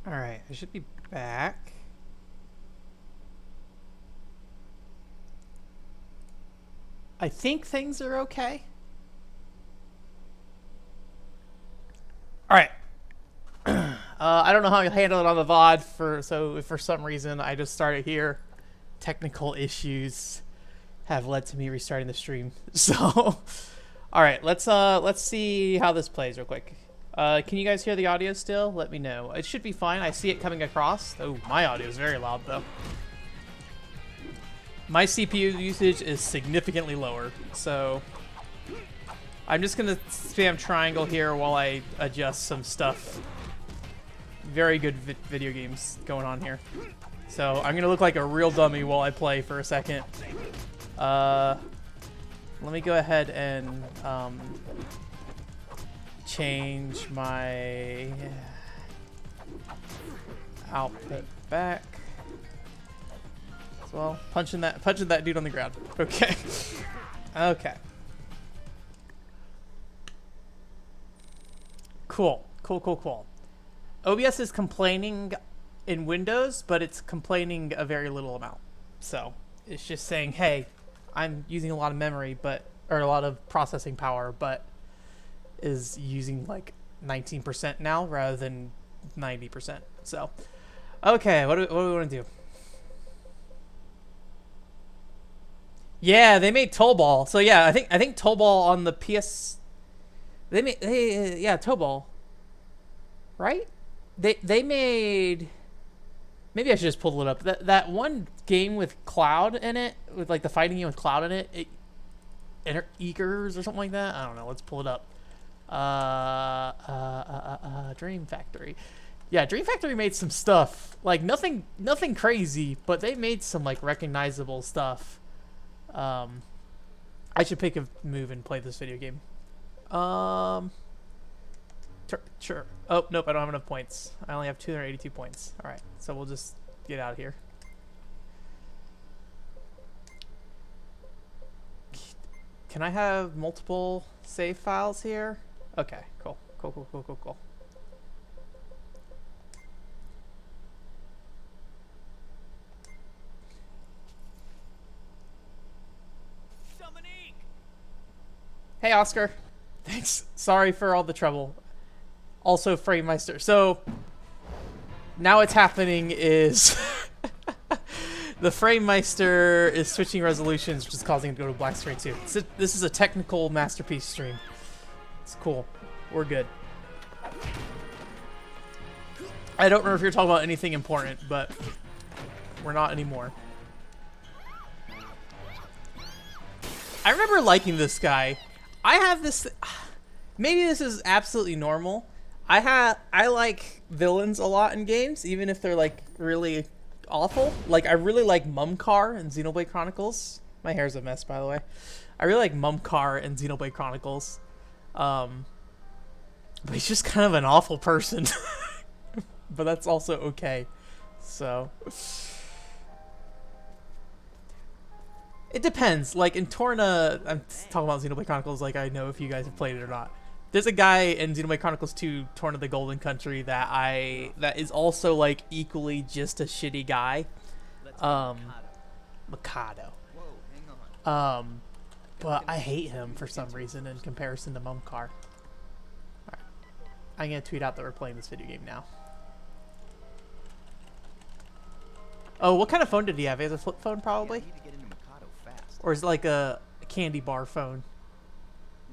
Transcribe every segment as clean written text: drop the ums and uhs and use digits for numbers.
Alright, I should be back. I think things are okay. Alright. I don't know how I handle it on the VOD, so if for some reason I just started here, technical issues have led to me restarting the stream. So, alright, let's see how this plays real quick. Can you guys hear the audio still? Let me know. It should be fine. I see it coming across. Oh, my audio is very loud though. My CPU usage is significantly lower, so I'm just gonna spam triangle here while I adjust some stuff. Very good video games going on here. So I'm gonna look like a real dummy while I play for a second. Let me go ahead and change my output back. Well, punching that dude on the ground. Okay. Okay. Cool. OBS is complaining in Windows, but it's complaining a very little amount. So it's just saying, hey, I'm using a lot of memory, or a lot of processing power, but is using like 19% now rather than 90%. So, okay, what do we want to do? Yeah, they made Tollball. So yeah, I think Tollball on the PS. Yeah, Tollball. Right? They made. Maybe I should just pull it up. That one game with Cloud in it, with like the fighting game with Cloud in it, Eagers or something like that. I don't know. Let's pull it up. Dream Factory. Yeah, Dream Factory made some stuff. Like nothing crazy, but they made some like recognizable stuff. I should pick a move and play this video game. Sure. Oh, nope, I don't have enough points. I only have 282 points. Alright, so we'll just get out of here. Can I have multiple save files here? Okay, cool. Cool. Hey, Oscar. Thanks. Sorry for all the trouble. Also, Framemeister. So, now what's happening is the Framemeister is switching resolutions, which is causing it to go to black screen too. This is a technical masterpiece stream. It's cool. We're good. I don't know if you're talking about anything important, but we're not anymore. I remember liking this guy. I have this. Maybe this is absolutely normal. I like villains a lot in games, even if they're like really awful. Like I really like Mumcar in Xenoblade Chronicles. My hair's a mess, by the way. I really like Mumcar in Xenoblade Chronicles. But he's just kind of an awful person. But that's also okay. So it depends. Like in Torna, I'm talking about Xenoblade Chronicles like I know if you guys have played it or not. There's a guy in Xenoblade Chronicles 2, Torna the Golden Country, that is also like equally just a shitty guy. Mikado. But I hate him for some reason in comparison to Mumcar. Alright. I'm gonna tweet out that we're playing this video game now. Oh, what kind of phone did he have? He has a flip phone probably? Or is it like a candy bar phone?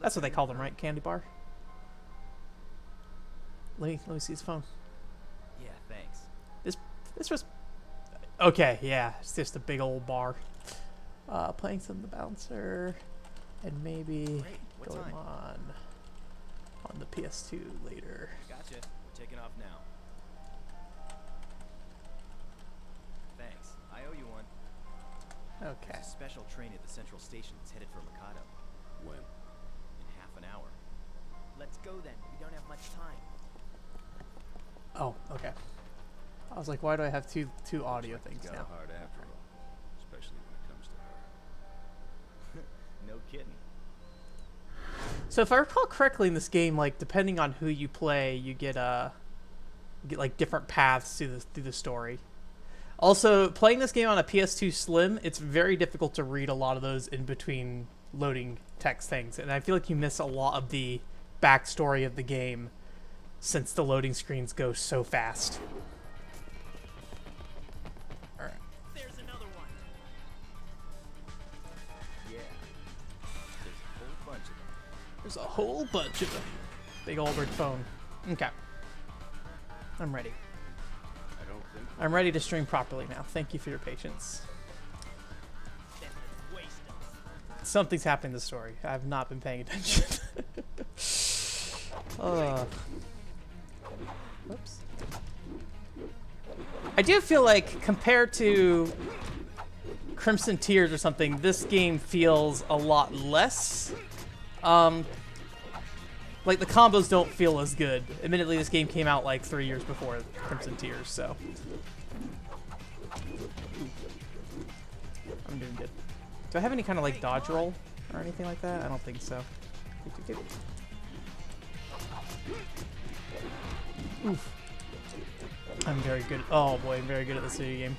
That's what they call them, right? Candy bar? Let me see his phone. Yeah, thanks. This was okay. Yeah, it's just a big old bar. Playing some of the bouncer, and maybe going on the PS2 later. Gotcha. We're taking off now. Thanks. I owe you one. Okay. There's a special train at the central station that's headed for Mikado. When? In half an hour. Let's go then. We don't have much time. Oh, okay. I was like, why do I have two audio things Got now? hard after all, especially when it comes to her. No kidding. So if I recall correctly in this game, like depending on who you play, you get get like different paths through the story. Also, playing this game on a PS2 Slim, it's very difficult to read a lot of those in between loading text things, and I feel like you miss a lot of the backstory of the game since the loading screens go so fast. All right. There's another one. Yeah. There's a whole bunch of them. There's a whole bunch of them. Big old brick phone. Okay. I'm ready. I don't think. I'm ready to stream properly now. Thank you for your patience. Then let's waste them. Something's happening in the story. I've not been paying attention. Whoops. I do feel like, compared to Crimson Tears or something, this game feels a lot less. Like, the combos don't feel as good. Admittedly, this game came out like 3 years before Crimson Tears, so. I'm doing good. Do I have any kind of like dodge roll or anything like that? I don't think so. Oof. I'm very good. Oh boy, I'm very good at this video game.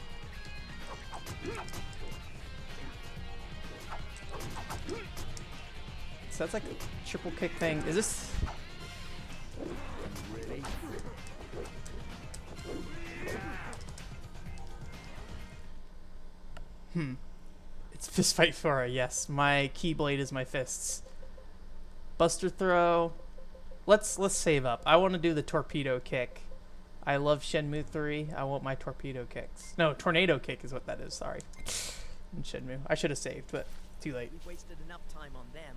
So that's like a triple kick thing. Is this? It's fist fight Fura. Yes, my keyblade is my fists. Buster throw. Let's save up. I want to do the torpedo kick. I love Shenmue 3. I want my torpedo kicks. No, tornado kick is what that is. Sorry. In Shenmue. I should have saved, but too late. We wasted enough time on them.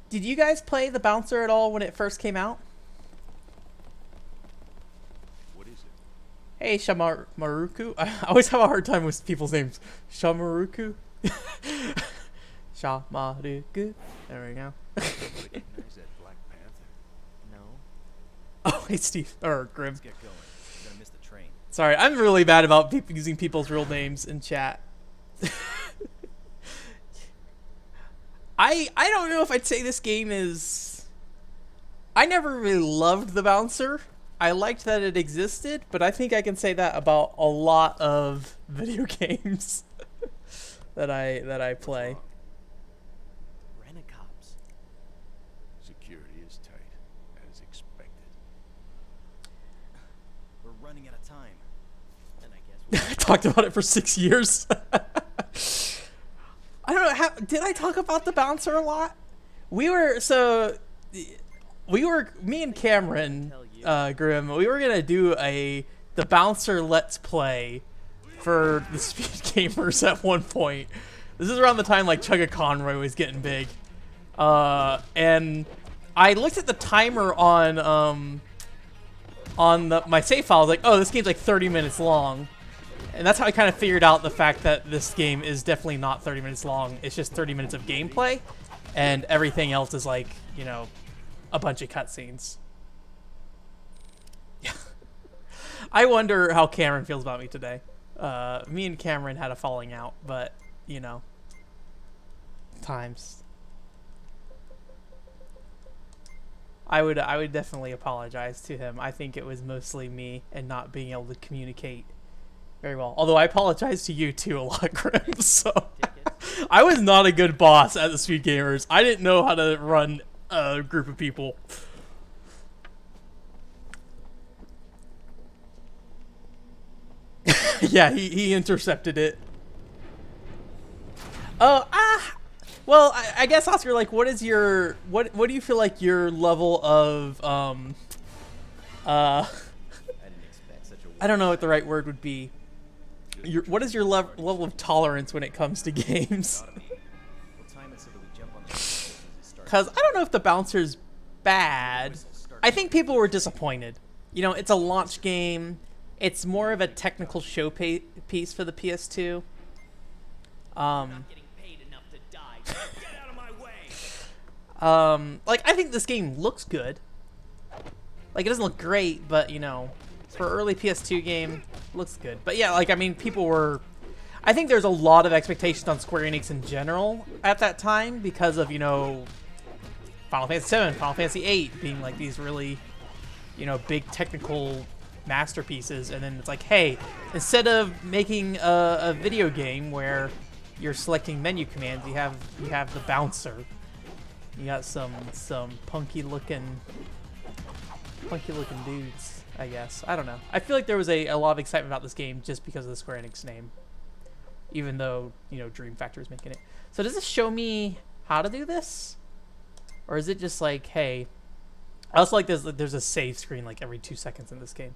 Did you guys play the bouncer at all when it first came out? What is it? Hey, Shamaruku. I always have a hard time with people's names. Shamaruku? Shamaruku. There we go. Recognize that Black Panther? No. Oh, hey, Steve. Or Grim. Let's get going. We're gonna miss the train. Sorry, I'm really bad about using people's real names in chat. I don't know if I'd say this game is... I never really loved the bouncer. I liked that it existed, but I think I can say that about a lot of video games that I play. Rent-a-cops. Security is tight, as expected. We're running out of time. And I guess I talked about it for 6 years. I don't know. Did I talk about the bouncer a lot? Me and Cameron, Grim, we were gonna do the bouncer let's play for the Speed Gamers at one point. This is around the time like Chugga Conroy was getting big, and I looked at the timer on my save file. I was like, oh, this game's like 30 minutes long. And that's how I kind of figured out the fact that this game is definitely not 30 minutes long. It's just 30 minutes of gameplay, and everything else is like, you know, a bunch of cutscenes. Yeah. I wonder how Cameron feels about me today. Me and Cameron had a falling out, but, you know, times. I would definitely apologize to him. I think it was mostly me and not being able to communicate very well. Although I apologize to you too a lot, Grim. So I was not a good boss at the Speed Gamers. I didn't know how to run a group of people. Yeah, he intercepted it. Well, I guess, Oscar, like, what is your what do you feel like your level of I didn't expect such a I don't know what the right word would be. What is your level of tolerance when it comes to games? We'll time it so that we jump on the as it starts. Because I don't know if the bouncer's bad. I think people were disappointed. You know, it's a launch game. It's more of a technical showpiece for the PS2. Not getting paid enough to die. Get out of my way. Like, I think this game looks good. Like, it doesn't look great, but, you know, for early PS2 game, looks good. But yeah, like, I mean, people were... I think there's a lot of expectations on Square Enix in general at that time because of, you know, Final Fantasy 7, Final Fantasy 8 being like these really, you know, big technical masterpieces, and then it's like, hey, instead of making a video game where you're selecting menu commands, you have the bouncer. You got some punky looking dudes, I guess. I don't know. I feel like there was a lot of excitement about this game just because of the Square-Enix name, even though, you know, Dream Factory is making it. So does this show me how to do this, or is it just like, hey? I also like there's a save screen like every 2 seconds in this game.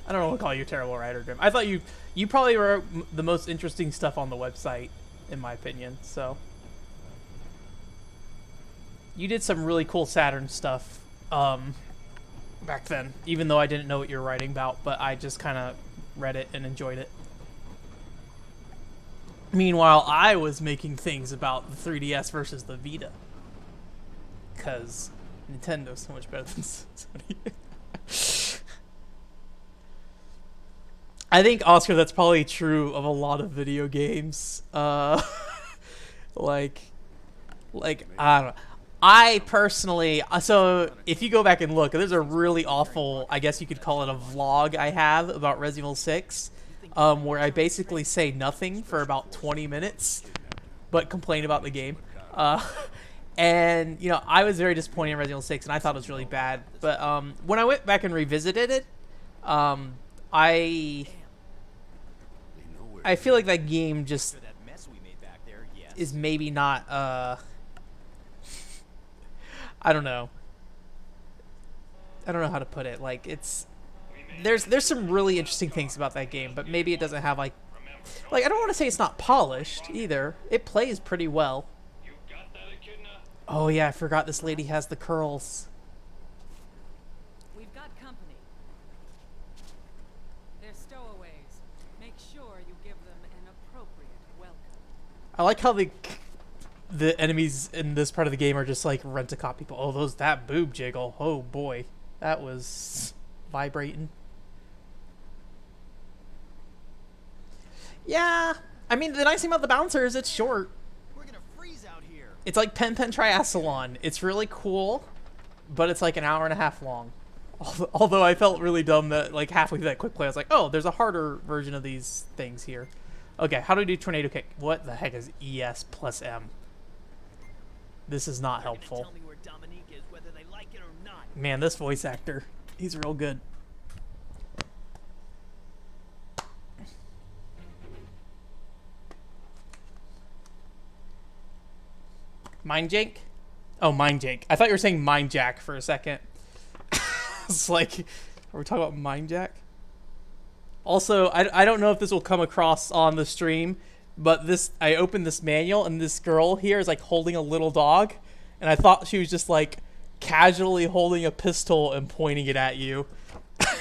I don't know what to call you, terrible writer, Grim. I thought you probably wrote the most interesting stuff on the website, in my opinion. So you did some really cool Saturn stuff back then, even though I didn't know what you were writing about, but I just kind of read it and enjoyed it. Meanwhile, I was making things about the 3DS versus the Vita, because Nintendo's so much better than Sony. I think, Oscar, that's probably true of a lot of video games. Like I don't know. I personally, so if you go back and look, there's a really awful, I guess you could call it a vlog I have about Resident Evil 6, where I basically say nothing for about 20 minutes, but complain about the game. And, you know, I was very disappointed in Resident Evil 6, and I thought it was really bad. But when I went back and revisited it, I feel like that game just is maybe not, I don't know. I don't know how to put it. Like, there's some really interesting things about that game, but maybe it doesn't have like I don't want to say it's not polished either. It plays pretty well. Oh yeah, I forgot this lady has the curls. We've got company. They're stowaways. Make sure you give them an appropriate welcome. I like how the enemies in this part of the game are just like rent-a-cop people. Oh, that boob jiggle. Oh boy, that was vibrating. Yeah, I mean, the nice thing about the bouncer is it's short. We're gonna freeze out here. It's like Pen Triathlon. It's really cool, but it's like an hour and a half long. Although I felt really dumb that like halfway through that quick play, I was like, oh, there's a harder version of these things here. Okay, how do we do tornado kick? What the heck is ES plus M? This is not helpful. Tell me where Dominique is, whether they like it or not. Man, this voice actor, he's real good. Mind Jank? Oh, Mind Jank. I thought you were saying Mind Jack for a second. It's like, are we talking about Mind Jack? Also, I don't know if this will come across on the stream, but I opened this manual and this girl here is like holding a little dog, and I thought she was just like casually holding a pistol and pointing it at you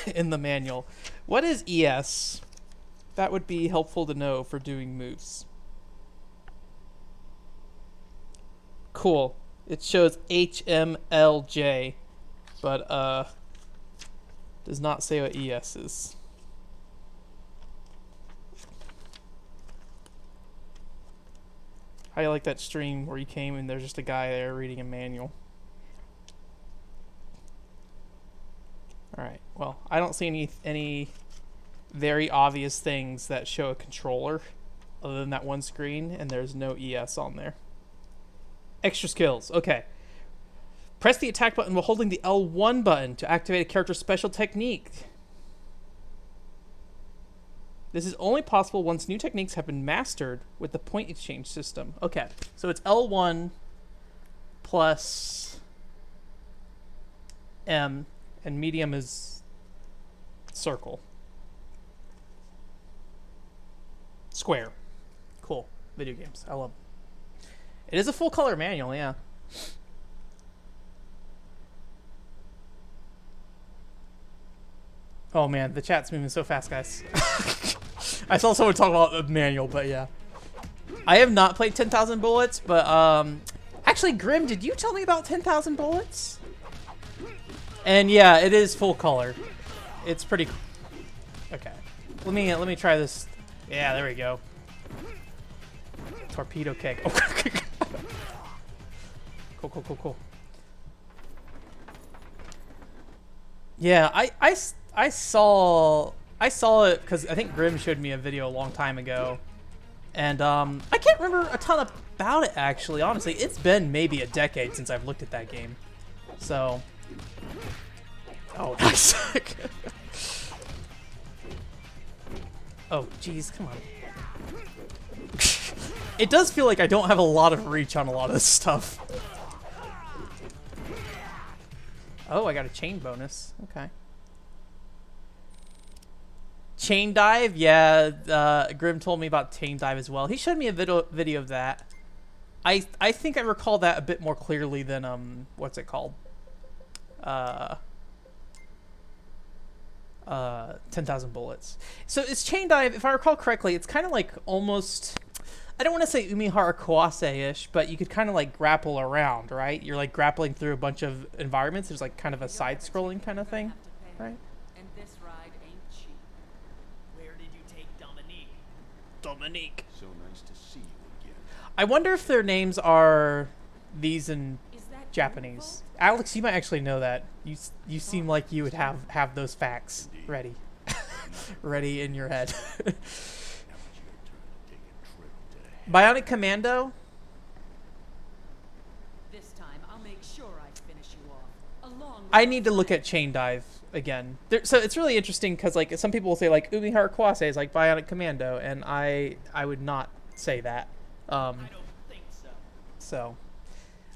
in the manual. What is ES? That would be helpful to know for doing moves. Cool. It shows HMLJ, but does not say what ES is. I like that stream where you came and there's just a guy there reading a manual. Alright, well, I don't see any very obvious things that show a controller other than that one screen, and there's no ES on there. Extra skills, okay. Press the attack button while holding the L1 button to activate a character's special technique. This is only possible once new techniques have been mastered with the point exchange system. Okay, so it's L1 plus M, and medium is circle. Square. Cool. Video games. I love them. It is a full color manual, yeah. Oh man, the chat's moving so fast, guys. I saw someone talk about the manual, but yeah. I have not played 10,000 Bullets, but actually, Grim, did you tell me about 10,000 Bullets? And yeah, it is full color. It's pretty cool. Okay. Let me try this. Yeah, there we go. Torpedo kick. Oh. Cool. Yeah, I saw it because I think Grim showed me a video a long time ago, and I can't remember a ton about it actually. Honestly, it's been maybe a decade since I've looked at that game, so. Oh, nice. Oh, geez, come on. It does feel like I don't have a lot of reach on a lot of this stuff. Oh, I got a chain bonus. Okay. Chain dive? Yeah, Grim told me about chain dive as well. He showed me a video of that. I think I recall that a bit more clearly than, what's it called? 10,000 bullets. So it's chain dive, if I recall correctly, it's kind of like almost, I don't want to say Umihara Kawase-ish, but you could kind of like grapple around, right? You're like grappling through a bunch of environments. There's like kind of a side-scrolling kind of thing, right? And this ride ain't cheap. Where did you take Dominique? Dominique. So nice to see you again. I wonder if their names are these in Is that Japanese. Alex, you might actually know that. You seem like you would have those facts ready. Ready in your head. Now it's your turn to take a trip to Bionic Commando? This time I'll make sure I finish you off. Along with I need to look at Chain Dive again. So it's really interesting because like some people will say like Umihara Kawase is like Bionic Commando, and I would not say that. I don't think so. So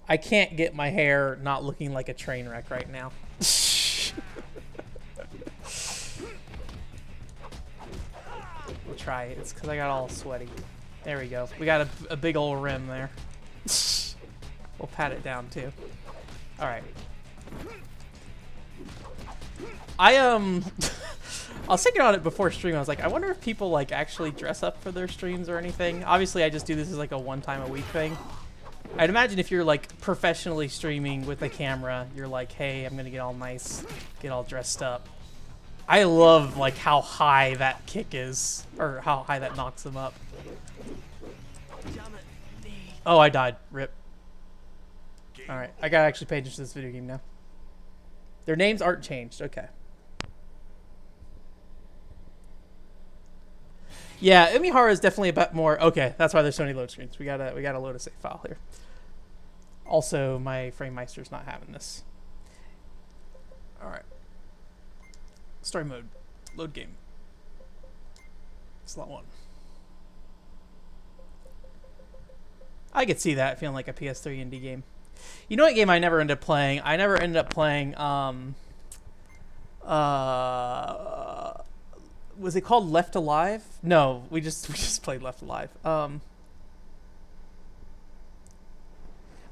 I can't get my hair not looking like a train wreck right now. We'll try it. It's because I got all sweaty. There we go. We got a big old rim there. We'll pat it down too. All right. I was thinking on it before stream. I was like, I wonder if people like actually dress up for their streams or anything. Obviously, I just do this as like a one-time-a-week thing. I'd imagine if you're like professionally streaming with a camera, you're like, hey, I'm gonna get all nice, get all dressed up. I love like how high that kick is, or how high that knocks them up. Oh, I died. Rip. All right, I gotta actually pay attention to this video game now. Their names aren't changed. Okay. Yeah, Umihara is definitely a bit more. Okay, that's why there's so many load screens. We gotta load a save file here. Also, my frame meister's not having this. All right. Story mode. Load game. Slot 1. I could see that feeling like a PS3 indie game. You know what game I never ended up playing? I never ended up playing was it called Left Alive? No, we just played Left Alive.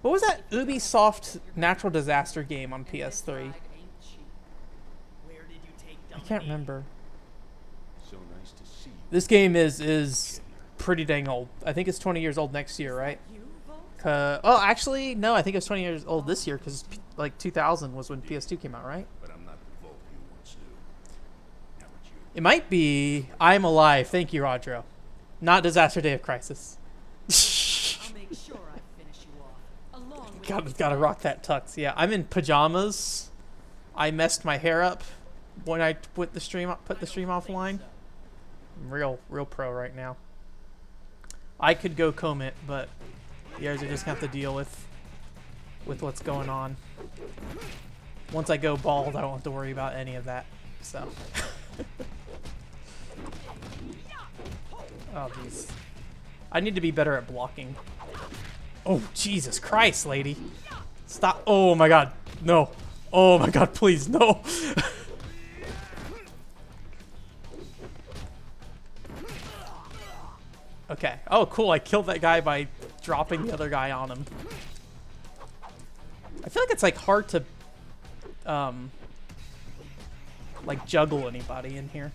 What was that Ubisoft natural disaster game on PS3? Where did you take I Dominique? can't remember. So nice to see you. This game is pretty dang old. I think it's 20 years old next year, right? you, Volt? Oh, actually, no. I think it's 20 years old this year because like 2000 was when PS2 came out, right? But I'm not the Volk you once knew. Now it's your It might be I'm Alive. Thank you, Rodro. Not Disaster Day of Crisis. I'll make sure I finish you off. Along with Gotta rock that tux. Yeah, I'm in pajamas. I messed my hair up when I put the stream offline. I'm real pro right now. I could go comb it, but you guys are just gonna have to deal with what's going on. Once I go bald, I don't have to worry about any of that. So. Oh jeez. I need to be better at blocking. Oh Jesus Christ, lady. Stop. Oh my god. No. Oh my god, please, no. Okay. Oh, cool. I killed that guy by dropping the other guy on him. I feel like it's like hard to like juggle anybody in here.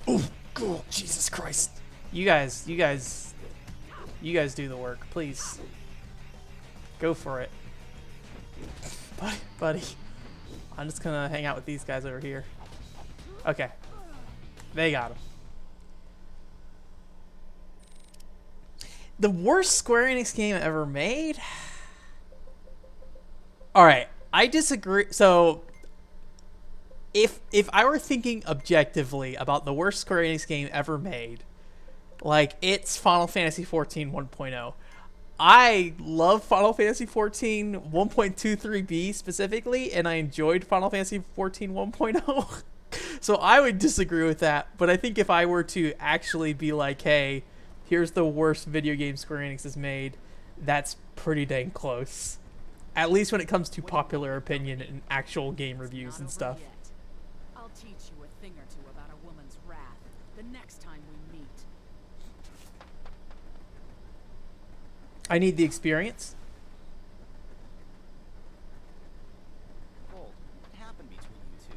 Oh, cool. Jesus Christ. You guys do the work, please. Go for it. buddy. I'm just gonna hang out with these guys over here. Okay. They got him. The worst Square Enix game ever made? Alright, I disagree. So, if I were thinking objectively about the worst Square Enix game ever made, like, it's Final Fantasy XIV 1.0. I love Final Fantasy XIV 1.23b specifically, and I enjoyed Final Fantasy XIV 1.0. So I would disagree with that, but I think if I were to actually be like, hey, here's the worst video game Square Enix has made, that's pretty dang close. At least when it comes to popular opinion and actual game reviews and stuff. I'll teach you a thing or two about a woman's wrath the next time we meet. I need the experience. Gold, what happened between you two?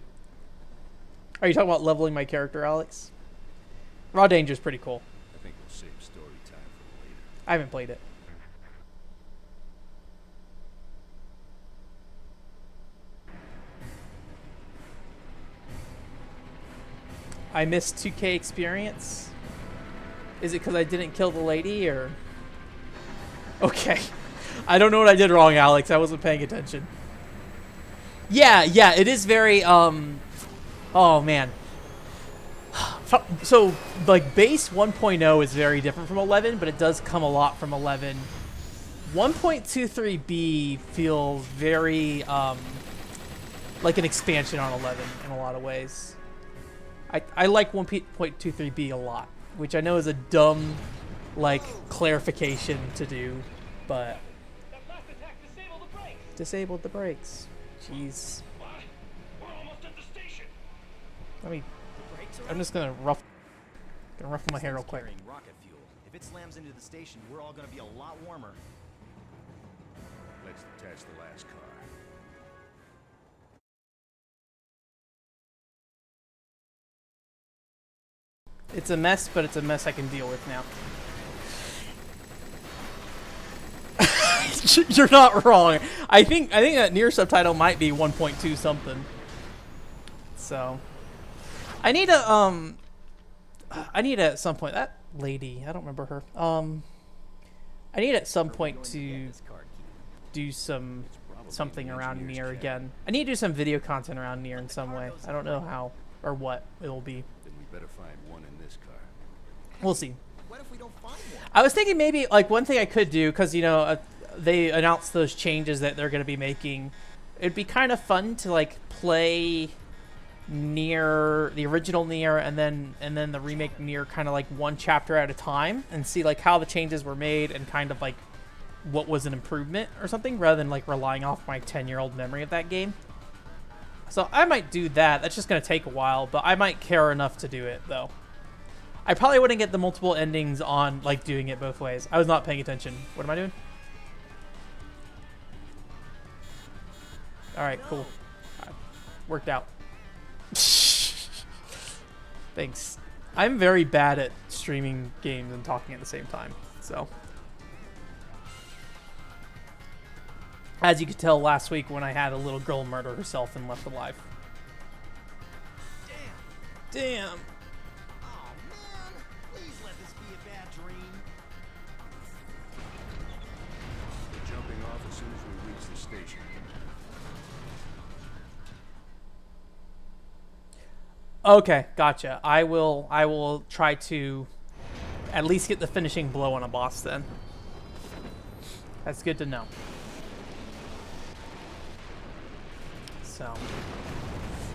Are you talking about leveling my character, Alex? Raw Danger's pretty cool. I think we'll save story time for later. I haven't played it. I missed 2K experience. Is it because I didn't kill the lady, or? Okay. I don't know what I did wrong, Alex. I wasn't paying attention. Yeah, it is very, oh man. So, like, base 1.0 is very different from 11, but it does come a lot from 11. 1.23b feels very, like an expansion on 11 in a lot of ways. I like 1.23b a lot, which I know is a dumb, like, clarification to do, but... That blast attack disabled the brakes! Disabled the brakes. Jeez. What? We're almost at the station! Let me... I'm just gonna ruffle my hair real quick. Carrying rocket fuel. If it slams into the station, we're all gonna be a lot warmer. Let's attach the last car. It's a mess, but it's a mess I can deal with now. You're not wrong. I think that near subtitle might be 1.2 something. So I need to at some point, that lady, I don't remember her. I need at some point to do something around Nier again. I need to do some video content around Nier in some way. I don't know how or what it will be. Then we better find one in this car. We'll see. What if we don't find one? I was thinking maybe, like, one thing I could do, because, you know, they announced those changes that they're going to be making. It'd be kind of fun to, like, play Nier, the original Nier, and then the remake Nier kind of, like, one chapter at a time, and see, like, how the changes were made and kind of, like, what was an improvement or something, rather than, like, relying off my 10-year-old memory of that game. So I might do that. That's just going to take a while, but I might care enough to do it, though. I probably wouldn't get the multiple endings on, like, doing it both ways. I was not paying attention. What am I doing? Alright, cool. All right. Worked out. Thanks. I'm very bad at streaming games and talking at the same time, so. As you could tell last week when I had a little girl murder herself and left alive. Damn. Oh man, please let this be a bad dream. We're jumping off as soon as we reach the station. Okay, gotcha. I will try to at least get the finishing blow on a boss then. That's good to know. So,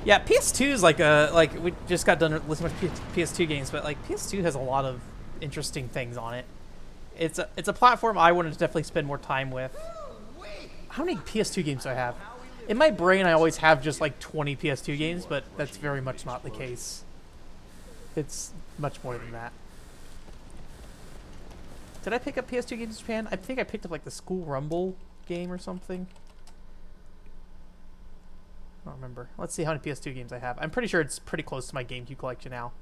yeah, PS2 is like we just got done listening to PS2 games, but like PS2 has a lot of interesting things on it. It's a platform I wanted to definitely spend more time with. How many PS2 games do I have? In my brain, I always have just like 20 PS2 games, but that's very much not the case. It's much more than that. Did I pick up PS2 games in Japan? I think I picked up like the School Rumble game or something. I don't remember. Let's see how many PS2 games I have. I'm pretty sure it's pretty close to my GameCube collection now.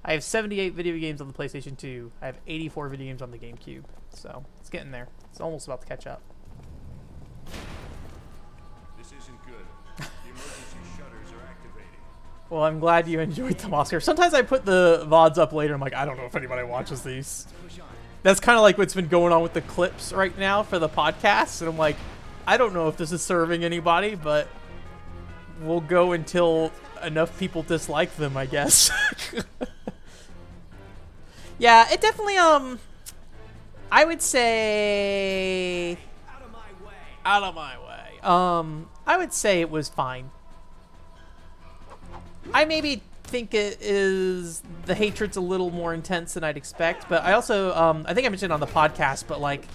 I have 78 video games on the PlayStation 2. I have 84 video games on the GameCube. So, it's getting there. It's almost about to catch up. This is isn't good. The emergency shutters are activating. Well, I'm glad you enjoyed them, Oscar. Sometimes I put the VODs up later. I'm like, I don't know if anybody watches these. That's kind of like what's been going on with the clips right now for the podcast. And I'm like, I don't know if this is serving anybody, but we'll go until enough people dislike them, I guess. Yeah, it definitely, I would say... Out of my way. Out of my way. I would say it was fine. I maybe think it is, the hatred's a little more intense than I'd expect, but I also, I think I mentioned on the podcast, but like,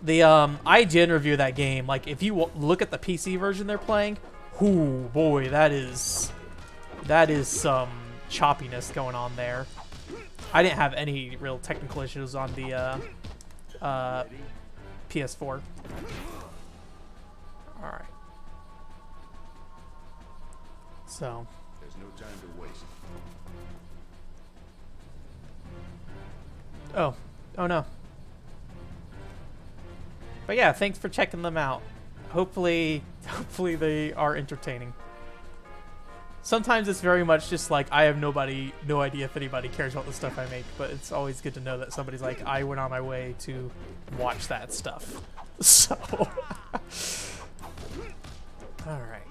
the IGN review of that game, like, if you look at the PC version they're playing, ooh, boy, that is some choppiness going on there. I didn't have any real technical issues on the PS4. Alright. So. There's no time to waste. Oh no. But yeah, thanks for checking them out. Hopefully they are entertaining. Sometimes it's very much just like, I have no idea if anybody cares about the stuff I make, but it's always good to know that somebody's like, I went on my way to watch that stuff. So, alright.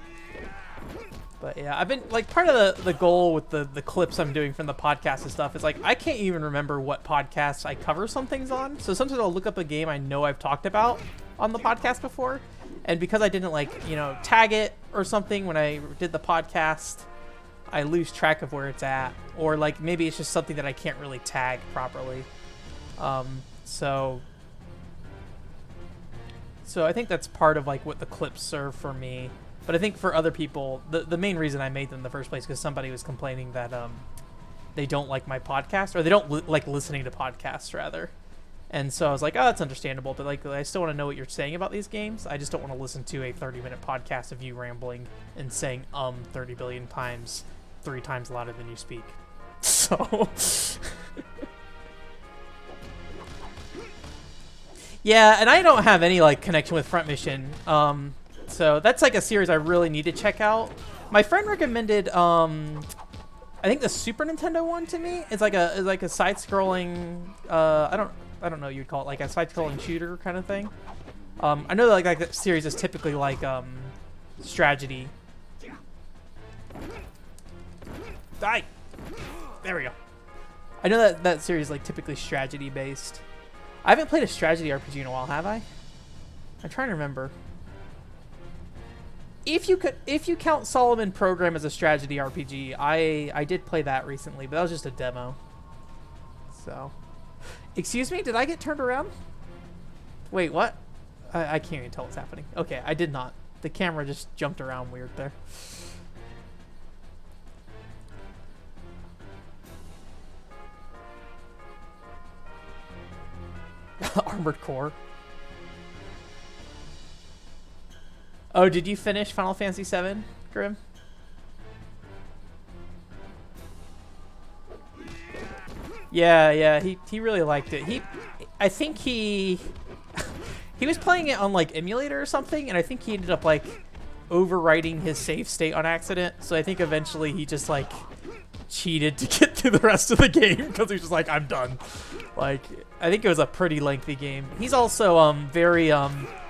But yeah, I've been, like, part of the goal with the clips I'm doing from the podcast and stuff is like, I can't even remember what podcasts I cover some things on. So sometimes I'll look up a game I know I've talked about on the podcast before. And because I didn't, like, you know, tag it or something when I did the podcast, I lose track of where it's at. Or, like, maybe it's just something that I can't really tag properly. So I think that's part of, like, what the clips serve for me. But I think for other people, the main reason I made them in the first place because somebody was complaining that they don't like my podcast, or they don't like listening to podcasts, rather. And so I was like, oh, that's understandable, but like I still want to know what you're saying about these games. I just don't want to listen to a 30-minute podcast of you rambling and saying 30 billion times, 3 times louder than you speak. So yeah, and I don't have any like connection with Front Mission. So that's like a series I really need to check out. My friend recommended I think the Super Nintendo one to me. It's like a side-scrolling I don't know, you'd call it like a side-scrolling shooter kind of thing. I know that like that series is typically like strategy. Die. There we go. I know that series is like typically strategy based. I haven't played a strategy RPG in a while, have I? I'm trying to remember. If you count Solomon Program as a strategy RPG, I did play that recently, but that was just a demo. So. Excuse me, did I get turned around? Wait, what? I can't even tell what's happening. Okay, I did not. The camera just jumped around weird there. Armored Core. Oh, did you finish Final Fantasy VII, Grim? Yeah, he really liked it. I think he was playing it on like emulator or something, and I think he ended up like overwriting his save state on accident. So I think eventually he just like cheated to get through the rest of the game because he was just like, I'm done. Like, I think it was a pretty lengthy game. He's also very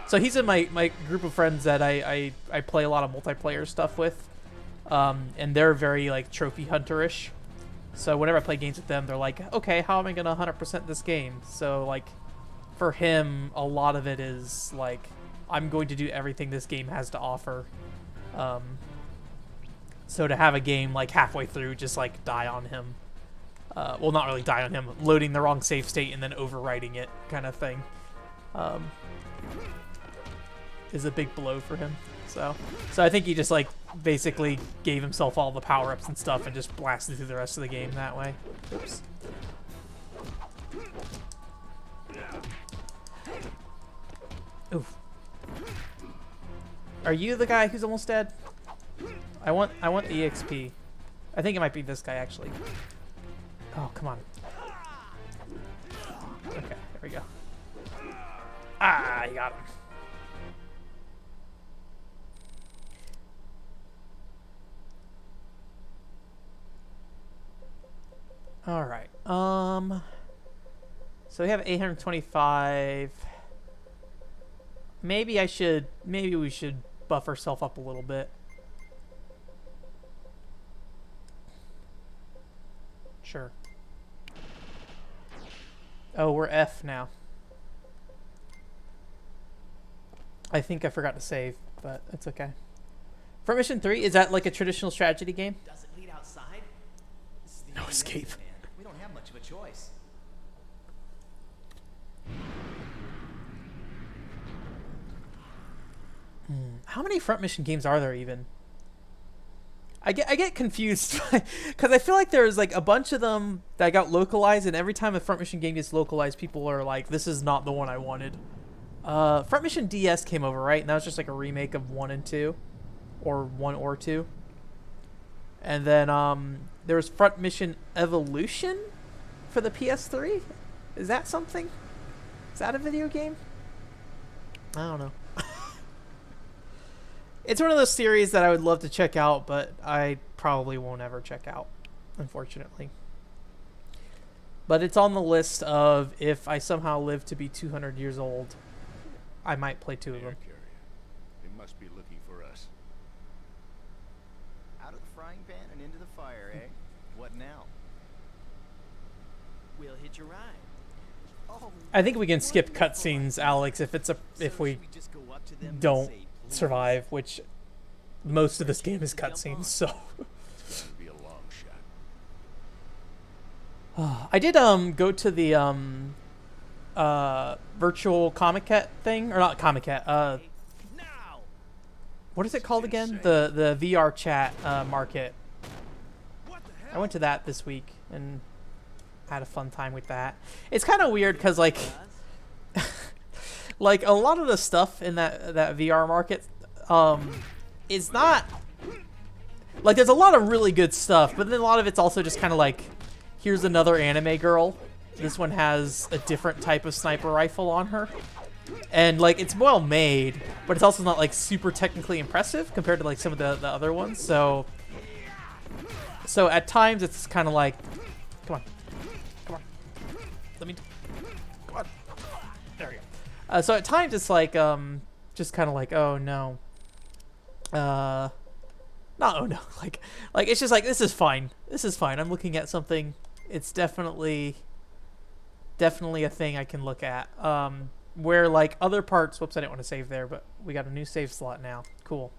so he's in my group of friends that I play a lot of multiplayer stuff with, and they're very like trophy hunter-ish. So whenever I play games with them, they're like, okay, how am I gonna 100% this game? So like, for him, a lot of it is like, I'm going to do everything this game has to offer. So to have a game like halfway through just like die on him, well, not really die on him, loading the wrong save state and then overwriting it kind of thing, is a big blow for him. So I think he just like basically gave himself all the power-ups and stuff and just blasted through the rest of the game that way. Oops. Oof. Are you the guy who's almost dead? I want the EXP. I think it might be this guy actually. Oh, come on. Okay, there we go. Ah, you got him. All right. So we have 825. Maybe we should buff ourselves up a little bit. Sure. Oh, we're F now. I think I forgot to save, but it's okay. For Mission 3, is that like a traditional strategy game? Does it lead outside? This is the No only escape. method, man. We don't have much of a choice. How many front mission games are there even? I get confused because I feel like there's like a bunch of them that got localized, and every time a front mission game gets localized, people are like, "This is not the one I wanted." Front Mission DS came over, right? And that was just like a remake of 1 and 2, or 1 or 2. And then there was Front Mission Evolution for the PS3. Is that something? Is that a video game? I don't know. It's one of those series that I would love to check out, but I probably won't ever check out, unfortunately. But it's on the list of, if I somehow live to be 200 years old, I might play 2 of them. Air carrier. They must be looking for us. Out of the frying pan and into the fire, eh? What now? We'll hitch a ride. Oh, I think we can skip wonderful. cutscenes, Alex, if we should just go up to them and don't say, "Please"? survive, which most of this game is cutscenes, so. This would be a long shot. I did go to the virtual Comic-Cat thing, or not Comic-Cat, Now. what is it called again? The VR chat market. What the I hell? went to that this week and had a fun time with that. It's kind of weird because like like a lot of the stuff in that VR market is not like, there's a lot of really good stuff, but then a lot of it's also just kind of like, here's another anime girl. This one has a different type of sniper rifle on her. And like, it's well made, but it's also not like super technically impressive compared to like some of the other ones. So at times it's kind of like, come on, come on, there we go. So at times it's like, just kind of like, oh no, not oh no, like it's just like, this is fine. I'm looking at something. It's definitely a thing I can look at. Where like other parts, whoops, I didn't want to save there, but we got a new save slot now. Cool.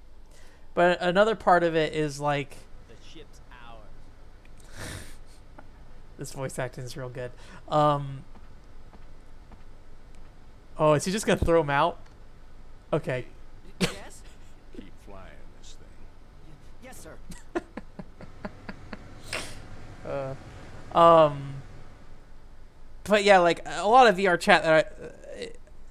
But another part of it is like, The ship's ours. this voice acting is real good. Oh, is he just gonna throw him out? Okay. Yes? Keep flying this thing. Yes, sir. But yeah, like a lot of VR chat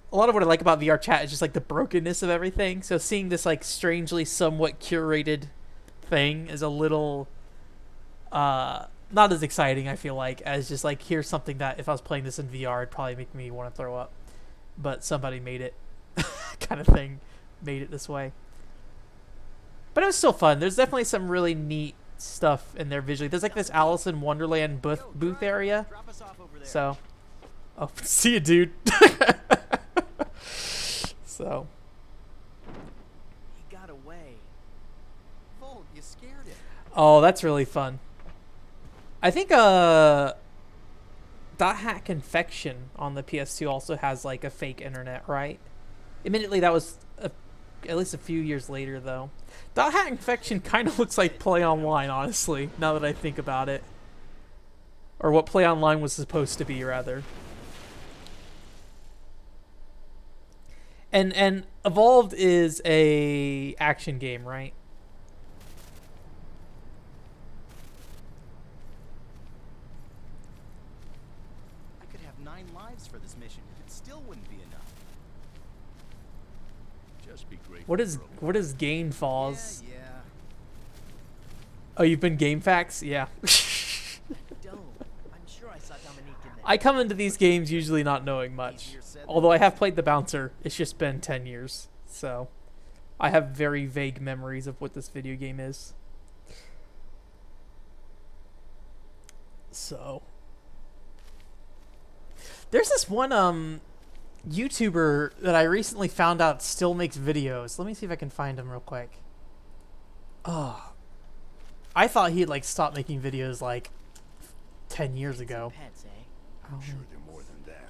a lot of what I like about VR chat is just like the brokenness of everything. So seeing this like strangely somewhat curated thing is a little not as exciting, I feel like, as just like, here's something that if I was playing this in VR, it'd probably make me want to throw up. But somebody made it kind of thing, made it this way. But it was still fun. There's definitely some really neat stuff in there visually. There's like this Alice in Wonderland booth area. Drop us off over there. So, oh, see you, dude. So, He got away. Volt, you scared him. oh, that's really fun. I think Dot Hack Infection on the PS2 also has like a fake internet, right? Admittedly, that was at least a few years later, though. Dot Hack Infection kind of looks like Play Online, honestly, now that I think about it. Or what Play Online was supposed to be, rather. And Evolved is a action game, right? I could have 9 lives for this mission. It still wouldn't be enough. Just be grateful. What is Gain Falls? Yeah. Oh, you've been Game Facts? Yeah. Don't. I'm sure I saw Dominique in there. I come into these games usually not knowing much. Although I have played The Bouncer, it's just been 10 years. So I have very vague memories of what this video game is. So there's this one YouTuber that I recently found out still makes videos. Let me see if I can find him real quick. Oh, I thought he'd like stopped making videos like 10 years ago. Pets, eh? I'm sure they're more than that.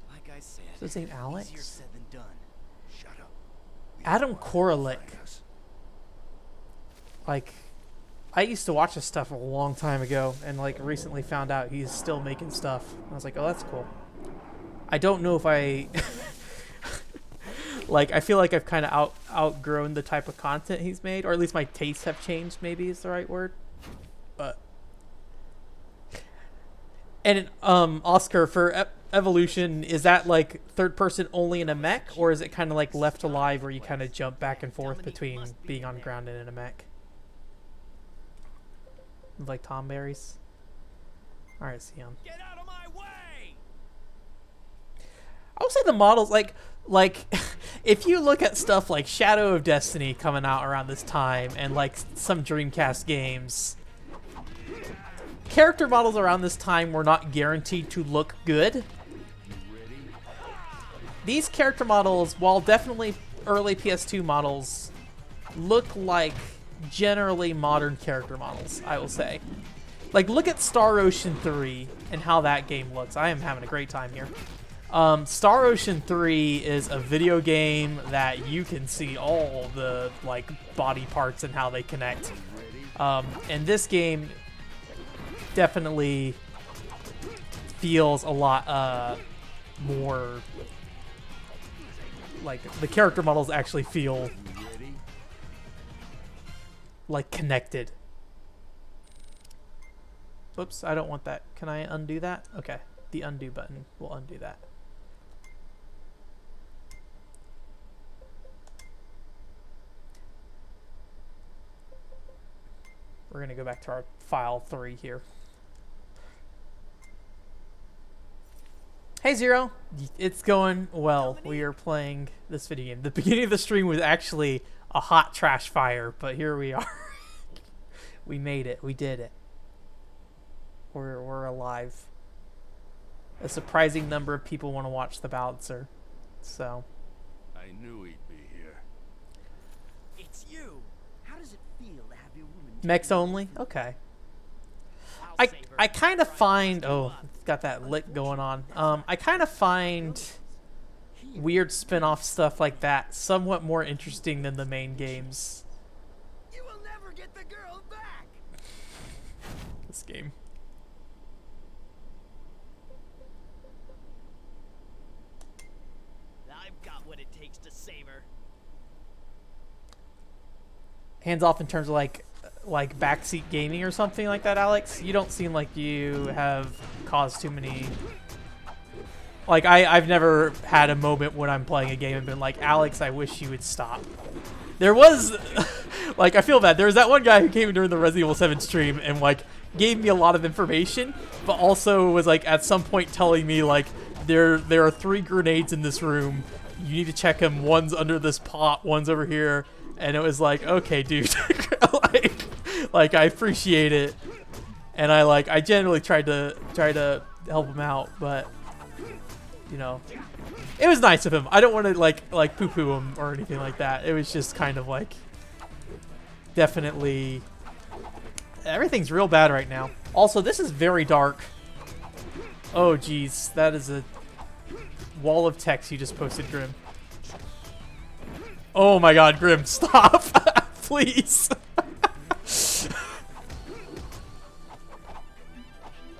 Like I said, Is his name Alex? easier said than done. Shut up. We Adam don't want them to Koralik. find us. Like, I used to watch his stuff a long time ago, and like recently found out he's still making stuff. I was like, oh, that's cool. I don't know if I like. I feel like I've kind of outgrown the type of content he's made, or at least my tastes have changed. Maybe is the right word. But and Oscar for Evolution, is that like third person only in a mech, or is it kind of like Left Alive where you kind of jump back and forth between being on ground and in a mech? Like Tom Berries. All right, Sion. Get out of my way! I would say the models like if you look at stuff like Shadow of Destiny coming out around this time and like some Dreamcast games, character models around this time were not guaranteed to look good. These character models, while definitely early PS2 models, look like generally modern character models, I will say. Like, look at Star Ocean 3 and how that game looks. I am having a great time here. Star Ocean 3 is a video game that you can see all the like body parts and how they connect. And this game definitely feels a lot more like the character models actually feel like connected. Whoops, I don't want that. Can I undo that? Okay, the undo button will undo that. We're gonna go back to our file 3 here. Hey Zero, it's going well. We are playing this video game. The beginning of the stream was actually a hot trash fire, but here we are. We made it. We did it. We're alive. A surprising number of people want to watch the balancer. So. I knew he'd be here. It's you. How does it feel to have your woman? Mechs only? Okay. I kind of find... Oh, it's got that lick going on. I kind of find weird spin-off stuff like that somewhat more interesting than the main games. You will never get the girl back. This game. I've got what it takes to save her. Hands off in terms of like backseat gaming or something like that, Alex. You don't seem like you have caused too many. Like I've never had a moment when I'm playing a game and been like, Alex, I wish you would stop. There was, like, I feel bad. There was that one guy who came in during the Resident Evil 7 stream and like gave me a lot of information, but also was like at some point telling me like there are 3 grenades in this room. You need to check them. One's under this pot. One's over here. And it was like, okay, dude, like I appreciate it, and I generally tried to help him out, but you know, it was nice of him. I don't want to like poo-poo him or anything like that. It was just kind of like, definitely, everything's real bad right now. Also, this is very dark. Oh, geez, that is a wall of text you just posted, Grim. Oh my God, Grim, stop, please.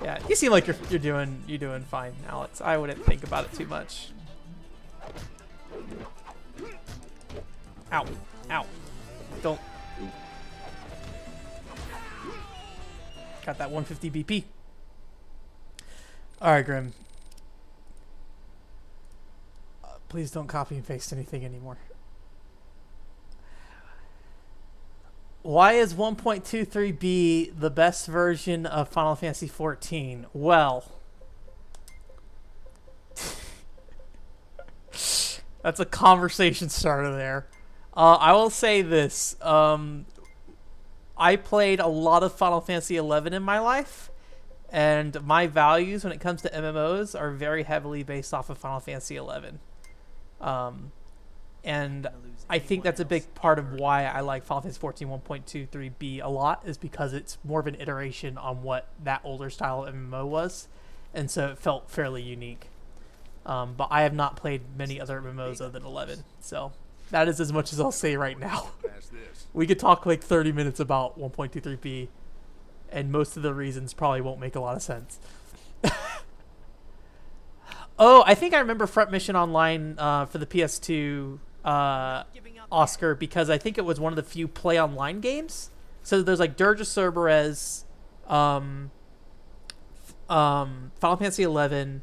Yeah, you seem like you're doing fine, Alex. I wouldn't think about it too much. Ow, ow, don't. Got that 150 BP. All right, Grim. Please don't copy and paste anything anymore. Why is 1.23b the best version of Final Fantasy XIV? Well, that's a conversation starter there. I will say this. I played a lot of Final Fantasy XI in my life, And my values when it comes to MMOs are very heavily based off of Final Fantasy 11. And I think that's a big part of why I like Final Fantasy 14 1.23b a lot, is because it's more of an iteration on what that older style of MMO was. And so it felt fairly unique. But I have not played many other MMOs other than 11. So that is as much as I'll say right now. Pass this. We could talk like 30 minutes about 1.23b, and most of the reasons probably won't make a lot of sense. Oh, I think I remember Front Mission Online for the PS2 Oscar, because I think it was one of the few play online games. So there's like Dirge of Cerberus, Final Fantasy 11.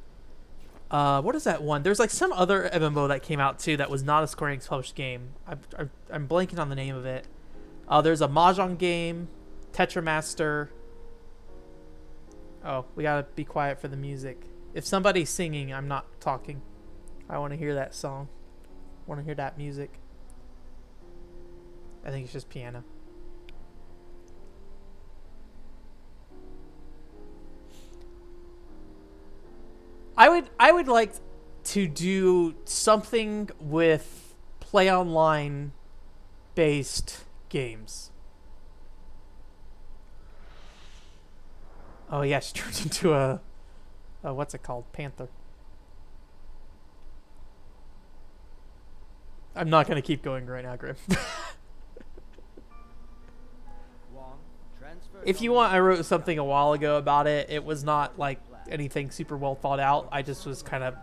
What is that one? There's like some other MMO that came out too that was not a Square-Enix published game. I'm blanking on the name of it. There's a Mahjong game, Tetramaster. Oh, we gotta be quiet for the music. If somebody's singing, I'm not talking. I want to hear that song. I want to hear that music. I think it's just piano. I would like to do something with play online based games. Oh yeah, she turns into a what's it called? Panther. I'm not gonna keep going right now, Grim. If you want, I wrote something a while ago about it. It was not like anything super well thought out. I just was kind of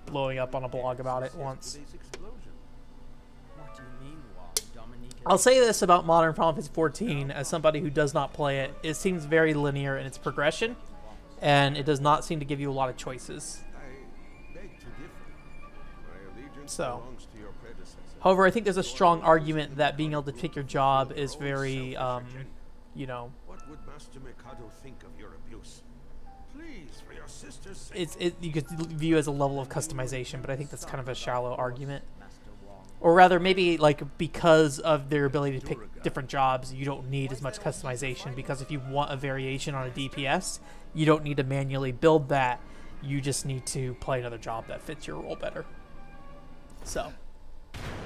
blowing up on a blog about it once. What do you mean, Wong? Dominique I'll say this about modern Final Fantasy 14 as somebody who does not play it. It seems very linear in its progression, and it does not seem to give you a lot of choices. I beg to differ. My allegiance So. belongs to your predecessor. However, I think there's a strong argument that being able to pick your job is very, you know, What would Master Mikado think of your abuse? Please, for your sister's sake. you could view as a level of customization, but I think that's kind of a shallow argument. Or rather, maybe like because of their ability to pick different jobs, you don't need as much customization, because if you want a variation on a DPS, you don't need to manually build that. You just need to play another job that fits your role better. So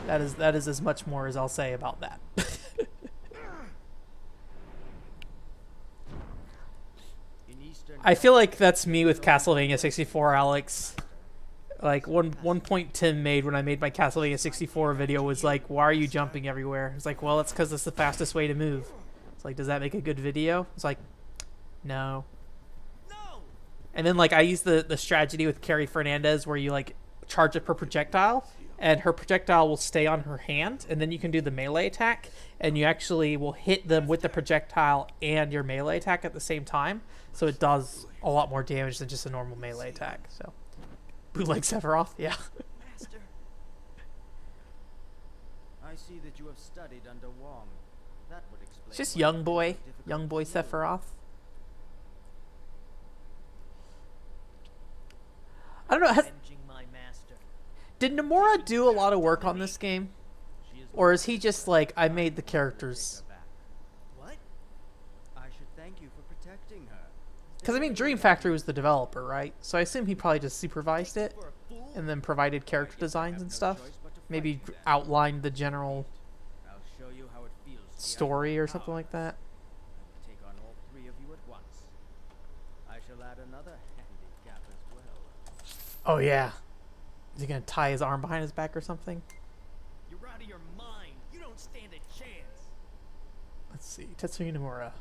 that is as much more as I'll say about that. I feel like that's me with Castlevania 64, Alex. Like one point Tim made when I made my Castlevania 64 video was like, "Why are you jumping everywhere?" It's like, "Well, it's because it's the fastest way to move." It's like, does that make a good video? It's like, no. And then like I use the strategy with Carrie Fernandez where you like charge it per projectile, and her projectile will stay on her hand, and then you can do the melee attack, and you actually will hit them with the projectile and your melee attack at the same time, so it does a lot more damage than just a normal melee attack. So bootleg Sephiroth, yeah. Master. I see that you have studied under Wong. That would explain. It's just why young it boy is so difficult to deal with. Sephiroth. I don't know, Avenging my master. did Nomura do a lot of work on this game? She is Or is he just like, I made the characters? What? I should thank you for protecting her. Because I mean, Dream Factory was the developer, right? So I assume he probably just supervised it and then provided character designs and stuff. Maybe outlined the general I'll show you how it feels to be story under or something power. like that. I take on all three of you at once. I shall add another handicap as well. Oh yeah. Is he gonna tie his arm behind his back or something? You're out of your mind. You don't stand a chance. Let's see. Tetsuya Nomura.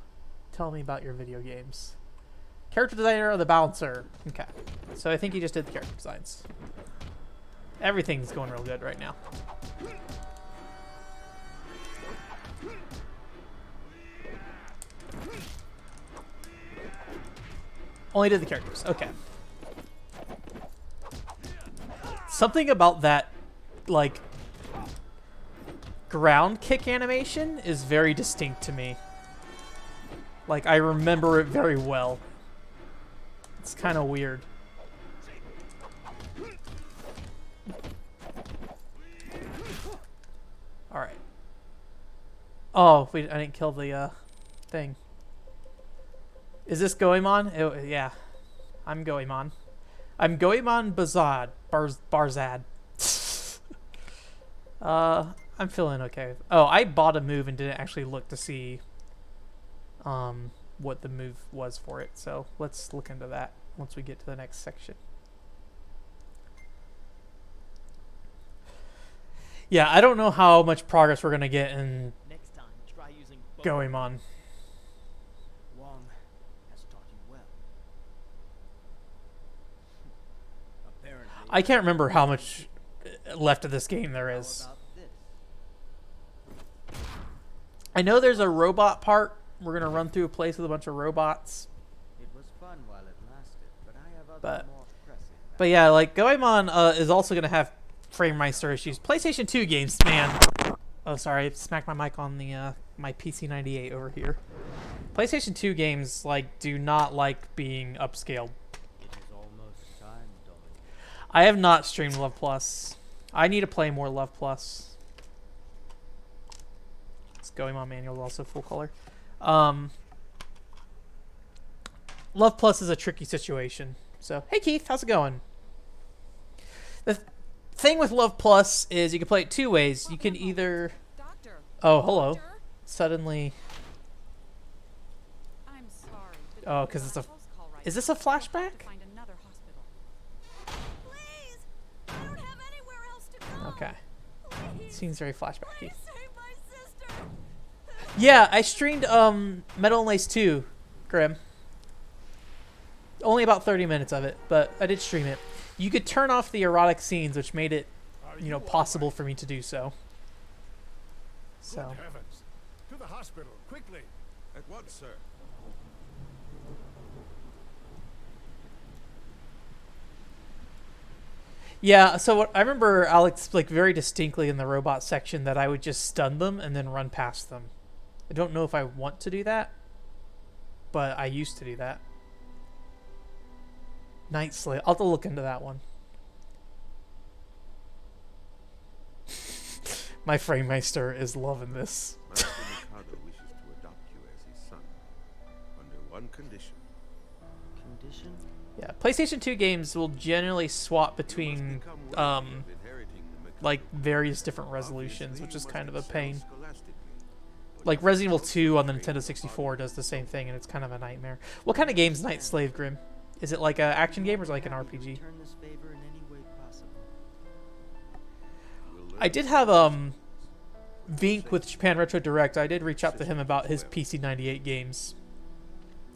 Tell me about your video games. Character designer or the bouncer? Okay. So I think he just did the character designs. Everything's going real good right now. Only did the characters. Okay. Something about that, like, ground kick animation is very distinct to me. Like, I remember it very well. It's kind of weird. Alright. Oh, wait, I didn't kill the, thing. Is this Goemon? Yeah. I'm Goemon. I'm Goemon Barzad. I'm feeling okay. Oh, I bought a move and didn't actually look to see what the move was for it. So let's look into that once we get to the next section. Yeah, I don't know how much progress we're gonna get in Next time, try using both. Goemon. Wong has taught you well. Apparently. I can't remember how much left of this game there How is. about this? I know there's a robot part. We're gonna run through a place with a bunch of robots. It was fun while it lasted, but I have other But- more pressing But yeah, like Goemon is also gonna have frame rate issues. PlayStation 2 games, man. Oh, sorry, I smacked my mic on the my PC98 over here. PlayStation 2 games like do not like being upscaled. It is almost time, Dolly. I have not streamed Love Plus. I need to play more Love Plus. It's Goemon manual is also full color. Love Plus is a tricky situation. So, hey Keith, how's it going? The thing with Love Plus is you can play it two ways. You can either... Doctor. Oh, hello. Doctor? Suddenly... I'm sorry. but Oh, I'm 'cause on it's a- house call right Is this now. a You'll have to flashback? find another hospital. Please! I don't have anywhere else to go. Okay. Please. Seems very flashbacky. Please save my sister. Yeah, I streamed Metal and Lace 2, Grim. Only about 30 minutes of it, but I did stream it. You could turn off the erotic scenes, which made it, you know, possible for me to do so. So, Good heavens. To the hospital, quickly. At once, sir. yeah, so what, I remember Alex, like, very distinctly in the robot section that I would just stun them and then run past them. I don't know if I want to do that, but I used to do that. Night Slave. I'll have to look into that one. My Framemeister is loving this. Master Mikado wishes to adopt you as his son. Under one condition. Condition? Yeah, PlayStation 2 games will generally swap You must between become worthy of inheriting the Mikado. like various different Obviously, resolutions, which you is must kind of a excel pain. scholastically, but Like you Resident Evil must 2 on the also Nintendo train 64 the does the body same thing, and it's kind of a nightmare. What kind of game's Night Slave, Grim? Is it like an action game or is it like an Happy to RPG? return this favor in any way possible. We'll learn I did to have love Vink with Japan Retro Direct. I did reach out to him about his PC98 games.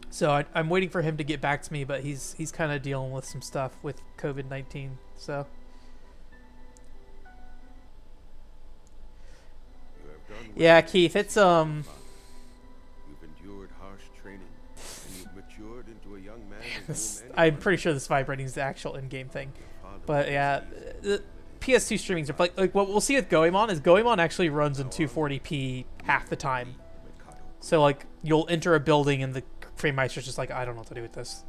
So I'm waiting for him to get back to me, but he's kind of dealing with some stuff with COVID-19. So You have done well. yeah, Keith, it's You've endured harsh training, and you've matured into a young man. in this, whom I'm anyone pretty sure this vibrating is the actual in-game thing. father But was yeah, easy. the PS2 streamings are like what we'll see with Goemon is Goemon actually runs in 240p half the time. Mikado. So like you'll enter a building and the Framemeister's just like, I don't know what to do with this.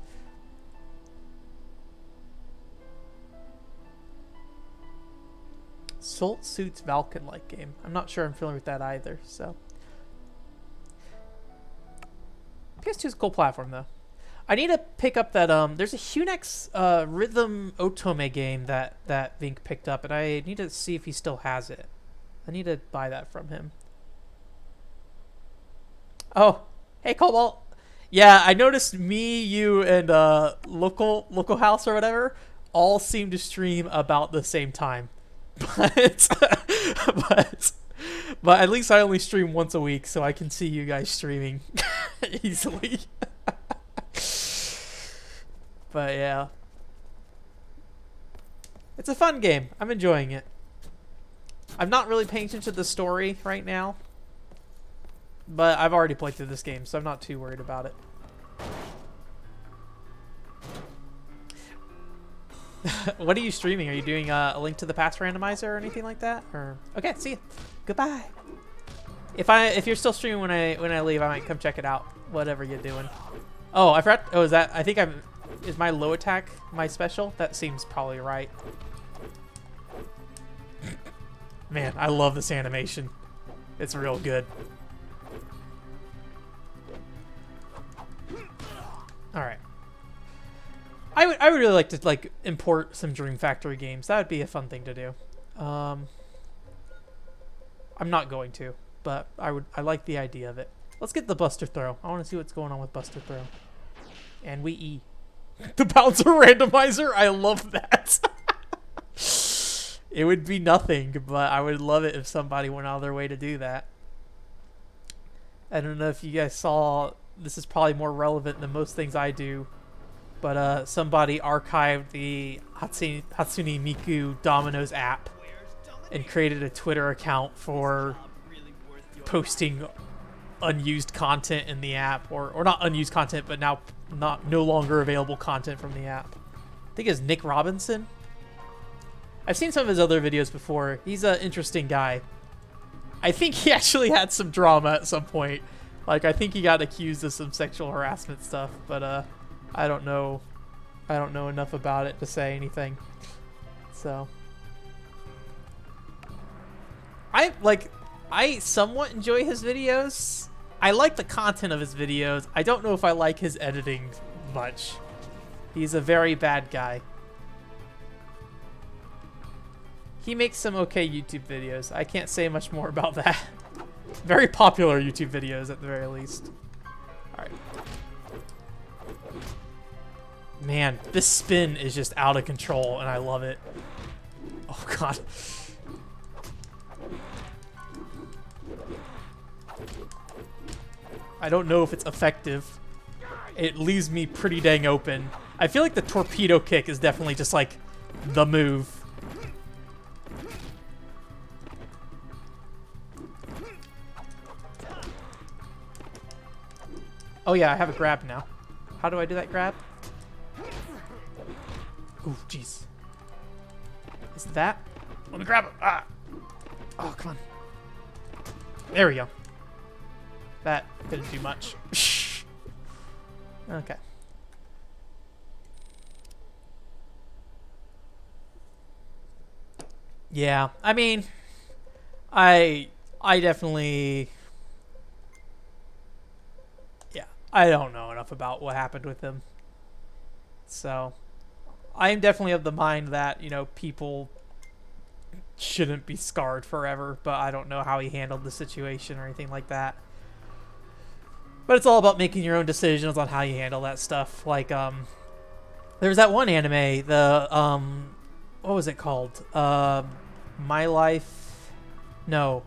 Salt Suits Valken-like game. I'm not sure I'm familiar with that either, so. PS2 is a cool platform though. I need to pick up that there's a Hunex Rhythm Otome game that Vink picked up, and I need to see if he still has it. I need to buy that from him. Oh, hey Cobalt. Yeah, I noticed me, you, and local house or whatever all seem to stream about the same time, but but at least I only stream once a week, so I can see you guys streaming easily. But yeah, it's a fun game. I'm enjoying it. I'm not really paying attention to the story right now, but I've already played through this game, so I'm not too worried about it. What are you streaming? Are you doing a Link to the Past randomizer or anything like that? Or okay, see you. Goodbye. If you're still streaming when I leave, I might come check it out. Whatever you're doing. Oh, I forgot. Oh, is that? I think I'm. Is my low attack my special? That seems probably right. Man, I love this animation. It's real good. I would really like to like import some Dream Factory games. That would be a fun thing to do. I'm not going to, but I like the idea of it. Let's get the Buster Throw. I want to see what's going on with Buster Throw. And we E. The bouncer randomizer. I love that. It would be nothing, but I would love it if somebody went out of their way to do that. I don't know if you guys saw. This is probably more relevant than most things I do. But somebody archived the Hatsune Miku Domino's app and created a Twitter account for posting unused content in the app, or not unused content, but now no longer available content from the app. I think it's Nick Robinson. I've seen some of his other videos before. He's an interesting guy. I think he actually had some drama at some point. Like, I think he got accused of some sexual harassment stuff, but I don't know enough about it to say anything. So I somewhat enjoy his videos. I like the content of his videos. I don't know if I like his editing much. He's a very bad guy. He makes some okay YouTube videos. I can't say much more about that. Very popular YouTube videos at the very least. Alright. Man, this spin is just out of control and I love it. Oh god. I don't know if it's effective. It leaves me pretty dang open. I feel like the torpedo kick is definitely just like the move. Oh yeah, I have a grab now. How do I do that grab? Ooh, jeez. Is that? Let me grab it. Ah. Oh, come on. There we go. That didn't do much. Okay. Yeah, I mean, I definitely... Yeah, I don't know enough about what happened with him. So, I'm definitely of the mind that, you know, people shouldn't be scarred forever, but I don't know how he handled the situation or anything like that. But it's all about making your own decisions on how you handle that stuff. Like, there's that one anime, the, what was it called? My Life... No.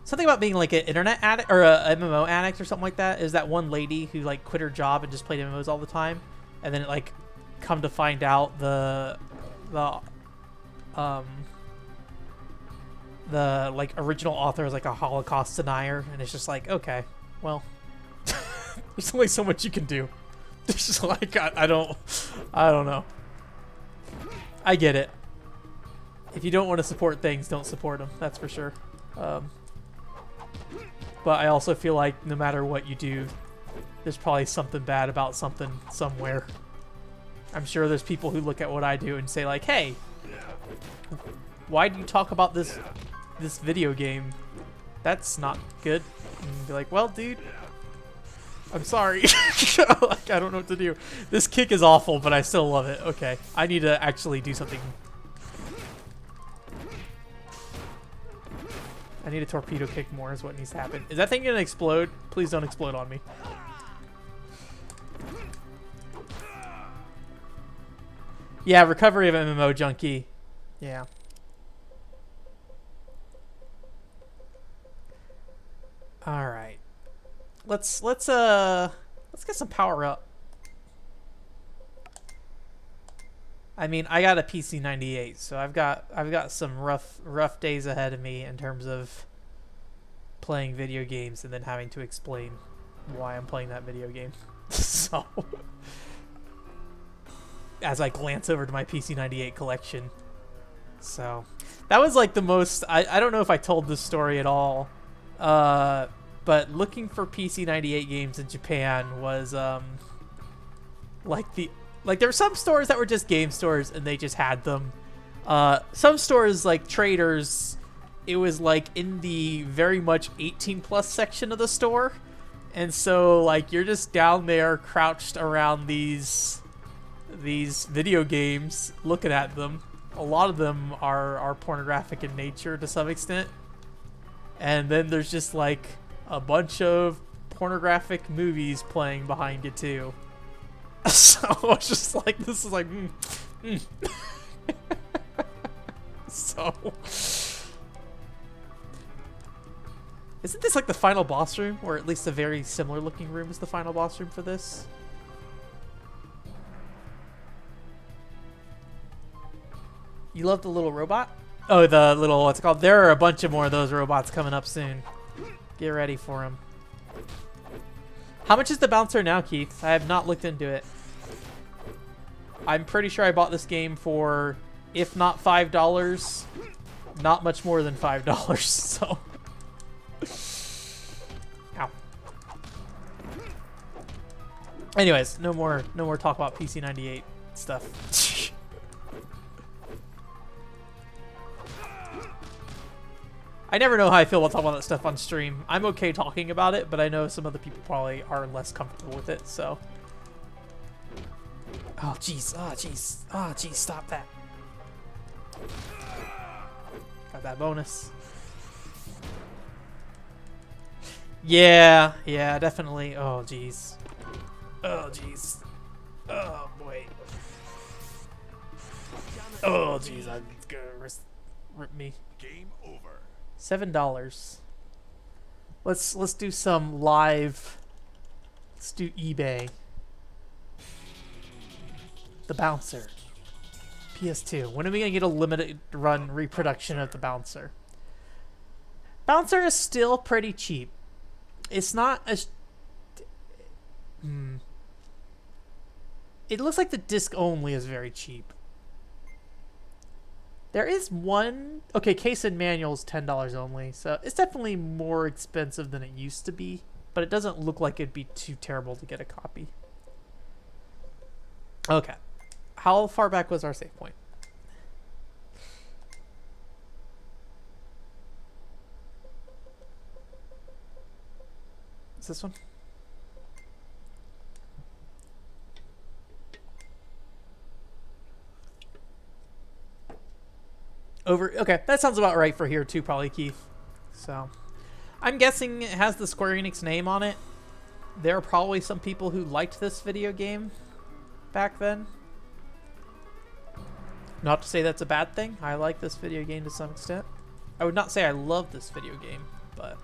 Something about being like an internet addict, or a MMO addict or something like that. Is that one lady who, like, quit her job and just played MMOs all the time? And then it, like, come to find out the like, original author is, like, a Holocaust denier. And it's just like, okay, well... There's only so much you can do. There's just like, I don't know. I get it. If you don't want to support things, don't support them. That's for sure. But I also feel like no matter what you do, there's probably something bad about something somewhere. I'm sure there's people who look at what I do and say like, hey, why do you talk about this video game? That's not good. And be like, well, dude, I'm sorry. Like, I don't know what to do. This kick is awful, but I still love it. Okay, I need to actually do something. I need a torpedo kick more is what needs to happen. Is that thing gonna explode? Please don't explode on me. Yeah, recovery of MMO junkie. Yeah. All right. Let's get some power up. I mean, I got a PC 98, so I've got some rough days ahead of me in terms of playing video games and then having to explain why I'm playing that video game. So as I glance over to my PC 98 collection. So that was like the most I don't know if I told this story at all. But looking for PC 98 games in Japan was like there were some stores that were just game stores and they just had them. Some stores like Traders, it was like in the very much 18 plus section of the store. And so like you're just down there crouched around these these video games, looking at them, a lot of them are pornographic in nature to some extent. And then there's just like a bunch of pornographic movies playing behind it too. So it's just like, this is like, So, isn't this like the final boss room, or at least a very similar looking room as the final boss room for this? You love the little robot? Oh, the little, what's it called? There are a bunch of more of those robots coming up soon. Get ready for them. How much is the bouncer now, Keith? I have not looked into it. I'm pretty sure I bought this game for, if not $5, not much more than $5, so. Ow. Anyways, no more talk about PC98 stuff. I never know how I feel about talking about that stuff on stream. I'm okay talking about it, but I know some other people probably are less comfortable with it, so. Oh, jeez. Oh, jeez. Oh, jeez. Stop that. Got that bonus. Yeah, definitely. Oh, jeez. Oh, jeez. Oh, boy. Oh, jeez. I'm gonna rip me. Game over. $7. Let's do some live. Let's do eBay. The Bouncer. PS2. When are we gonna get a limited run reproduction of the Bouncer? Bouncer is still pretty cheap. It's not as. It looks like the disc only is very cheap. There is one. Okay, case and manual is $10 only, so it's definitely more expensive than it used to be. But it doesn't look like it'd be too terrible to get a copy. Okay. How far back was our save point? Is this one? Over. Okay, that sounds about right for here too, probably, Keith. So, I'm guessing it has the Square-Enix name on it. There are probably some people who liked this video game back then. Not to say that's a bad thing. I like this video game to some extent. I would not say I love this video game, but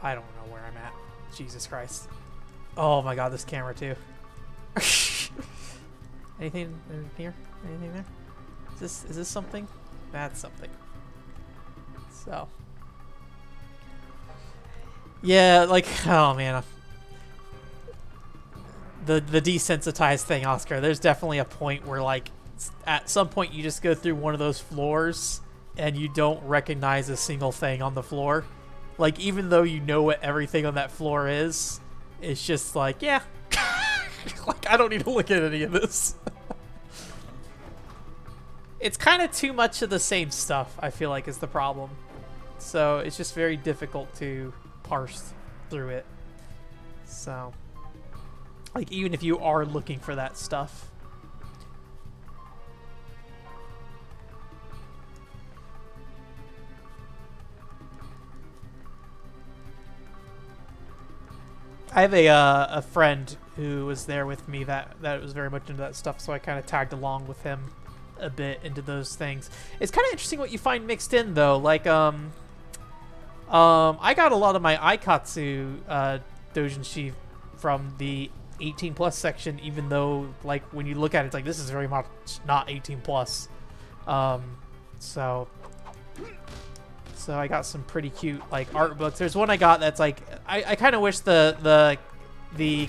I don't know where I'm at. Jesus Christ. Oh my god, this camera too. Anything in here? Anything there? Is this something? That's something. So. Yeah, like, oh man. The desensitized thing, Oscar. There's definitely a point where, like, at some point you just go through one of those floors and you don't recognize a single thing on the floor. Like, even though you know what everything on that floor is, it's just like, yeah. Like, I don't need to look at any of this. It's kind of too much of the same stuff, I feel like, is the problem. So it's just very difficult to parse through it. So, like, even if you are looking for that stuff. I have a friend who was there with me that was very much into that stuff, so I kind of tagged along with him a bit into those things. It's kind of interesting what you find mixed in, though. Like, I got a lot of my Aikatsu doujinshi from the 18 plus section, even though, like, when you look at it, it's like, this is very much not 18 plus. So I got some pretty cute, like, art books. There's one I got that's like, I kind of wish the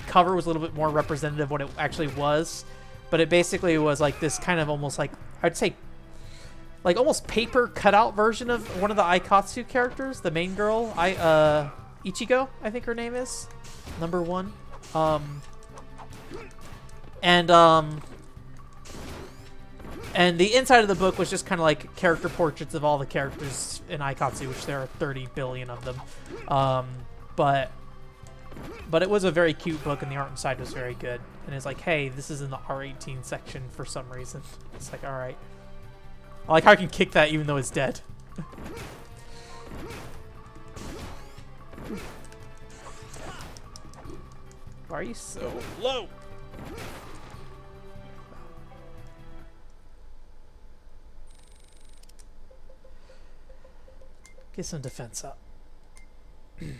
cover was a little bit more representative of what it actually was. But it basically was like this kind of almost like, I'd say, like almost paper cutout version of one of the Aikatsu characters, the main girl, Ichigo, I think her name is, number 1. And the inside of the book was just kind of like character portraits of all the characters in Aikatsu, which there are 30 billion of them. But But it was a very cute book, and the art inside was very good. And it's like, hey, this is in the R18 section for some reason. It's like, all right. I like how I can kick that even though it's dead. Why are you so low? Get some defense up. I'm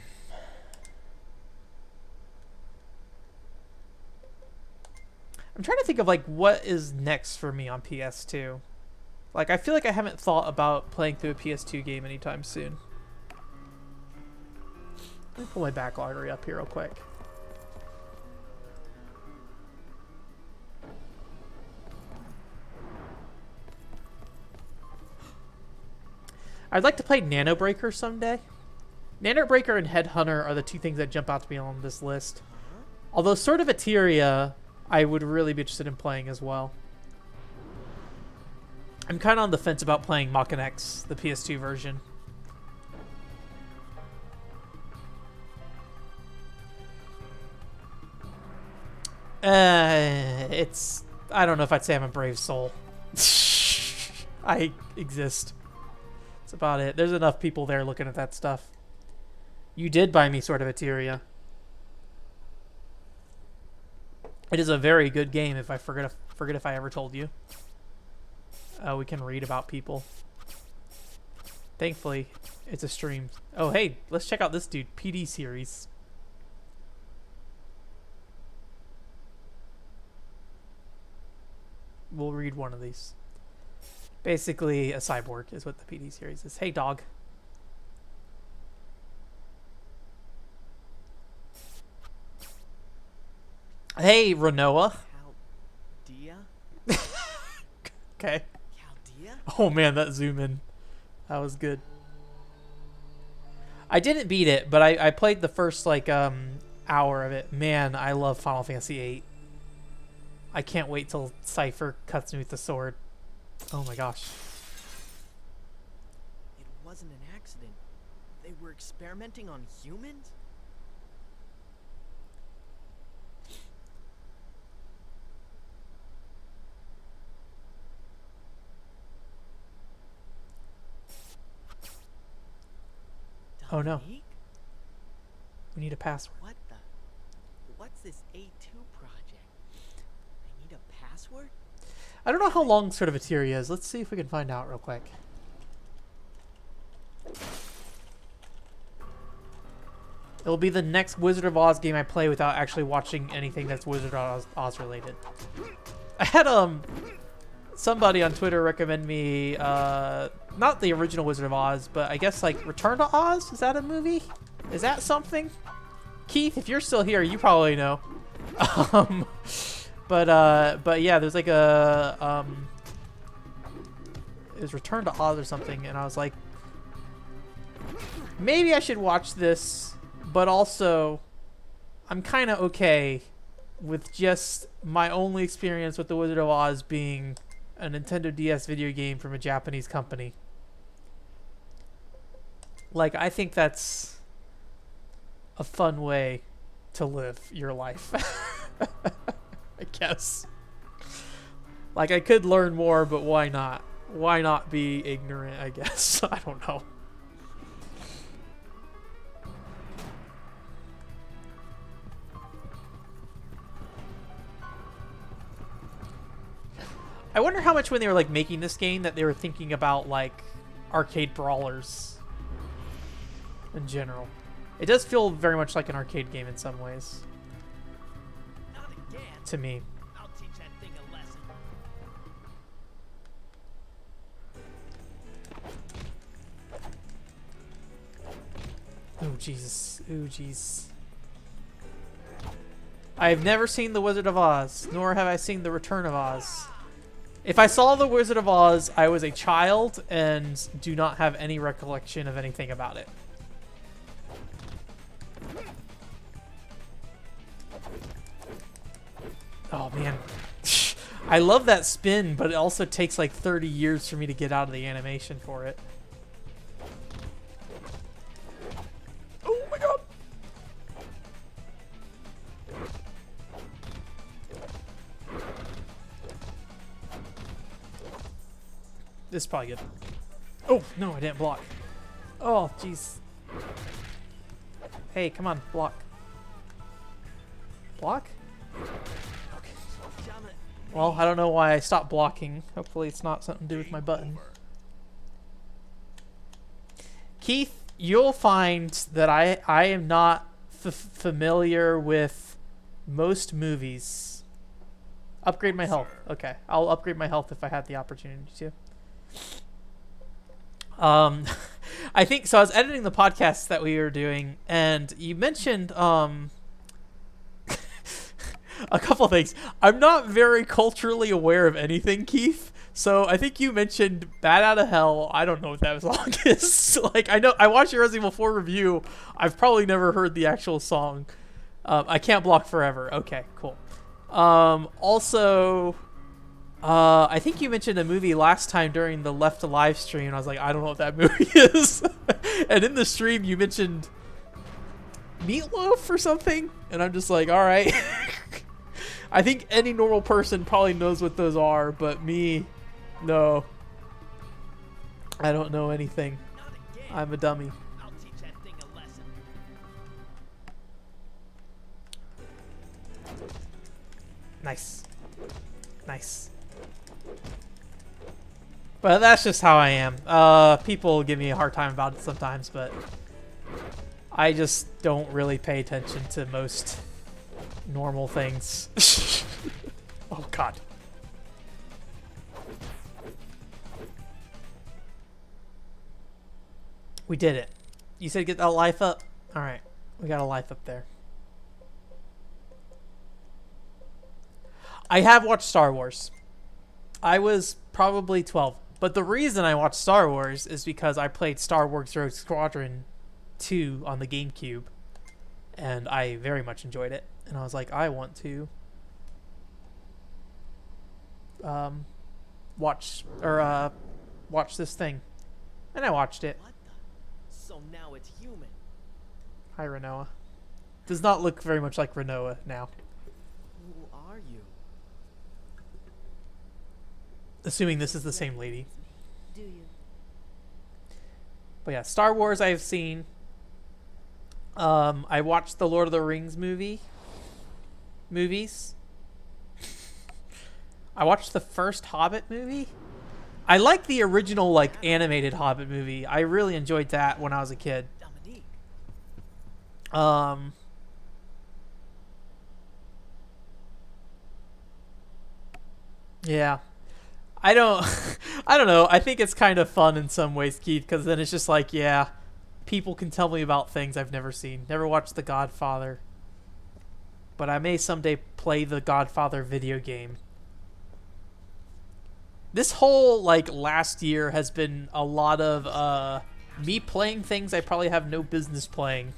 trying to think of like what is next for me on PS2. Like I feel like I haven't thought about playing through a PS2 game anytime soon. Let me pull my backlog up here real quick. I'd like to play Nano Breaker someday. Nano Breaker and Headhunter are the two things that jump out to me on this list. Although Sword of Eteria, I would really be interested in playing as well. I'm kind of on the fence about playing Mach X, the PS2 version. I don't know if I'd say I'm a brave soul. I exist. That's about it. There's enough people there looking at that stuff. You did buy me Sword of Eteria. It is a very good game. If I forget if I ever told you. We can read about people. Thankfully, it's a stream. Oh, hey, let's check out this dude. PD series. We'll read one of these. Basically, a cyborg is what the PD series is. Hey, dog. Hey, Renoa. Chaldea? Okay. Chaldea? Oh man, that zoom in. That was good. I didn't beat it, but I played the first like hour of it. Man, I love Final Fantasy VIII. I can't wait till Cypher cuts me with the sword. Oh my gosh. It wasn't an accident. They were experimenting on humans? Oh no. Dominique? We need a password. What the? What's this A2 project? I need a password? I don't know how long Sword of Eteria is. Let's see if we can find out real quick. It'll be the next Wizard of Oz game I play without actually watching anything that's Wizard of Oz related. I had somebody on Twitter recommend me not the original Wizard of Oz, but I guess like Return to Oz. Is that a movie? Is that something? Keith, if you're still here, you probably know. But yeah, there's like a it was Return to Oz or something, and I was like, maybe I should watch this, but also I'm kind of okay with just my only experience with the Wizard of Oz being a Nintendo DS video game from a Japanese company. Like, I think that's a fun way to live your life. I guess. Like, I could learn more, but why not? Why not be ignorant, I guess? I don't know. I wonder how much when they were like making this game that they were thinking about like arcade brawlers in general. It does feel very much like an arcade game in some ways. Not again. To me. I'll teach that thing a lesson. Oh Jesus. Oh jeez. I have never seen The Wizard of Oz, nor have I seen The Return of Oz. If I saw The Wizard of Oz, I was a child and do not have any recollection of anything about it. Oh man. I love that spin, but it also takes like 30 years for me to get out of the animation for it. Oh my god. This is probably good. Oh, no, I didn't block. Oh, jeez. Hey, come on, block. Block? Okay. Well, I don't know why I stopped blocking. Hopefully it's not something to do with my button. Keith, you'll find that I am not familiar with most movies. Upgrade my health. Okay, I'll upgrade my health if I had the opportunity to. I think so. I was editing the podcast that we were doing, and you mentioned a couple things. I'm not very culturally aware of anything, Keith. So I think you mentioned "Bat Out of Hell." I don't know what that song is. Like, I know I watched your Resident Evil 4 review. I've probably never heard the actual song. I Can't Block Forever. Okay, cool. Also, I think you mentioned a movie last time during the Left Alive stream. And I was like, I don't know what that movie is. And in the stream, you mentioned Meatloaf or something, and I'm just like, all right. I think any normal person probably knows what those are, but me, no. I don't know anything. I'm a dummy. I'll teach that thing a lesson. Nice. Nice. But that's just how I am. People give me a hard time about it sometimes, but I just don't really pay attention to most normal things. Oh, God. We did it. You said get that life up? Alright. We got a life up there. I have watched Star Wars. I was probably 12. But the reason I watched Star Wars is because I played Star Wars Rogue Squadron 2 on the GameCube. And I very much enjoyed it. And I was like, I want to watch this thing. And I watched it. What the? So now it's human. Hi, Renoa. Does not look very much like Renoa now. Who are you? Assuming this is the same lady. Do you? But yeah, Star Wars I've seen. I watched the Lord of the Rings movies. I watched the first Hobbit movie. I like the original, like, animated Hobbit movie. I really enjoyed that when I was a kid. Dominique. Yeah. I don't know. I think it's kind of fun in some ways, Keith, because then it's just like, yeah, people can tell me about things I've never seen. Never watched The Godfather. But I may someday play the Godfather video game. This whole, like, last year has been a lot of me playing things I probably have no business playing.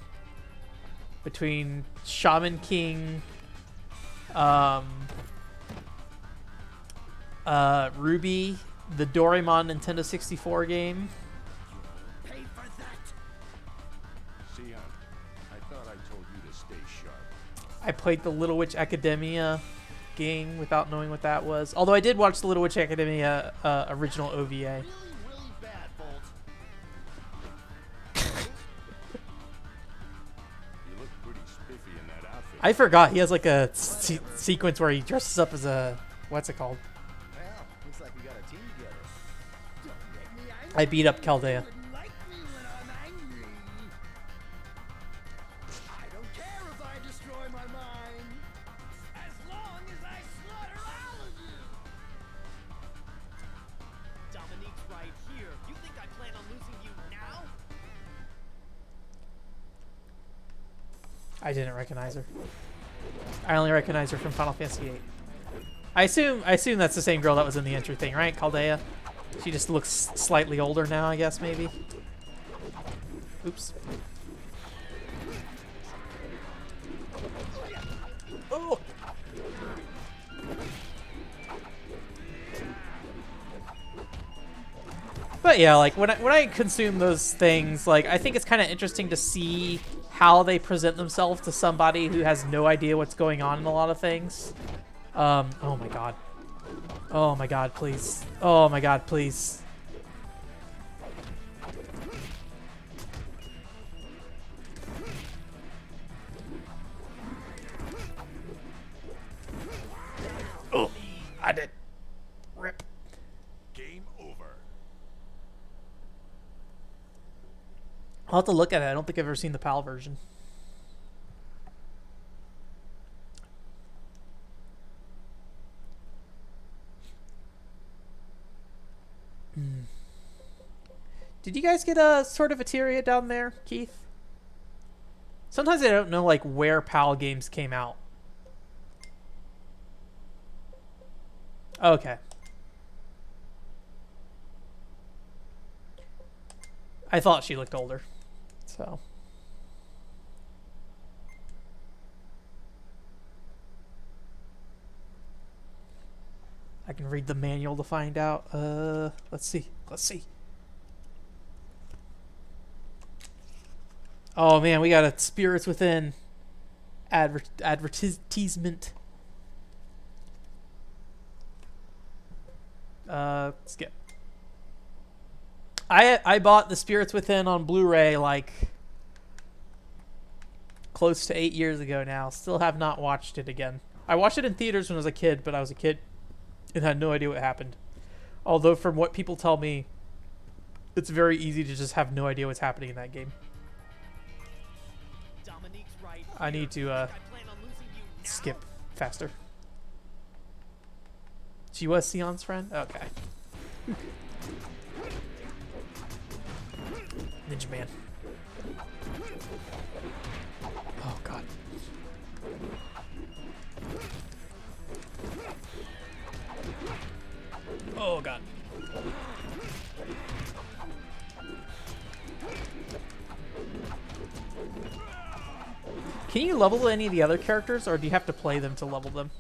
Between Shaman King, Ruby, the Doraemon Nintendo 64 game. Pay for that. Sion, I thought I told you to stay sharp. I played the Little Witch Academia game without knowing what that was. Although I did watch the Little Witch Academia original OVA. Really, really bad, Bolt. You look pretty spiffy in that outfit. I forgot he has like a sequence where he dresses up as a, what's it called? Well, looks like we got a team together. Don't make me angry. I beat up Chaldea. You wouldn't like me when I'm angry. I don't care if I destroy my mind. As long as I slaughter all of you. Dominique's right here. You think I plan on losing you now? I didn't recognize her. I only recognize her from Final Fantasy VIII. I assume that's the same girl that was in the entry thing, right? Chaldea. She just looks slightly older now, I guess, maybe. Oops. Oh. But yeah, like when I consume those things, like I think it's kind of interesting to see how they present themselves to somebody who has no idea what's going on in a lot of things. Oh my god. Oh my god, please. Oh my god, please. I'll have to look at it. I don't think I've ever seen the PAL version. Did you guys get a sort of a Tyria down there, Keith? Sometimes I don't know like where PAL games came out. Okay. I thought she looked older, so. I can read the manual to find out. Let's see. Let's see. Oh man, we got a Spirits Within advertisement. Skip. I bought the Spirits Within on Blu-ray like close to 8 years ago now. Still have not watched it again. I watched it in theaters when I was a kid, but I was a kid and had no idea what happened. Although from what people tell me, it's very easy to just have no idea what's happening in that game. I need to skip faster. She was Sion's friend? Okay. Ninja Man. Oh god. Oh god. Can you level any of the other characters, or do you have to play them to level them?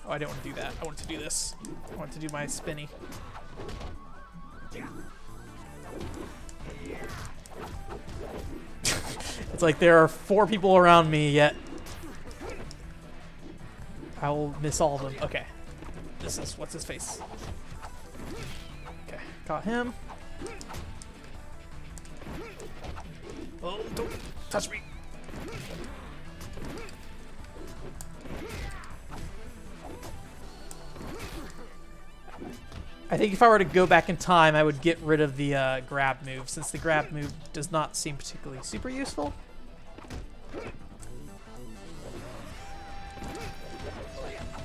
Oh, I didn't want to do that. I want to do this. I want to do my spinny. It's like there are 4 people around me, yet I will miss all of them. Okay. This is, what's his face? Okay, got him. Oh, don't touch me. I think if I were to go back in time, I would get rid of the grab move, since the grab move does not seem particularly super useful.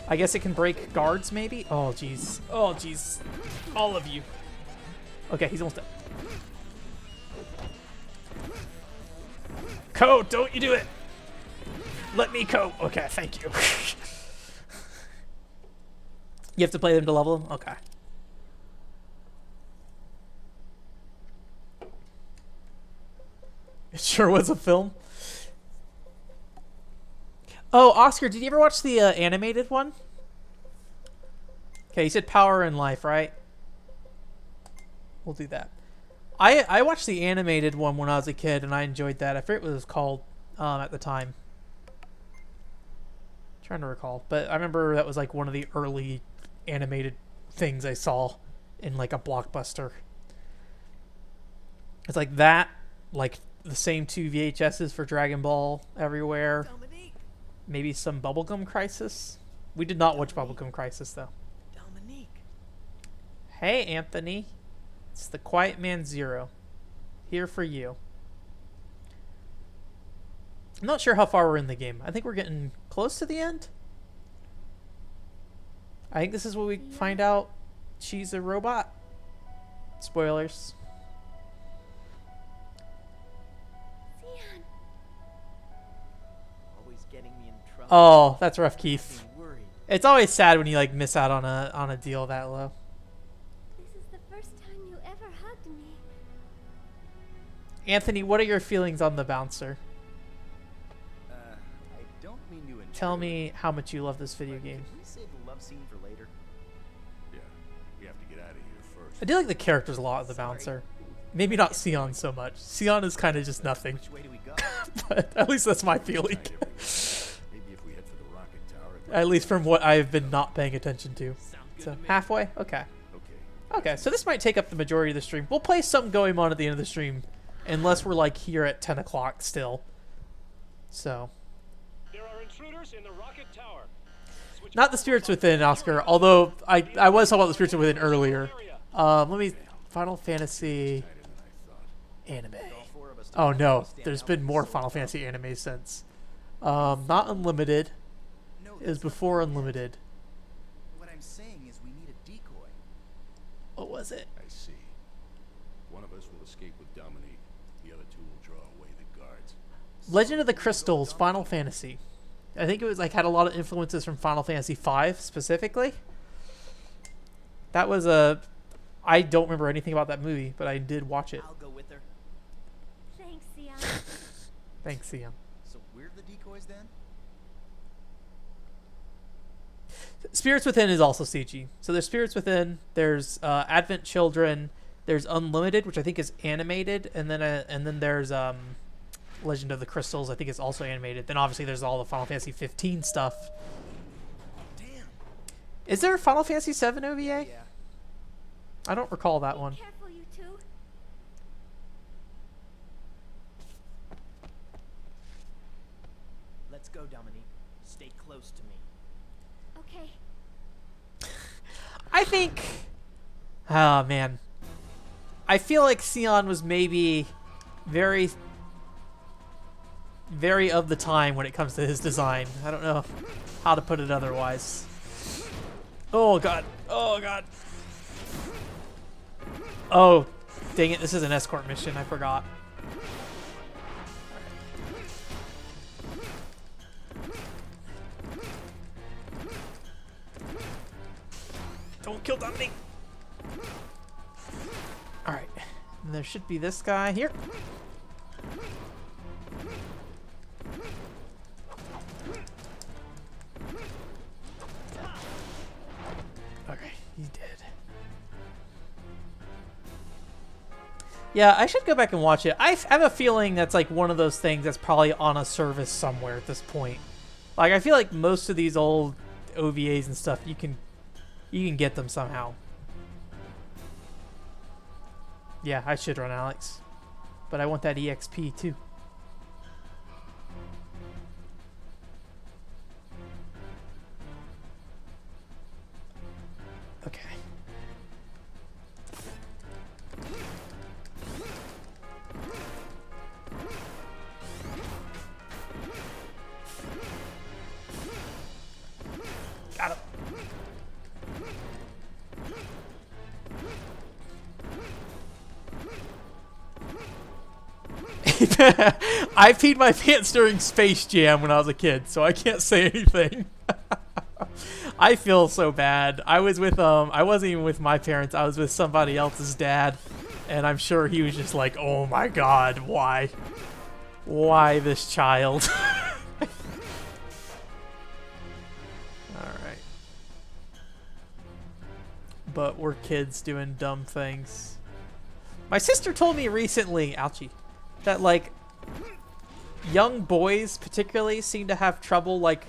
I guess it can break guards, maybe? Oh, jeez. Oh, jeez. All of you. Okay, he's almost dead. Ko, don't you do it! Let me Ko. Okay, thank you. You have to play them to level them? Okay. It sure was a film. Oh, Oscar, did you ever watch the animated one? Okay, you said Power in Life, right? We'll do that. I watched the animated one when I was a kid, and I enjoyed that. I forget what it was called at the time. Trying to recall. But I remember that was like one of the early animated things I saw in like a Blockbuster. It's like that, like the same 2 VHSs for Dragon Ball everywhere. Dominique. Maybe some Bubblegum Crisis. We did not watch Bubblegum Crisis though. Dominique. Hey Anthony, it's the Quiet Man Zero, here for you. I'm not sure how far we're in the game. I think we're getting close to the end. I think this is where we find out she's a robot. Spoilers. Always getting me in trouble. Oh, that's rough, Keith. Being worried. It's always sad when you like miss out on a deal that low. This is the first time you ever hugged me. Anthony, what are your feelings on the bouncer? I don't mean to intrude. Tell me how much you love this video but game. Can we save the love scene for later? Yeah, we have to get out of here first. I do like the characters a lot of the bouncer. Maybe not Sion so much. Sion is kind of just nothing. Which way do we go? But at least that's my feeling. Night, everyone. Maybe if we head for the rocket tower. it might At be least from better. what I've been not paying attention to. Sound good So to me. halfway? Okay. Okay. Okay, so this might take up the majority of the stream. We'll play something going on at the end of the stream. Unless we're like here at 10 o'clock still. So. There are intruders in the rocket tower. Switch Not the Spirits Within, Oscar. Although I was talking about the Spirits Within earlier. Let me Final Fantasy Tighter than I thought. anime. All four of us Oh together no, stand there's out been like more sore Final thumbs. Fantasy anime since. Not Unlimited. No, It was that's not before it. Unlimited. What I'm saying is we need a decoy. What was it? I see. One of us will escape with Dominique. The other two will draw away the guards. Legend of the Crystals, Final Fantasy. I think it was like had a lot of influences from Final Fantasy V specifically. That was a. I don't remember anything about that movie, but I did watch it. I'll go with her. Thanks, Sion. Thanks, Ian. So we're the decoys then? Spirits Within is also CG. So there's Spirits Within. There's Advent Children. There's Unlimited, which I think is animated, and then there's Legend of the Crystals. I think it's also animated. Then obviously there's all the Final Fantasy 15 stuff. Damn. Is there a Final Fantasy 7 OVA? Yeah. I don't recall that Be one. careful, you two. Let's go, Dominique. Stay close to me. Okay. I think. Oh man. I feel like Sion was maybe very, very of the time when it comes to his design. I don't know how to put it otherwise. Oh god. Oh god. Oh, dang it. This is an escort mission. I forgot. Don't kill Dominique. Alright. And there should be this guy here. Okay, he's dead. Yeah, I should go back and watch it. I have a feeling that's like one of those things that's probably on a service somewhere at this point. Like, I feel like most of these old OVAs and stuff, you can get them somehow. Yeah, I should run Alex. But I want that EXP too. Okay. Got him. I peed my pants during Space Jam when I was a kid, so I can't say anything. I feel so bad. I was with I wasn't even with my parents. I was with somebody else's dad, and I'm sure he was just like, "Oh my god, why? Why this child?" All right. But we're kids doing dumb things. My sister told me recently, ouchie, that like young boys particularly seem to have trouble like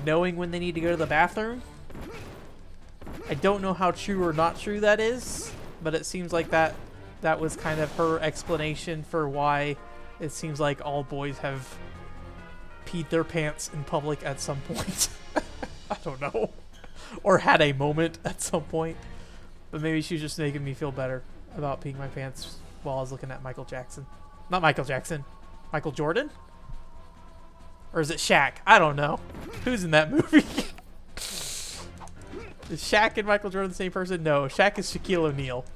knowing when they need to go to the bathroom. I don't know how true or not true that is, but it seems like that was kind of her explanation for why it seems like all boys have peed their pants in public at some point. I don't know. Or had a moment at some point. But maybe she was just making me feel better about peeing my pants while I was looking at Michael Jackson. Not Michael Jackson. Michael Jordan? Or is it Shaq? I don't know. Who's in that movie? Is Shaq and Michael Jordan the same person? No, Shaq is Shaquille O'Neal.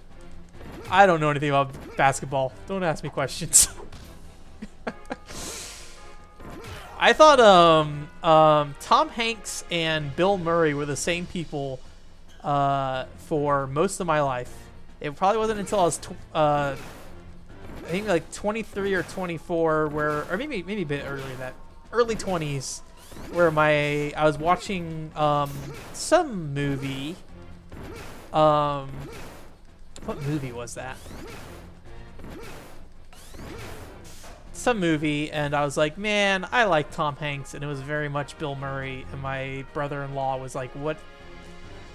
I don't know anything about basketball. Don't ask me questions. I thought Tom Hanks and Bill Murray were the same people for most of my life. It probably wasn't until I was I think like 23 or 24, or maybe a bit earlier than that, early 20s, where I was watching some movie. What movie was that? Some movie, and I was like, man, I like Tom Hanks, and it was very much Bill Murray. And my brother-in-law was like, what?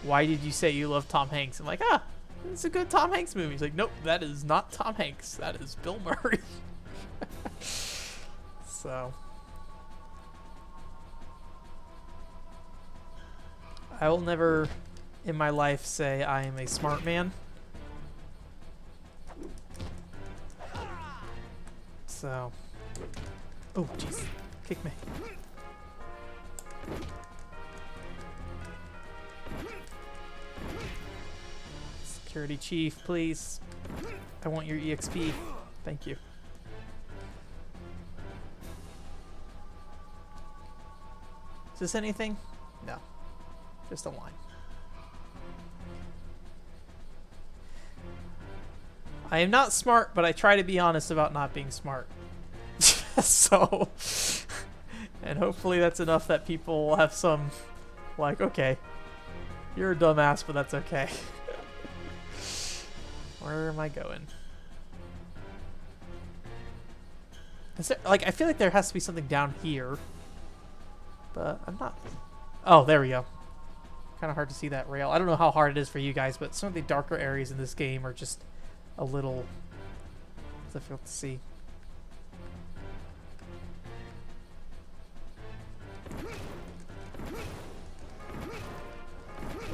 Why did you say you love Tom Hanks? I'm like, it's a good Tom Hanks movie. He's like, nope, that is not Tom Hanks. That is Bill Murray. So I will never in my life say I am a smart man. So, oh jeez, kick me. Security chief, please. I want your EXP. Thank you. Is this anything? No. Just a line. I am not smart, but I try to be honest about not being smart. So, and hopefully that's enough that people will have some, like, okay, you're a dumbass, but that's okay. Where am I going? Is there, like, I feel like there has to be something down here, but I'm not. Oh, there we go. Kind of hard to see that rail. I don't know how hard it is for you guys, but some of the darker areas in this game are just a little difficult to see.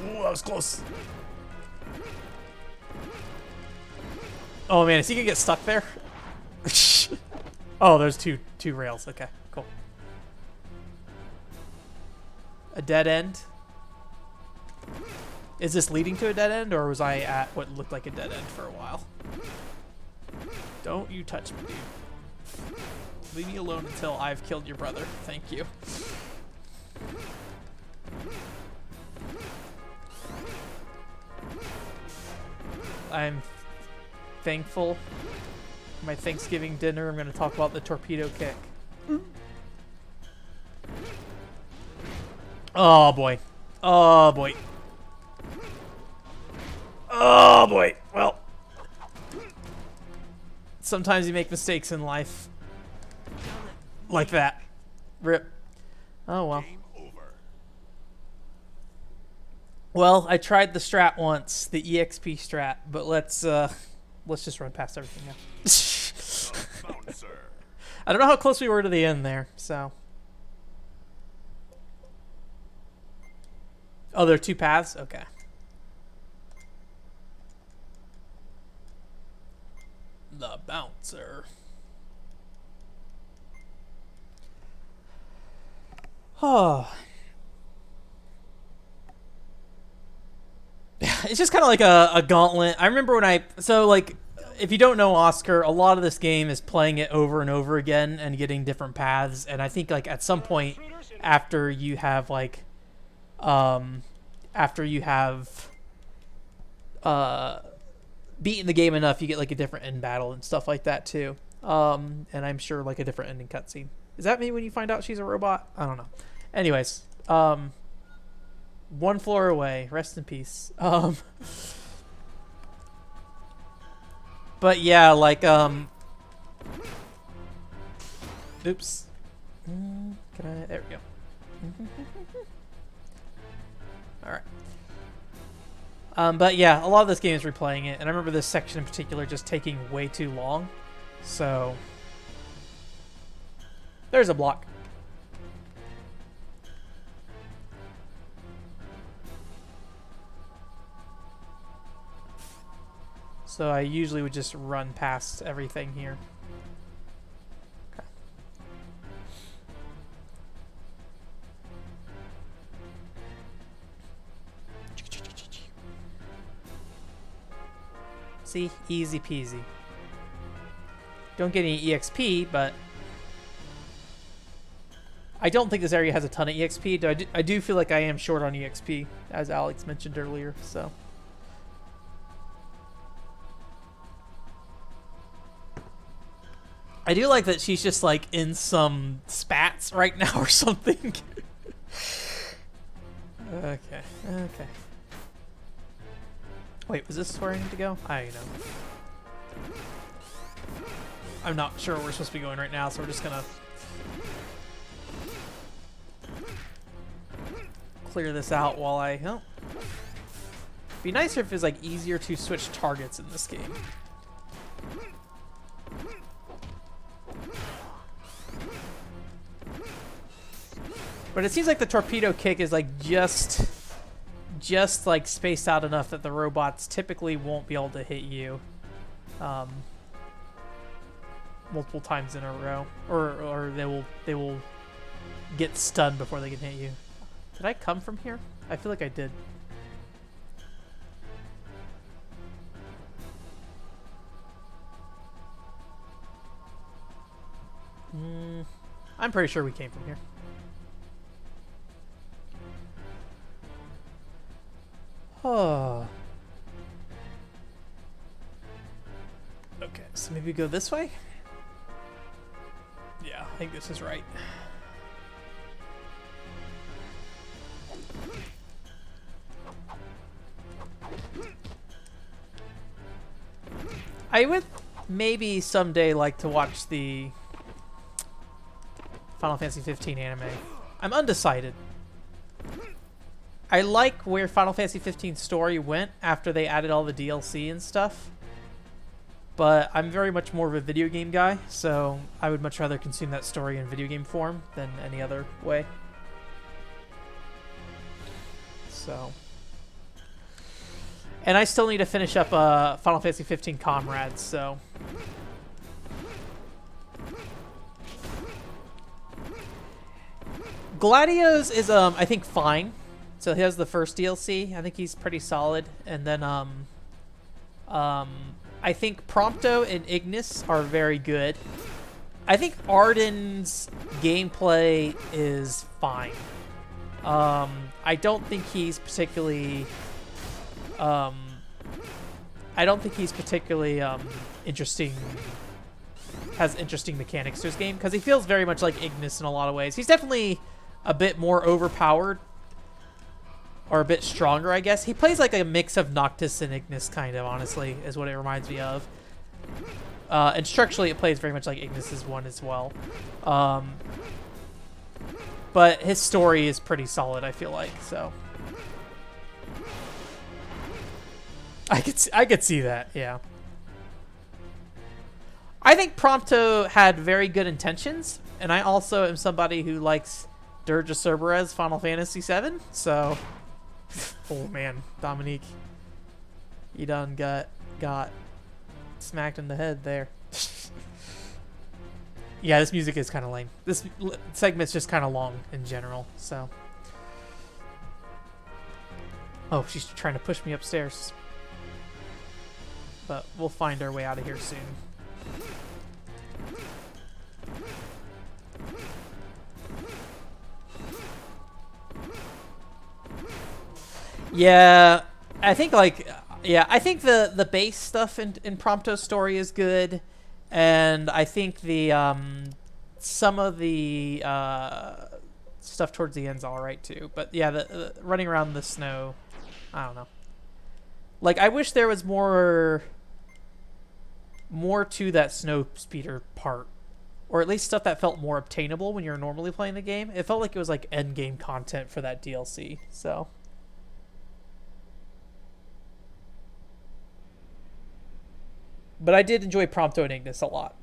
Ooh, that was close. Oh man, is he gonna get stuck there? Oh, there's two rails. Okay, cool. A dead end. Is this leading to a dead end, or was I at what looked like a dead end for a while? Don't you touch me, dude. Leave me alone until I've killed your brother. Thank you. I'm thankful. My Thanksgiving dinner, I'm going to talk about the torpedo kick. Oh boy. Oh boy. Oh boy. Well, sometimes you make mistakes in life. Like that. Rip. Oh well. Well, I tried the strat once, the EXP strat, but let's just run past everything now. I don't know how close we were to the end there, so. Oh, there are two paths? Okay. The bouncer. Oh. It's just kind of like a gauntlet. I remember when if you don't know Oscar, a lot of this game is playing it over and over again and getting different paths. And I think like at some point after you have beaten the game enough, you get like a different end battle and stuff like that too. And I'm sure like a different ending cutscene. Is that me when you find out she's a robot? I don't know. Anyways, one floor away. Rest in peace. But yeah, like oops. Can I? There we go. All right. But yeah, a lot of this game is replaying it, and I remember this section in particular just taking way too long. So there's a block. So I usually would just run past everything here. Okay. See? Easy peasy. Don't get any EXP, but I don't think this area has a ton of EXP. I do feel like I am short on EXP, as Alex mentioned earlier, so. I do like that she's just like in some spats right now or something. Okay. Wait, was this where I need to go? I know. I'm not sure where we're supposed to be going right now, so we're just gonna clear this out while I. Oh. Be nicer if it was like easier to switch targets in this game. But it seems like the torpedo kick is like just just like spaced out enough that the robots typically won't be able to hit you multiple times in a row, or they will get stunned before they can hit you. Did I come from here? I feel like I did. I'm pretty sure we came from here. Oh. Okay, so maybe go this way? Yeah, I think this is right. I would maybe someday like to watch the Final Fantasy 15 anime. I'm undecided. I like where Final Fantasy 15 story went after they added all the DLC and stuff. But I'm very much more of a video game guy, so I would much rather consume that story in video game form than any other way. So. And I still need to finish up Final Fantasy 15 Comrades, so. Gladios is, I think, fine. So he has the first DLC. I think he's pretty solid. And then, I think Prompto and Ignis are very good. I think Arden's gameplay is fine. I don't think he's particularly... interesting, has interesting mechanics to his game, because he feels very much like Ignis in a lot of ways. He's definitely a bit more overpowered, or a bit stronger, I guess. He plays like a mix of Noctis and Ignis, kind of, honestly, is what it reminds me of. And structurally, it plays very much like Ignis's one as well. But his story is pretty solid, I feel like, so... I could see that, yeah. I think Prompto had very good intentions, and I also am somebody who likes Dirge of Cerberus Final Fantasy VII, so... Oh man, Dominique. You done got smacked in the head there. Yeah, this music is kind of lame. This segment's just kind of long in general, so... Oh, she's trying to push me upstairs. But we'll find our way out of here soon. Yeah, I think the base stuff in Prompto's story is good, and I think the some of the stuff towards the end's all right too. But yeah, the running around the snow, I don't know. Like, I wish there was more to that snow speeder part, or at least stuff that felt more obtainable when you're normally playing the game. It felt like it was like end game content for that DLC. So. But I did enjoy Prompto and Ignis a lot,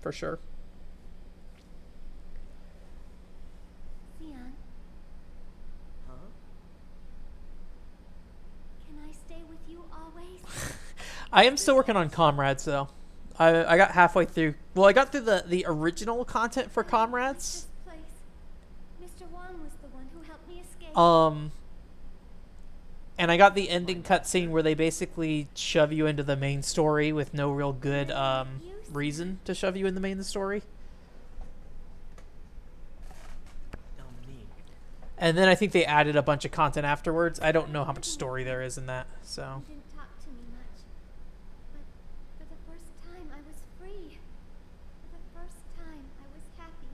for sure. Theon. Huh? Can I stay with you always? I am still working on Comrades, though. I got halfway through. Well, I got through the original content for Comrades. This place. Mr. Wong was the one who helped me escape. And I got the ending cutscene where they basically shove you into the main story with no real good reason to shove you in the main story. And then I think they added a bunch of content afterwards. I don't know how much story there is in that, so... You didn't talk to me much. But for the first time, I was free. For the first time, I was happy.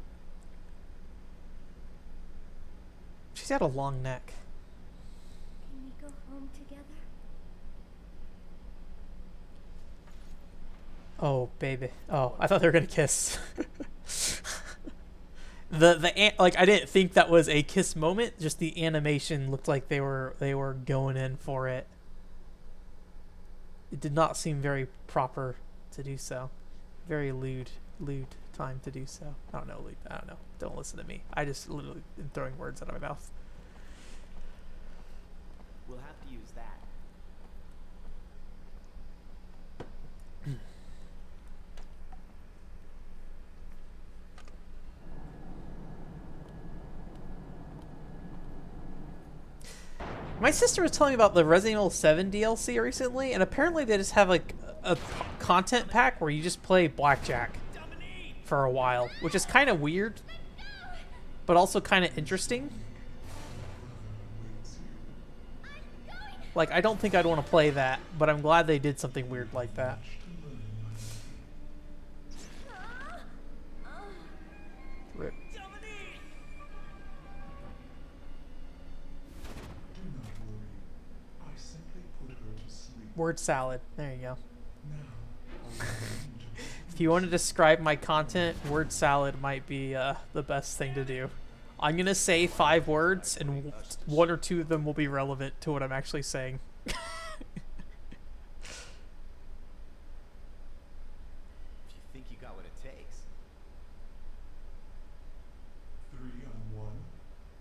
She's got a long neck. Can we go home together? Oh, baby. Oh, I thought they were gonna kiss. Like, I didn't think that was a kiss moment. Just the animation looked like they were going in for it. It did not seem very proper to do so. Very lewd time to do so. I don't know. Don't listen to me. I just literally am throwing words out of my mouth. We'll have to use that. My sister was telling me about the Resident Evil 7 DLC recently, and apparently they just have like a content pack where you just play blackjack for a while, which is kind of weird, but also kind of interesting. Like, I don't think I'd want to play that, but I'm glad they did something weird like that. Rip. Word salad. There you go. If you want to describe my content, word salad might be the best thing to do. I'm going to say 5 words, and 1 or 2 of them will be relevant to what I'm actually saying. If you think you got what it takes. 3 on 1.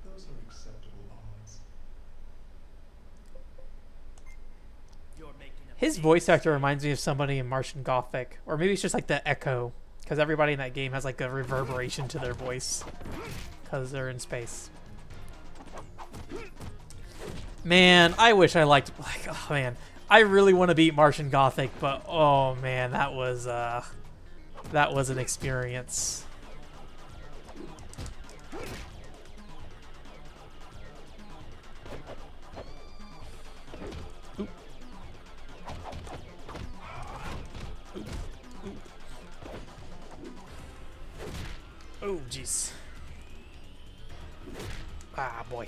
Those are acceptable odds. You're making a His voice actor reminds me of somebody in Martian Gothic. Or maybe it's just like the echo. Because everybody in that game has like a reverberation to their voice. Because they're in space. Man, I wish I liked... Like, oh man. I really want to beat Martian Gothic, but oh man, that was an experience. Oop. Oop. Oop. Oh, jeez. Ah, boy.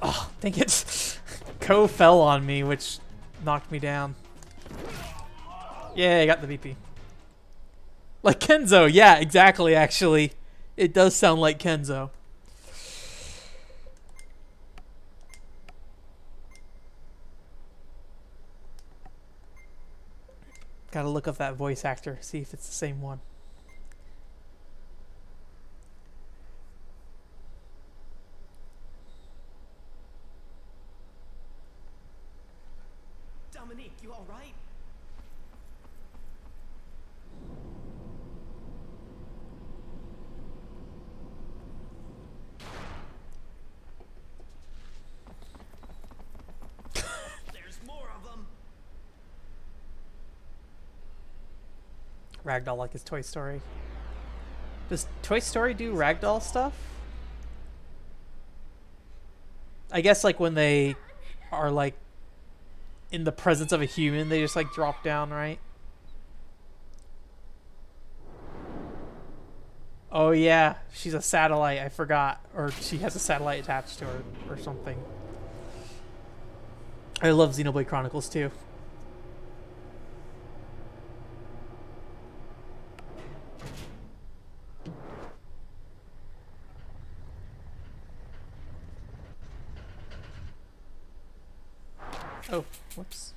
Oh, dang it. Ko fell on me, which knocked me down. Yeah, I got the VP. Like Kenzo. Yeah, exactly, actually. It does sound like Kenzo. Gotta look up that voice actor, see if it's the same one. Dominique, you all right? There's more of them. Ragdoll like his Toy Story. Does Toy Story do ragdoll stuff? I guess like when they are like in the presence of a human, they just like drop down, right? Oh yeah, she's a satellite, I forgot. Or she has a satellite attached to her or something. I love Xenoblade Chronicles too. Oh, whoops.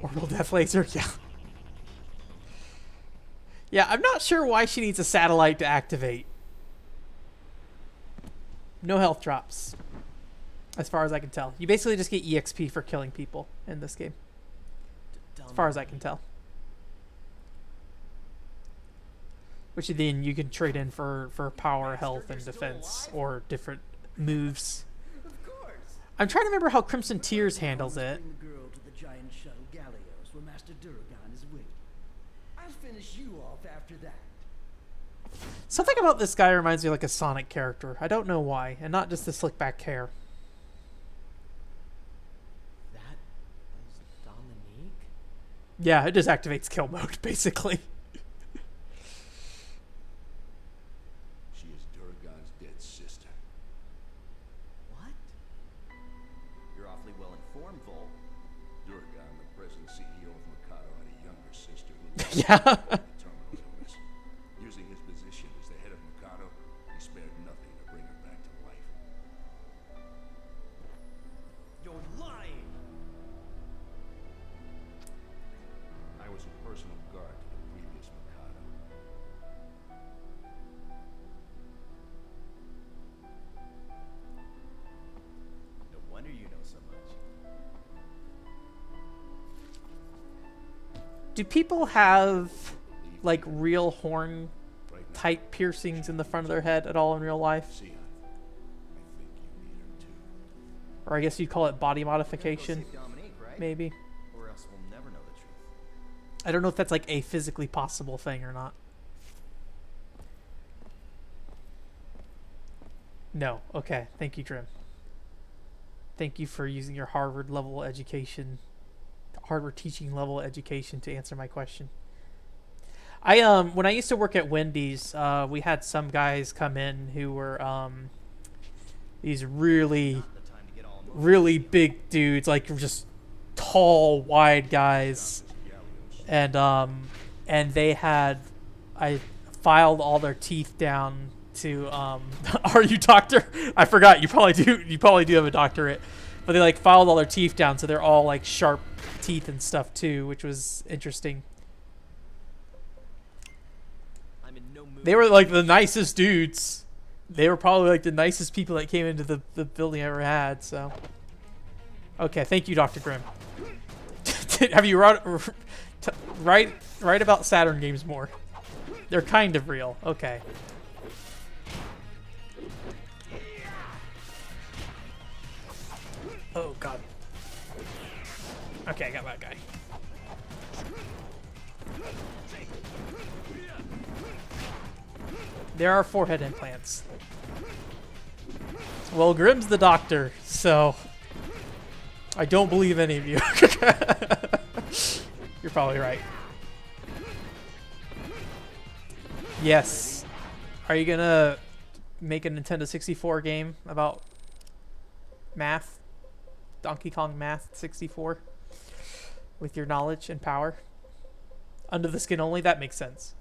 Orbital Death Laser, yeah. Yeah, I'm not sure why she needs a satellite to activate. No health drops. As far as I can tell. You basically just get EXP for killing people in this game. As far as I can tell. Which then you can trade in for power, health, and defense. Or different moves. Of course. I'm trying to remember how Crimson Tears handles it. Bring the girl to the giant shuttle Gallios where Master Duragan is waiting. I'll finish you off after that. Something about this guy reminds me of like a Sonic character. I don't know why. And not just the slick back hair. Yeah, it just activates kill mode, basically. She is Duragan's dead sister. What? You're awfully well informed, Vol. Duragan, the present CEO of Mikado, had a younger sister who Yeah. a terminal illness. Using his position as the head of Mikado, he spared nothing to bring her back to life. You're lying! I was a personal guard to the previous Mikado. No wonder you know so much. Do people have like real horn type piercings in the front of their head at all in real life? Sion, I think you need her too. Or I guess you'd call it body modification, Go save Dominique, right? maybe. Or else we'll never know the truth. I don't know if that's like a physically possible thing or not. No. Okay. Thank you, Trim. Thank you for using your Harvard level education, Harvard teaching level education to answer my question. When I used to work at Wendy's, we had some guys come in who were these really The time to get all emotional. really big dudes, like just tall, wide guys, and they had, I filed all their teeth down to are you doctor? I forgot, you probably do have a doctorate, but they like filed all their teeth down so they're all like sharp teeth and stuff too, which was interesting. I'm in no mood. They were like the nicest dudes. They were probably like the nicest people that came into the building I ever had. So, okay, thank you, Dr. Grimm. Have you write about Saturn games more? They're kind of real. Okay. Oh God. Okay, I got that guy. There are forehead implants. Well, Grimm's the doctor, so I don't believe any of you. You're probably right. Yes. Are you gonna make a Nintendo 64 game about math? Donkey Kong Math 64? With your knowledge and power? Under the skin only? That makes sense.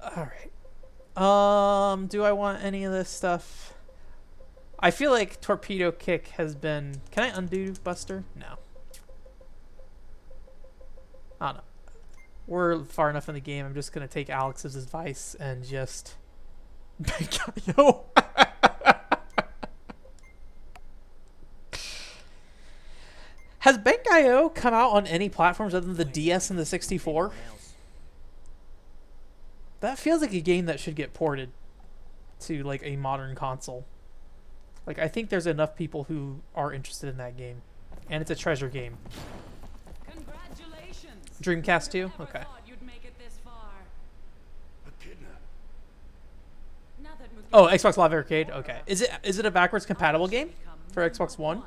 Alright. Do I want any of this stuff? I feel like Torpedo Kick has been... Can I undo Buster? No. I don't know. We're far enough in the game. I'm just going to take Alex's advice and just... Yo! Has Bank.io come out on any platforms other than the DS and the 64? That feels like a game that should get ported to like a modern console. Like, I think there's enough people who are interested in that game. And it's a treasure game. Congratulations. Dreamcast 2? Never Okay. thought you'd make it this far. Echidna. Now that Oh, Xbox Live Arcade? Okay. Is it a backwards compatible game for Xbox One?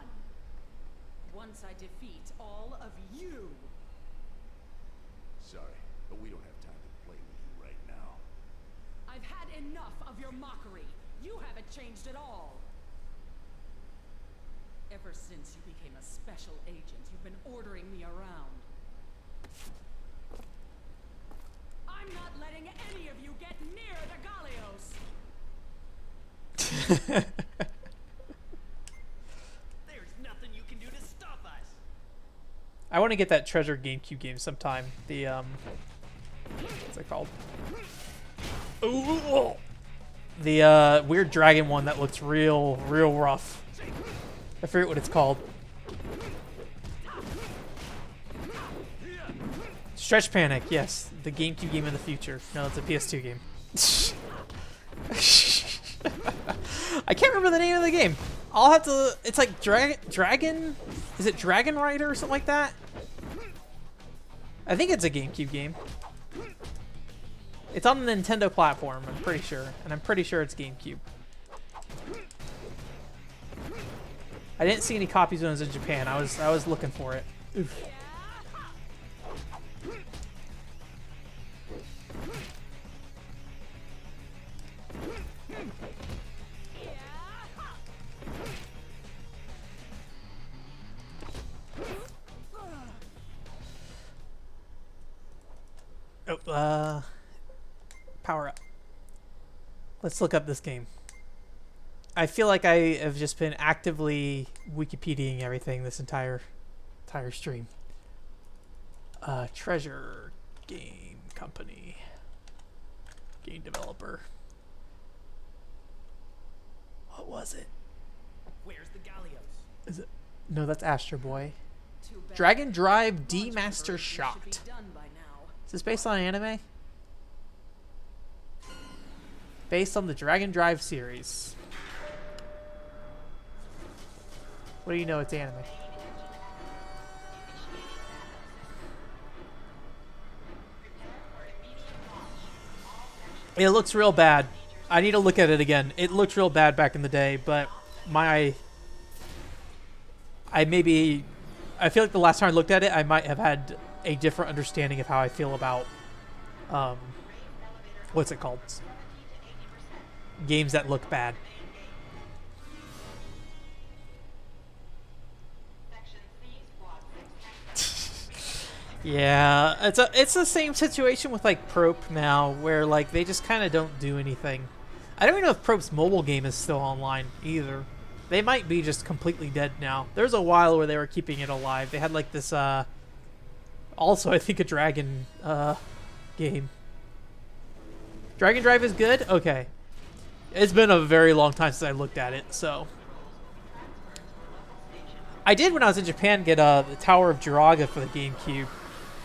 Once I defeat all of you. Sorry, but we don't have time to play with you right now. I've had enough of your mockery. You haven't changed at all. Ever since you became a special agent, you've been ordering me around. I'm not letting any of you get near the Gallios. There's nothing you can do to stop us. I want to get that Treasure GameCube game sometime. The, what's it called? Ooh, the, weird dragon one that looks real rough. I forget what it's called. Stretch Panic, yes. The GameCube game in the future. No, it's a PS2 game. I can't remember the name of the game. I'll have to... It's like Dragon... Is it Dragon Rider or something like that? I think it's a GameCube game. It's on the Nintendo platform, I'm pretty sure. And I'm pretty sure it's GameCube. I didn't see any copies when I was in Japan. I was looking for it. Oof. Oh, power up. Let's look up this game. I feel like I have just been actively Wikipediaing everything this entire stream. Treasure Game Company. Game developer. What was it? Where's the Gallios? Is it? No, that's Astro Boy. Too bad. Dragon Drive Launch D Master preparation should be Shot. done by now. Is this based on anime? Based on the Dragon Drive series. What do you know? It's anime. It looks real bad. I need to look at it again. It looked real bad back in the day, but I feel like the last time I looked at it, I might have had a different understanding of how I feel about what's it called? Games that look bad. Yeah, it's the same situation with like Prope now, where like they just kind of don't do anything. I don't even know if Prope's mobile game is still online either. They might be just completely dead now. There's a while where they were keeping it alive. They had like this also I think a Dragon game. Dragon Drive is good? Okay. It's been a very long time since I looked at it, so I did when I was in Japan get the Tower of Jiraga for the GameCube.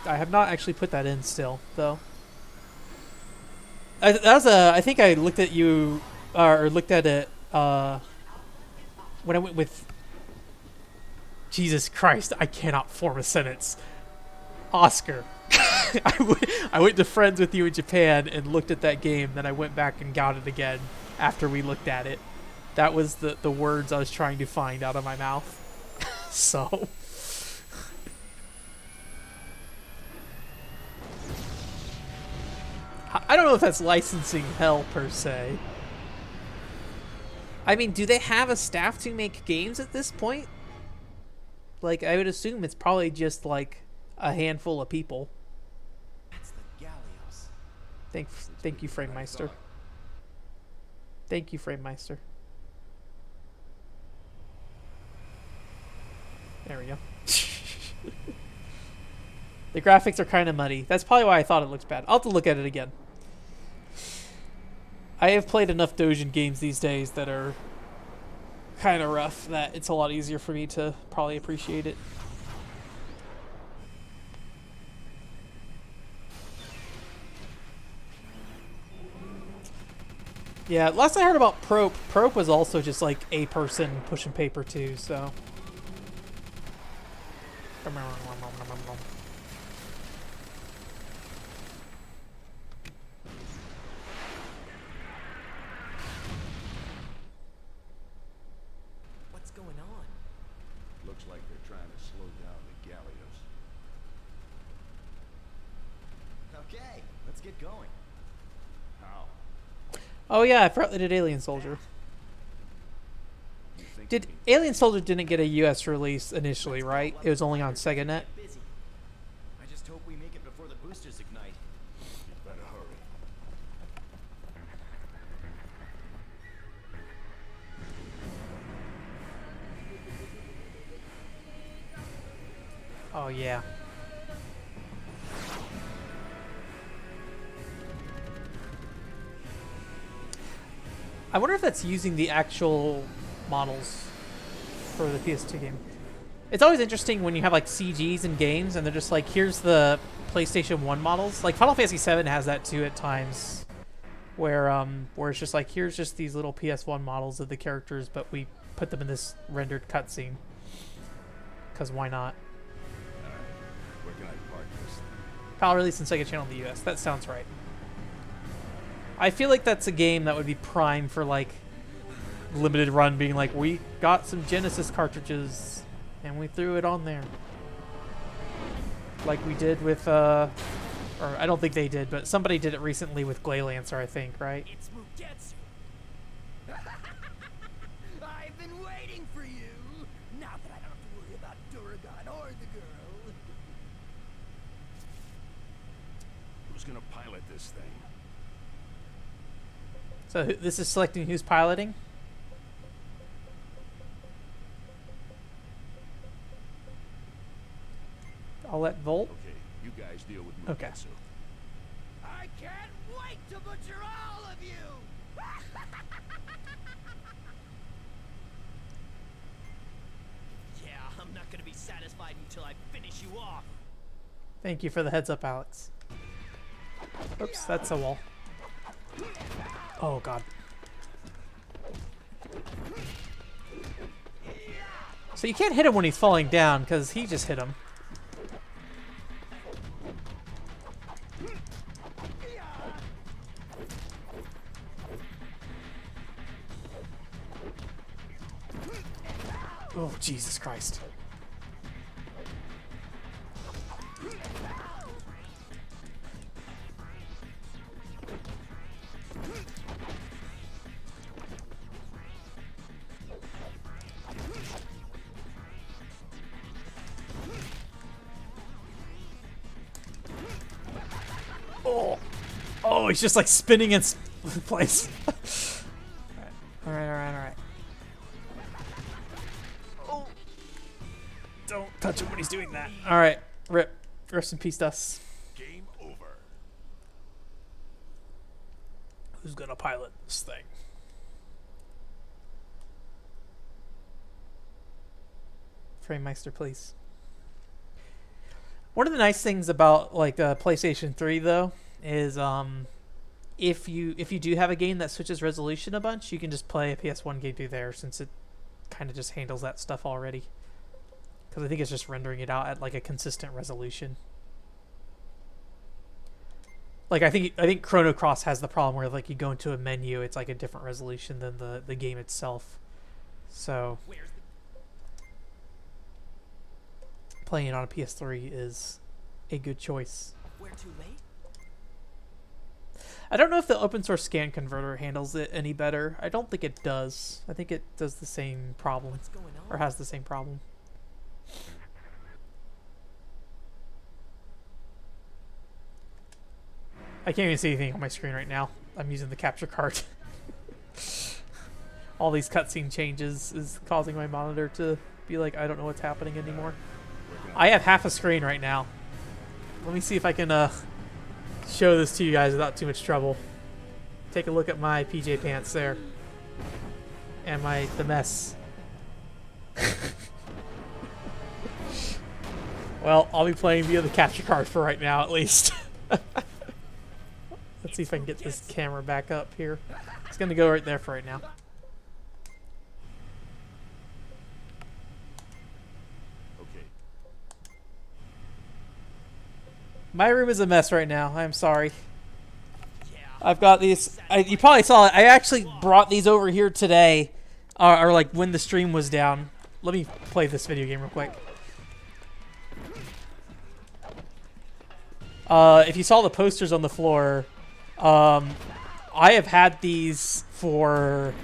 I have not actually put that in still, though. I think I looked at you, or looked at it, when I went with... Jesus Christ, I cannot form a sentence. Oscar. I went to friends with you in Japan and looked at that game, then I went back and got it again after we looked at it. That was the words I was trying to find out of my mouth. So... I don't know if that's licensing hell per se. I mean, do they have a staff to make games at this point? Like, I would assume it's probably just like a handful of people. That's the Gallios. Thank you, Framemeister. Thank you, Framemeister. There we go. The graphics are kind of muddy. That's probably why I thought it looks bad. I'll have to look at it again. I have played enough Dojin games these days that are kind of rough that it's a lot easier for me to probably appreciate it. Yeah, last I heard about Prope was also just like a person pushing paper too, so... What's going on? Looks like they're trying to slow down the Gallios. Okay, let's get going. How? Oh yeah, I forgot they did Alien Soldier. You think Did Alien Soldier didn't get a US release initially, right? It was only on SegaNet. Get busy. I just hope we make it before the boosters ignite. you better hurry? Oh yeah. I wonder if that's using the actual models for the PS2 game. It's always interesting when you have like CGs in games and they're just like, here's the PlayStation 1 models. Like Final Fantasy 7 has that too at times, where it's just like, here's just these little PS1 models of the characters, but we put them in this rendered cutscene. Because why not? Where can I park this thing? PAL release in Sega Channel in the US. That sounds right. I feel like that's a game that would be prime for like limited run, being like, we got some Genesis cartridges and we threw it on there. Like we did with, or I don't think they did, but somebody did it recently with Glaylancer, I think, right? It's Mugetsu. I've been waiting for you. Now that I don't have to worry about Duragon or the girl. Who's gonna pilot this thing? So this is selecting who's piloting. I'll let Volt. Okay, you guys deal with Okay. Mugetsu. I can't wait to butcher all of you! Yeah, I'm not gonna be satisfied until I finish you off. Thank you for the heads up, Alex. Oops, that's a wall. Oh god. So you can't hit him when he's falling down because he just hit him. Oh, Jesus Christ. Oh, oh, he's just like spinning in place. All right. Oh, don't touch him when he's doing that. All right, rip. Rest in peace, Dust. Game over. Who's gonna pilot this thing? Framemeister, please. One of the nice things about like PlayStation 3 though is if you do have a game that switches resolution a bunch, you can just play a PS1 game through there since it kind of just handles that stuff already. Because I think it's just rendering it out at like a consistent resolution. Like I think Chrono Cross has the problem where like you go into a menu, it's like a different resolution than the game itself. So playing it on a PS3 is a good choice. We're too late? I don't know if the open source scan converter handles it any better. I don't think it does. I think it does the same problem. What's going on? Or has the same problem. I can't even see anything on my screen right now. I'm using the capture card. All these cutscene changes is causing my monitor to be like, I don't know what's happening anymore. I have half a screen right now. Let me see if I can show this to you guys without too much trouble. Take a look at my PJ pants there. And the mess. Well, I'll be playing via the capture card for right now, at least. Let's see if I can get this camera back up here. It's going to go right there for right now. Okay. My room is a mess right now. I'm sorry. I've got these. You probably saw it. I actually brought these over here today, or like when the stream was down. Let me play this video game real quick. If you saw the posters on the floor, I have had these for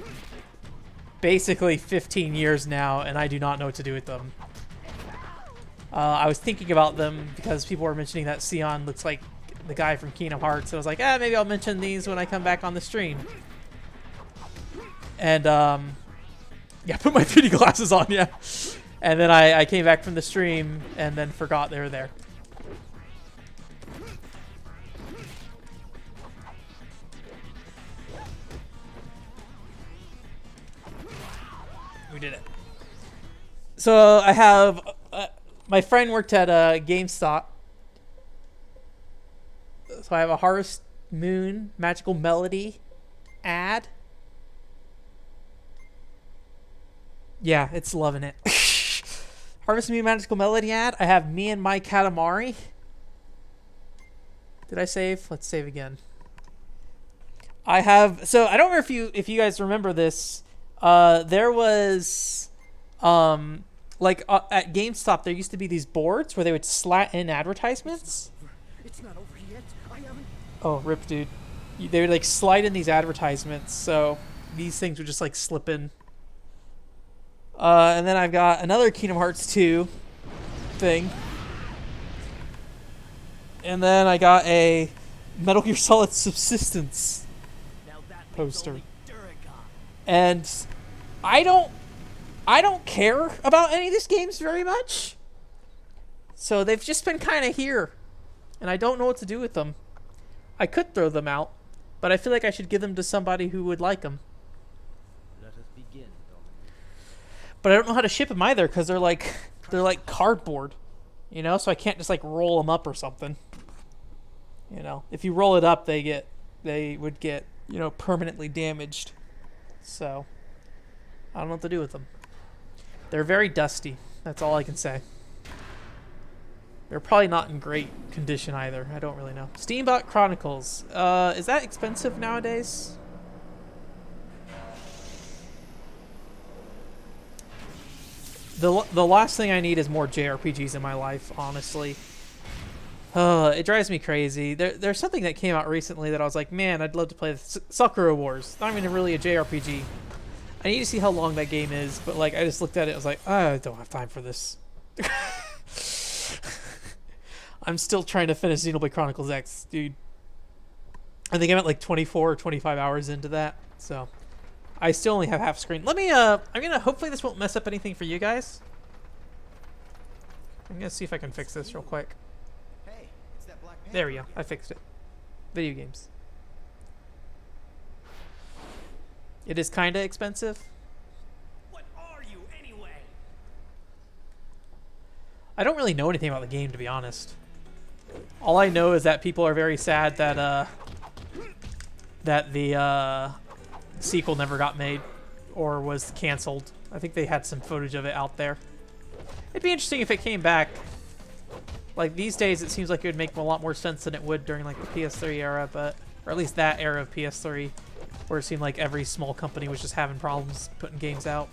basically 15 years now, and I do not know what to do with them. I was thinking about them because people were mentioning that Sion looks like the guy from Kingdom Hearts. So I was like, maybe I'll mention these when I come back on the stream. And, yeah, put my 3D glasses on, yeah. And then I came back from the stream and then forgot they were there. We did it. So I have my friend worked at GameStop, so I have a Harvest Moon Magical Melody ad. Yeah, it's loving it. Harvest Moon Magical Melody ad. I have me and my Katamari. Did I save? Let's save again. I have. So I don't remember if you guys remember this. There was, like at GameStop, there used to be these boards where they would slat in advertisements. It's not over yet. I haven't. Oh, rip, dude. They would like slide in these advertisements, so these things would just like slip in. And then I've got another Kingdom Hearts 2 thing. And then I got a Metal Gear Solid Subsistence Now that leaves poster. only Duragon. And I don't care about any of these games very much. So they've just been kind of here. And I don't know what to do with them. I could throw them out, but I feel like I should give them to somebody who would like them. Let us begin, Dominic. But I don't know how to ship them either because they're like cardboard, you know. So I can't just like roll them up or something. You know, if you roll it up, they would get permanently damaged. So I don't know what to do with them. They're very dusty. That's all I can say. They're probably not in great condition either. I don't really know. Steambot Chronicles. Is that expensive nowadays? The last thing I need is more JRPGs in my life, honestly. It drives me crazy. There's something that came out recently that I was like, man, I'd love to play Sakura Wars. Not even really a JRPG. I need to see how long that game is, but like I just looked at it, I was like, I don't have time for this. I'm still trying to finish Xenoblade Chronicles X, dude. I think I'm at like 24 or 25 hours into that, so I still only have half screen. Let me, I'm gonna, hopefully this won't mess up anything for you guys. I'm gonna see if I can fix this real quick. Hey, it's that Black Panther There we go, again. I fixed it. Video games. It is kinda expensive. What are you anyway? I don't really know anything about the game, to be honest. All I know is that people are very sad that the sequel never got made or was canceled. I think they had some footage of it out there. It'd be interesting if it came back. Like these days, it seems like it would make a lot more sense than it would during like the PS3 era, or at least that era of PS3, where it seemed like every small company was just having problems putting games out.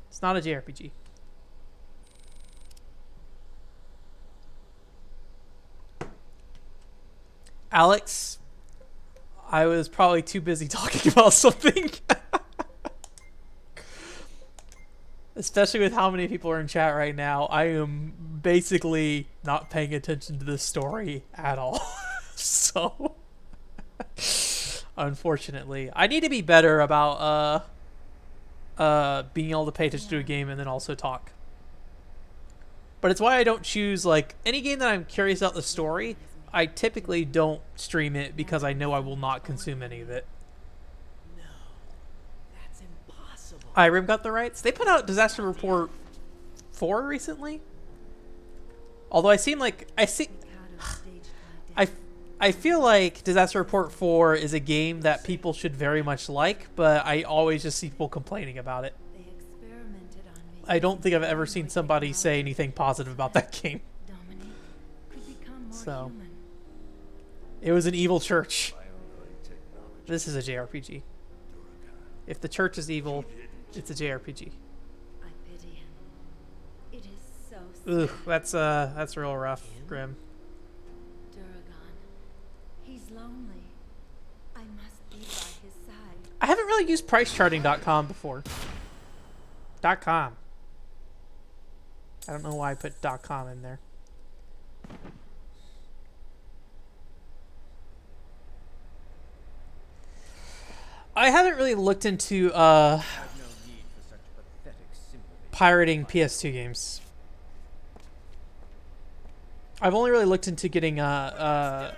It's not a JRPG. Alex, I was probably too busy talking about something. Especially with how many people are in chat right now, I am basically not paying attention to this story at all. So, unfortunately, I need to be better about being able to pay attention to a game and then also talk. But it's why I don't choose, like, any game that I'm curious about the story, I typically don't stream it because I know I will not consume any of it. No, that's impossible. Irem got the rights. They put out Disaster Report 4 recently. Although I feel like Disaster Report 4 is a game that people should very much like, but I always just see people complaining about it. They experimented on me. I don't think I've ever seen somebody say anything positive about that game. Dominic could become more So. human. It was an evil church. Bionoid technology. This is a JRPG. Duragon. If the church is evil, it's a JRPG. I pity him. It is so Ugh, sad. that's real rough, Grim. Duragon. He's lonely. I must be by his side. I haven't really used pricecharting.com before. .com. I don't know why I put .com in there. I haven't really looked into I've no need for such pathetic sympathy. pirating PS2 games. I've only really looked into getting well,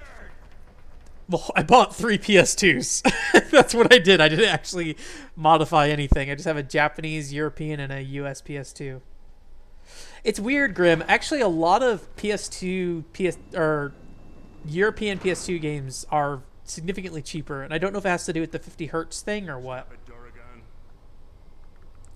I bought 3 PS2s. That's what I did. I didn't actually modify anything. I just have a Japanese, European, and a US PS2. It's weird, Grim. Actually, a lot of or European PS2 games are significantly cheaper, and I don't know if it has to do with the 50 hertz thing or what. But Duragon.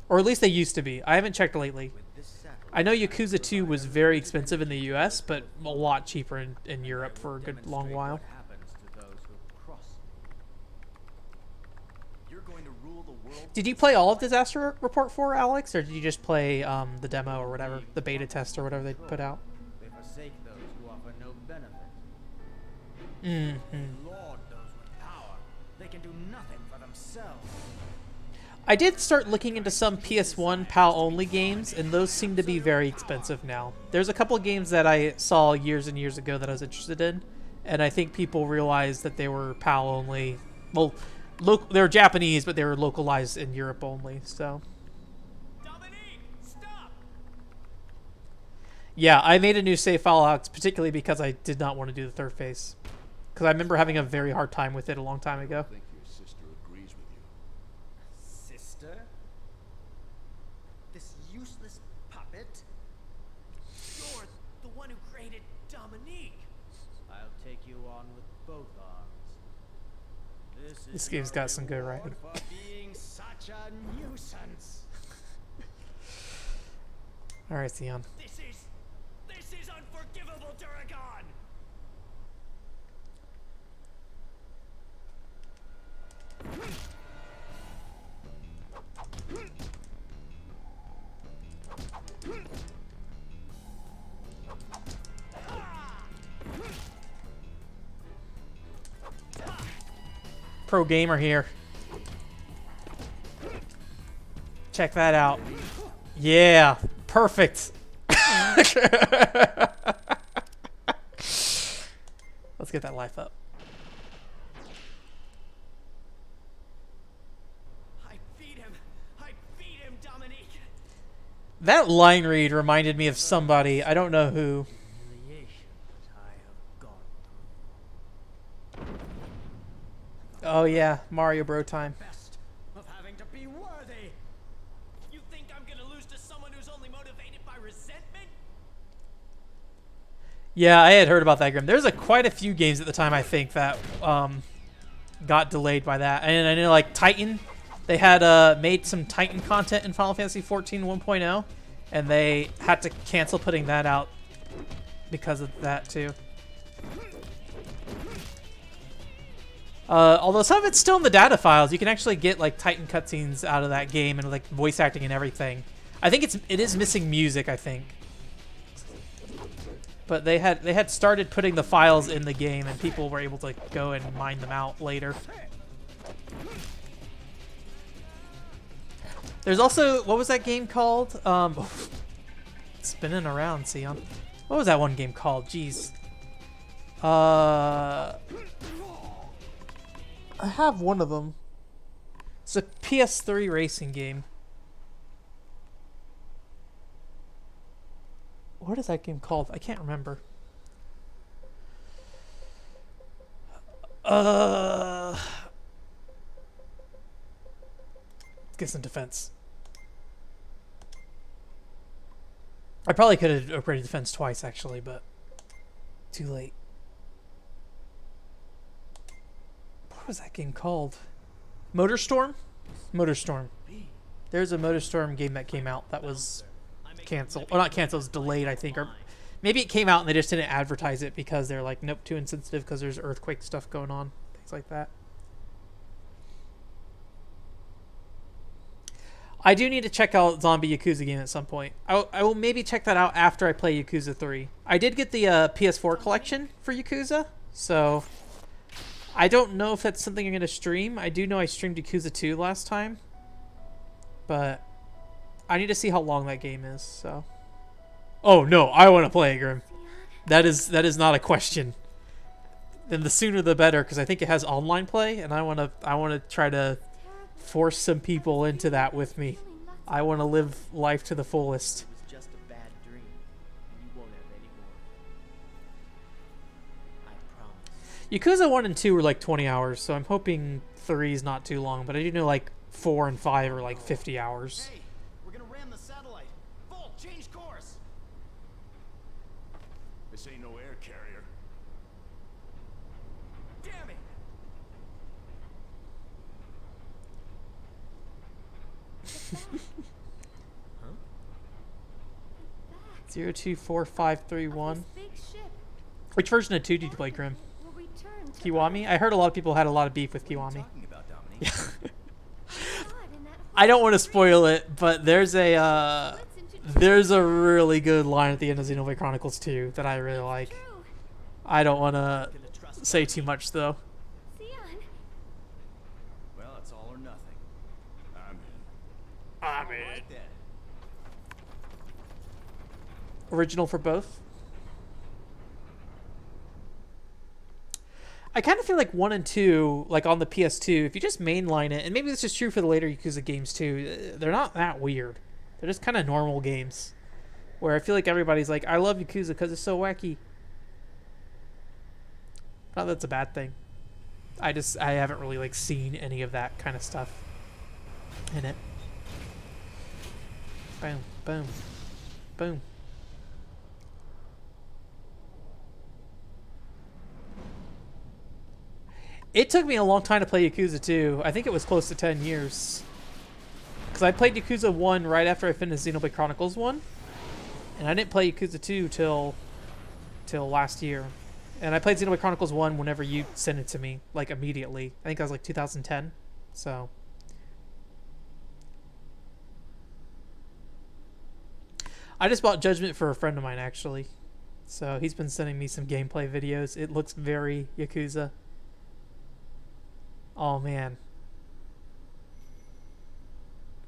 Or at least they used to be. I haven't checked lately. With this satellite, I know Yakuza 2 was very expensive in the US, but a lot cheaper in Europe for a good long demonstrate while. What happens to those who cross. You're going to rule the world. Did you play all of Disaster Report 4, Alex, or did you just play the demo or whatever, the beta test or whatever they put out? They forsake those who offer no benefit. Mm-hmm. Lord those with power. They can do nothing for themselves. I did start looking into some PS1 PAL-only games, and those seem to be very expensive now. There's a couple of games that I saw years and years ago that I was interested in, and I think people realized that they were PAL-only. Well, they were Japanese, but they were localized in Europe only, so... Dominique, stop! Yeah, I made a new save file out particularly because I did not want to do the third phase. Because I remember having a very hard time with it a long time ago. I think your sister agrees with you. Sister? This useless puppet? You're the one who created Dominique. I'll take you on with both arms. This is game's your got some good reward writing. for being such a nuisance. Alright, Theon. This is unforgivable, Duragon. Pro gamer here. Check that out. Yeah, perfect. Let's get that life up. I beat him, Dominique. That line read reminded me of somebody. I don't know who. Humiliation that I have gone through. Oh yeah, Mario Bro time. Best of having to be worthy. You think I'm gonna lose to someone who's only motivated by resentment? Yeah, I had heard about that, Grim. There's quite a few games at the time, I think, that got delayed by that. And I know, like, Titan, they had made some Titan content in Final Fantasy XIV 1.0, and they had to cancel putting that out because of that, too. Although some of it's still in the data files. You can actually get, like, Titan cutscenes out of that game and, like, voice acting and everything. I think it is missing music, I think. But they had started putting the files in the game, and people were able to, like, go and mine them out later. There's also, what was that game called? Spinning around, Sion. What was that one game called? Jeez. I have one of them. It's a PS3 racing game. What is that game called? I can't remember. Let's get some defense. I probably could have upgraded defense twice, actually, but too late. What was that game called? Motorstorm? Motorstorm. There's a Motorstorm game that came out that was canceled. Well, not canceled, it was delayed, I think. Or maybe it came out and they just didn't advertise it because they're like, nope, too insensitive because there's earthquake stuff going on. Things like that. I do need to check out Zombie Yakuza game at some point. I will maybe check that out after I play Yakuza 3. I did get the PS4 collection for Yakuza, so I don't know if that's something I'm going to stream. I do know I streamed Yakuza 2 last time, but I need to see how long that game is. So, oh no, I want to play it, Grim. That is not a question. Then the sooner the better, because I think it has online play, and I want to try to force some people into that with me. I want to live life to the fullest. It was just a bad dream, and you won't have any more. I promise. Yakuza 1 and 2 were like 20 hours, so I'm hoping 3 is not too long, but I do know like 4 and 5 are like 50 hours. Hey, we're gonna ram the satellite. Volt, change course. This ain't no air carrier. Damn it! 024531. Big ship Which version of 2 did you play, Grim? will return to Kiwami? I heard a lot of people had a lot of beef with Kiwami. Talking about Dominique. God in that I don't want to spoil it, but there's a really good line at the end of Xenoblade Chronicles 2 that I really like. true. I don't want to Gonna trust say too much though. Theon, Well, it's all or nothing. I'm in. original for both. I kind of feel like 1 and 2, like on the PS2, if you just mainline it, and maybe this is true for the later Yakuza games too, they're not that weird. They're just kind of normal games. Where I feel like everybody's like, I love Yakuza because it's so wacky. Not that that's a bad thing. I haven't really like seen any of that kind of stuff in it. Boom, boom, boom. It took me a long time to play Yakuza 2. I think it was close to 10 years. Because I played Yakuza 1 right after I finished Xenoblade Chronicles 1. And I didn't play Yakuza 2 till last year. And I played Xenoblade Chronicles 1 whenever you sent it to me, like immediately. I think that was like 2010. So I just bought Judgment for a friend of mine, actually. So he's been sending me some gameplay videos. It looks very Yakuza. Oh, man.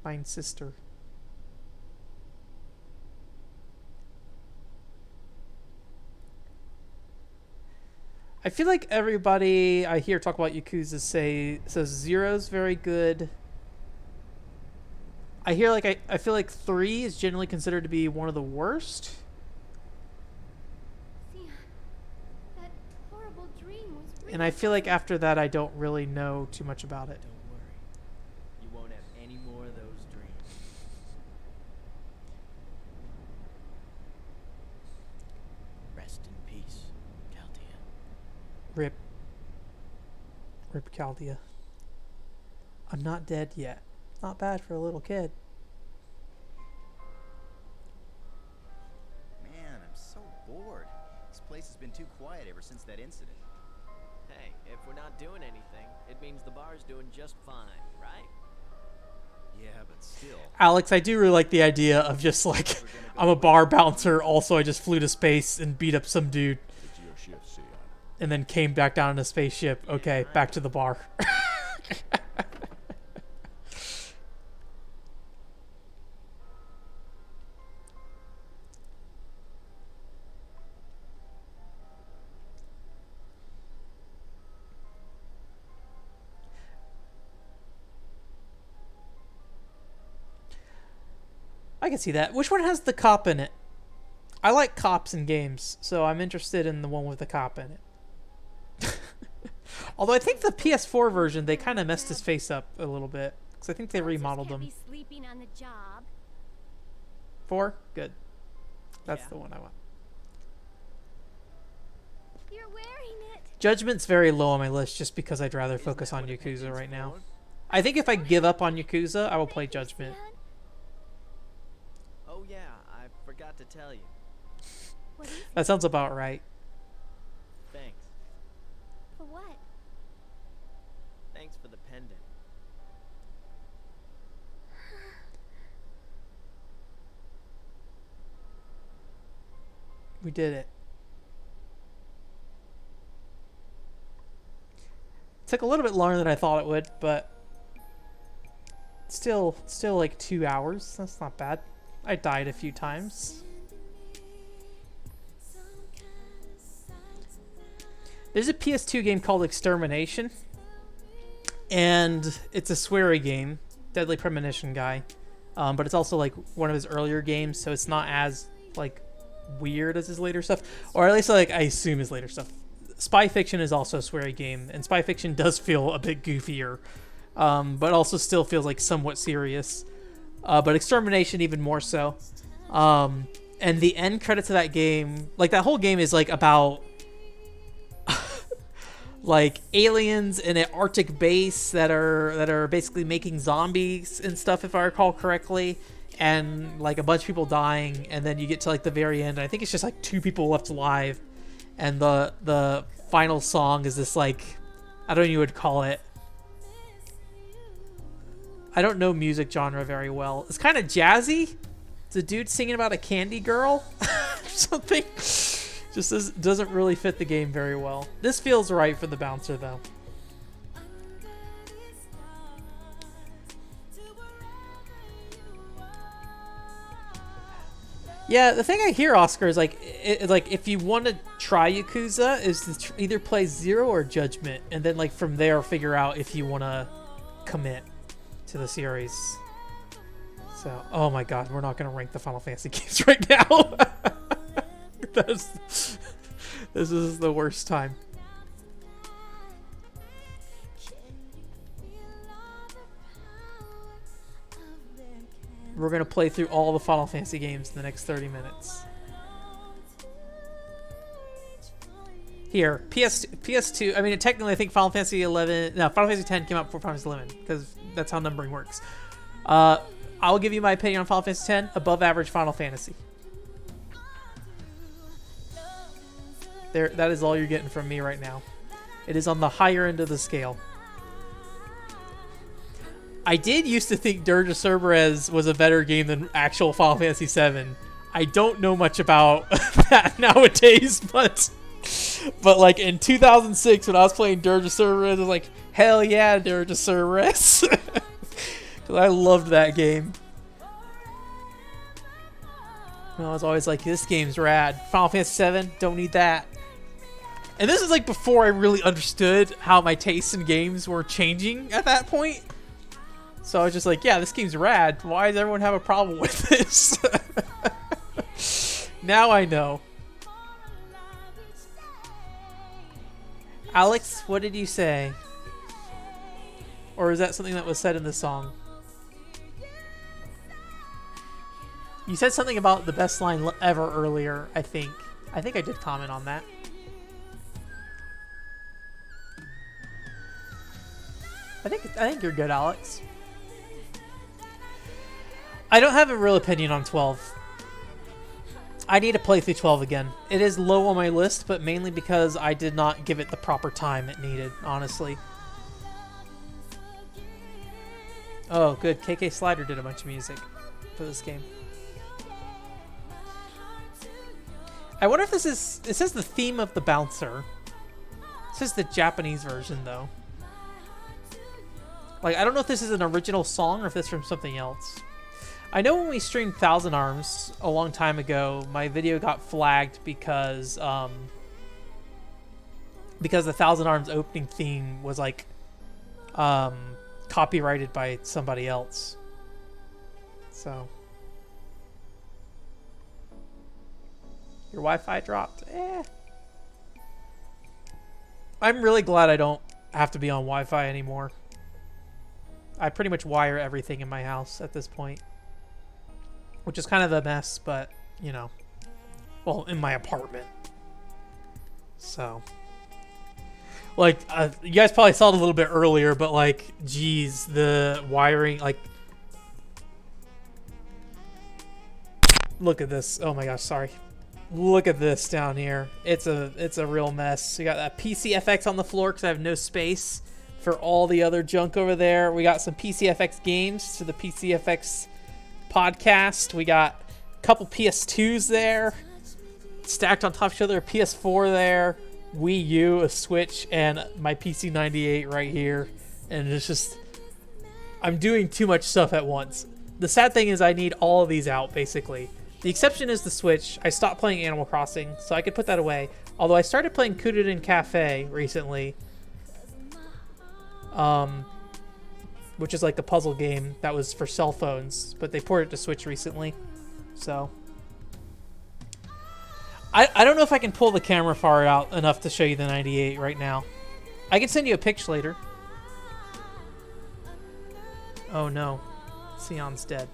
Mine sister. I feel like everybody I hear talk about Yakuza says Zero's very good. I hear like I feel like 3 is generally considered to be one of the worst. Theon, that horrible dream was real. And I feel like after that I don't really know too much about it. Don't worry. You won't have any more of those dreams. Rest in peace, Chaldea. Rip. Rip Chaldea. I'm not dead yet. Not bad for a little kid. Man, I'm so bored. This place has been too quiet ever since that incident. Hey, if we're not doing anything, it means the bar's doing just fine, right? Yeah, but still. Alex, I do really like the idea of just like, I'm a bar bouncer, also I just flew to space and beat up some dude. It's your shift, Sion. And then came back down in a spaceship. Okay, back to the bar. I can see that. Which one has the cop in it? I like cops in games, so I'm interested in the one with the cop in it. Although I think the PS4 version, they kind of messed his face up a little bit. Because I think they remodeled him. Be sleeping on the job. 4? Good. That's Yeah. the one I want. You're wearing it. Judgment's very low on my list just because I'd rather focus on Yakuza right now. I think if I give up on Yakuza, I will play Judgment. Oh yeah, I forgot to tell you. What is it? That sounds about right. Thanks. For what? Thanks for the pendant. We did it. Took a little bit longer than I thought it would, but still like 2 hours. That's not bad. I died a few times. There's a PS2 game called Extermination, and it's a sweary game, Deadly Premonition guy, but it's also like one of his earlier games, so it's not as like weird as his later stuff, or at least like I assume his later stuff. Spy Fiction is also a sweary game, and Spy Fiction does feel a bit goofier, but also still feels like somewhat serious. But Extermination even more so. And the end credits of that game, like that whole game is like about like aliens in an Arctic base that are basically making zombies and stuff, if I recall correctly, and like a bunch of people dying, and then you get to like the very end. I think it's just like 2 people left alive, and the final song is this like, I don't know what you would call it. I don't know music genre very well. It's kind of jazzy. It's a dude singing about a candy girl or something. Just doesn't really fit the game very well. This feels right for the bouncer though. Yeah, the thing I hear, Oscar, is like, like if you want to try Yakuza, is to either play 0 or Judgment, and then like from there figure out if you want to commit to the series. So, oh my God, we're not gonna rank the Final Fantasy games right now. This is the worst time. We're gonna play through all the Final Fantasy games in the next 30 minutes. Here, PS2. I mean, technically, I think Final Fantasy 11. No, Final Fantasy 10 came out before Final Fantasy 11 because that's how numbering works. I'll give you my opinion on Final Fantasy 10. Above average Final Fantasy. There, that is all you're getting from me right now. It is on the higher end of the scale. I did used to think Dirge of Cerberus was a better game than actual Final Fantasy 7. I don't know much about that nowadays, but like in 2006 when I was playing Dirge of Cerberus, I was like, hell yeah, Dirge of Cerberus. Because I loved that game. And I was always like, this game's rad. Final Fantasy 7, don't need that. And this is like before I really understood how my tastes in games were changing at that point. So I was just like, yeah, this game's rad. Why does everyone have a problem with this? Now I know. Alex, what did you say? Or is that something that was said in the song? You said something about the best line ever earlier, I think. I think I did comment on that. I think you're good, Alex. I don't have a real opinion on 12. I need to play through 12 again. It is low on my list, but mainly because I did not give it the proper time it needed, honestly. Oh, good. KK Slider did a bunch of music for this game. I wonder if this is... It says the theme of the bouncer. It says the Japanese version, though. Like, I don't know if this is an original song or if this is from something else. I know when we streamed Thousand Arms a long time ago, my video got flagged because the Thousand Arms opening theme was like copyrighted by somebody else. So your Wi-Fi dropped. I'm really glad I don't have to be on Wi-Fi anymore. I pretty much wire everything in my house at this point. Which is kind of a mess, but, you know. Well, in my apartment. So. Like, you guys probably saw it a little bit earlier, but, like, geez, the wiring, like... Look at this. Oh my gosh, sorry. Look at this down here. It's a real mess. We got that PCFX on the floor because I have no space for all the other junk over there. We got some PCFX games to the PCFX podcast. We got a couple PS2s there stacked on top of each other, a PS4 there, Wii U, a Switch, and my PC98 right here. And it's just, I'm doing too much stuff at once. The sad thing is I need all of these out, basically. The exception is the Switch. I stopped playing Animal Crossing, so I could put that away. Although I started playing Kududen Cafe recently. Which is like the puzzle game that was for cell phones, but they ported it to Switch recently. So I don't know if I can pull the camera far out enough to show you the 98 right now. I can send you a picture later. Oh no, Sion's dead.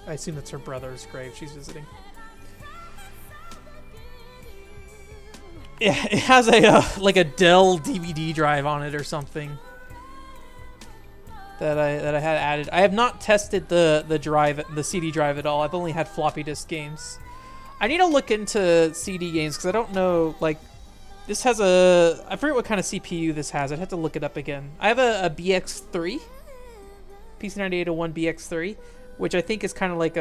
I assume that's her brother's grave she's visiting. Yeah, it has a like a Dell DVD drive on it or something that I had added. I have not tested the CD drive at all. I've only had floppy disk games. I need to look into CD games because I don't know. Like, this has I forget what kind of CPU this has. I'd have to look it up again. I have a BX3, PC9801 BX3, which I think is kind of like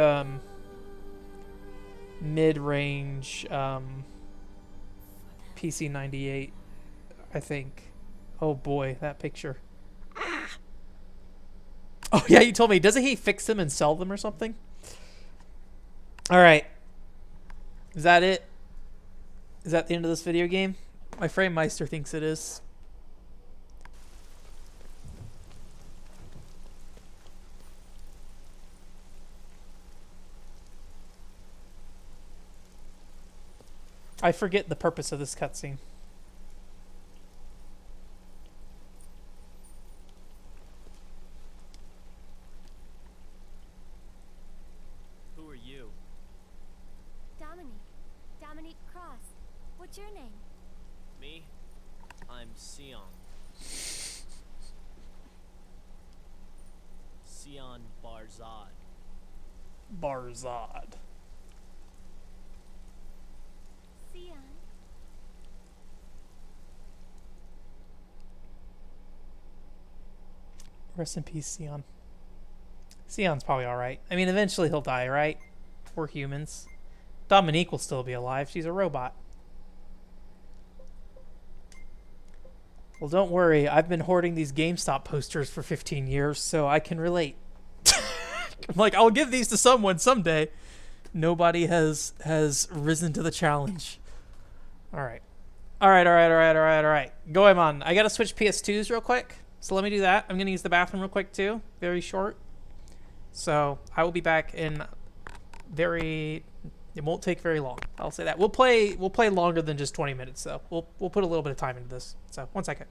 mid-range. PC98, I think. Oh boy, that picture. Oh yeah, you told me. Doesn't he fix them and sell them or something? All right. Is that it? Is that the end of this video game? My frame meister thinks it is. I forget the purpose of this cutscene. Who are you? Dominique Cross. What's your name? Me? I'm Sion. Sion Barzad. Barzad. Sion. Rest in peace, Sion. Sion's probably alright. I mean, eventually he'll die, right? We're humans. Dominique will still be alive. She's a robot. Well, don't worry. I've been hoarding these GameStop posters for 15 years, so I can relate. I'm like, I'll give these to someone someday. Nobody has risen to the challenge. Alright. Alright. Goemon. I gotta switch PS2s real quick. So let me do that. I'm gonna use the bathroom real quick too. Very short. So I will be back in very... It won't take very long. I'll say that. We'll play longer than just 20 minutes though. We'll put a little bit of time into this. So 1 second.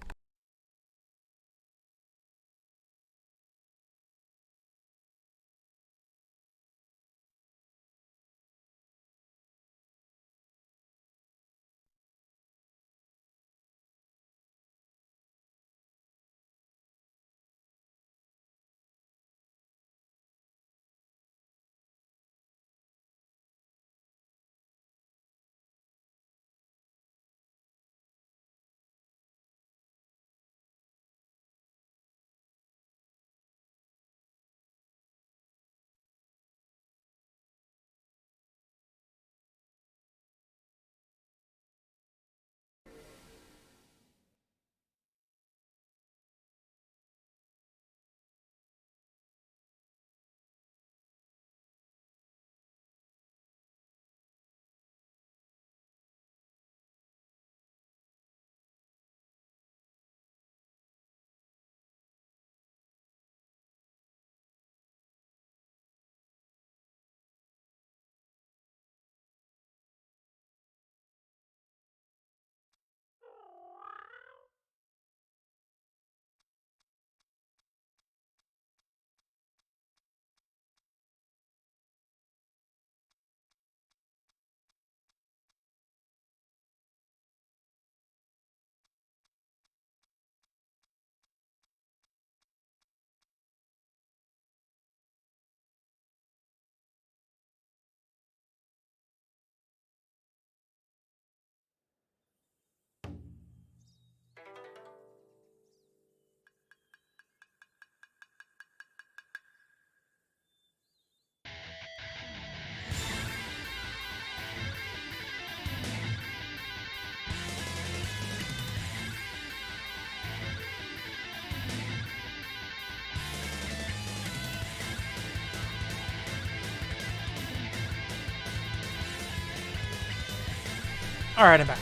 Alright, I'm back.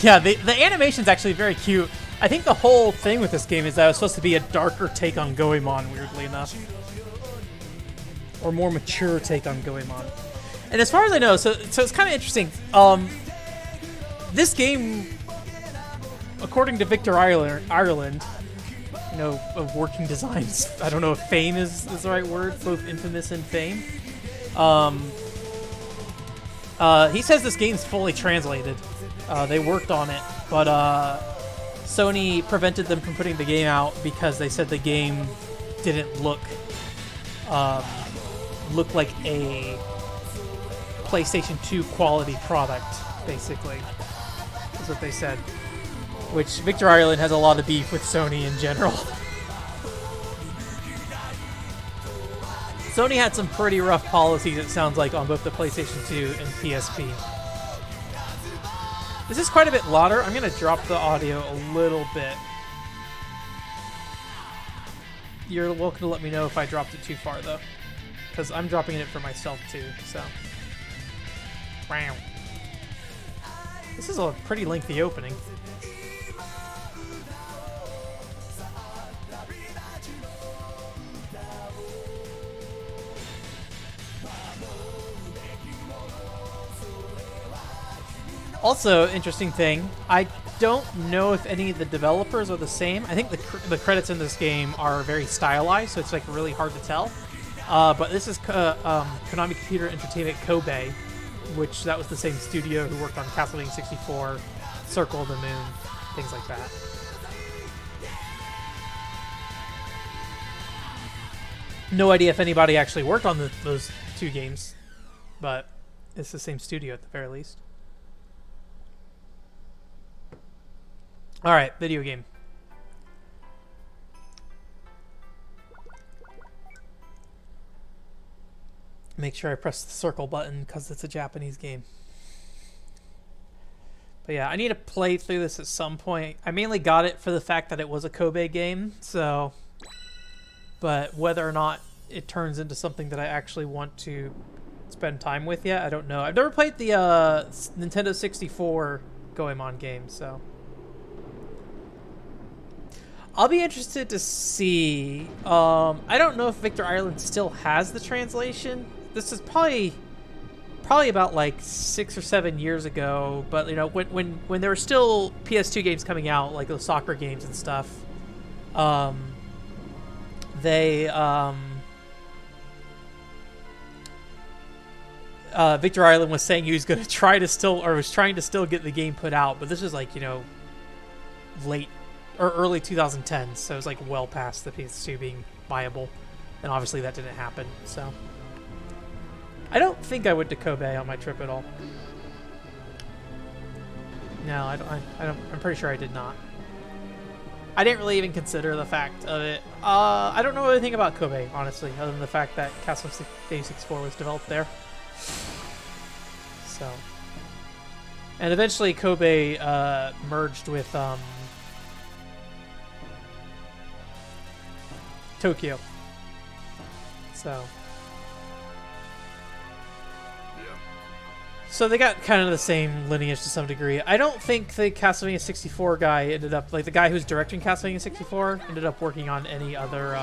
Yeah, the animation's actually very cute. I think the whole thing with this game is that it was supposed to be a darker take on Goemon, weirdly enough. Or more mature take on Goemon. And as far as I know, so it's kind of interesting. This game, according to Victor Ireland, you know, of working designs, I don't know if fame is the right word, both infamous and fame. He says this game's fully translated. They worked on it, but Sony prevented them from putting the game out because they said the game didn't look like a PlayStation 2 quality product, basically, is what they said. Which Victor Ireland has a lot of beef with Sony in general. Sony had some pretty rough policies, it sounds like, on both the PlayStation 2 and PSP. This is quite a bit louder. I'm going to drop the audio a little bit. You're welcome to let me know if I dropped it too far, though. Because I'm dropping it for myself, too, so. Wow. This is a pretty lengthy opening. Also, interesting thing, I don't know if any of the developers are the same. I think the credits in this game are very stylized, so it's like really hard to tell. But this is Konami Computer Entertainment Kobe, which that was the same studio who worked on Castlevania 64, Circle of the Moon, things like that. No idea if anybody actually worked on those two games, but it's the same studio at the very least. Alright, video game. Make sure I press the circle button because it's a Japanese game. But yeah, I need to play through this at some point. I mainly got it for the fact that it was a Kobe game, so... But whether or not it turns into something that I actually want to spend time with yet, I don't know. I've never played the Nintendo 64 Goemon game, so... I'll be interested to see. I don't know if Victor Ireland still has the translation. This is probably about like 6 or 7 years ago. But you know, when there were still PS2 games coming out, like those soccer games and stuff, Victor Ireland was saying he was going to trying to still get the game put out, but this was like, you know, late or early 2010, so it was like well past the PS2 being viable, and obviously that didn't happen. So I don't think I went to Kobe on my trip at all. No, I don't. I'm pretty sure I did not. I didn't really even consider the fact of it. I don't know anything about Kobe, honestly, other than the fact that Castlevania 64 was developed there. So, and eventually Kobe merged with Tokyo. So they got kind of the same lineage to some degree. I don't think the Castlevania 64 guy ended up, like the guy who's directing Castlevania 64 ended up working on any other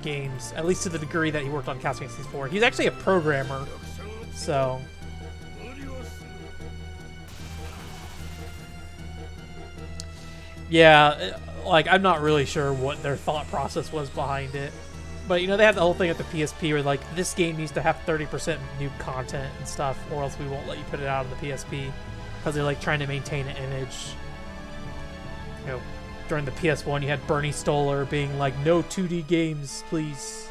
games, at least to the degree that he worked on Castlevania 64. He's actually a programmer, so... Yeah, like, I'm not really sure what their thought process was behind it. But, you know, they had the whole thing at the PSP where, like, this game needs to have 30% new content and stuff, or else we won't let you put it out on the PSP. Because they're, like, trying to maintain an image. You know, during the PS1, you had Bernie Stoller being like, no 2D games, please.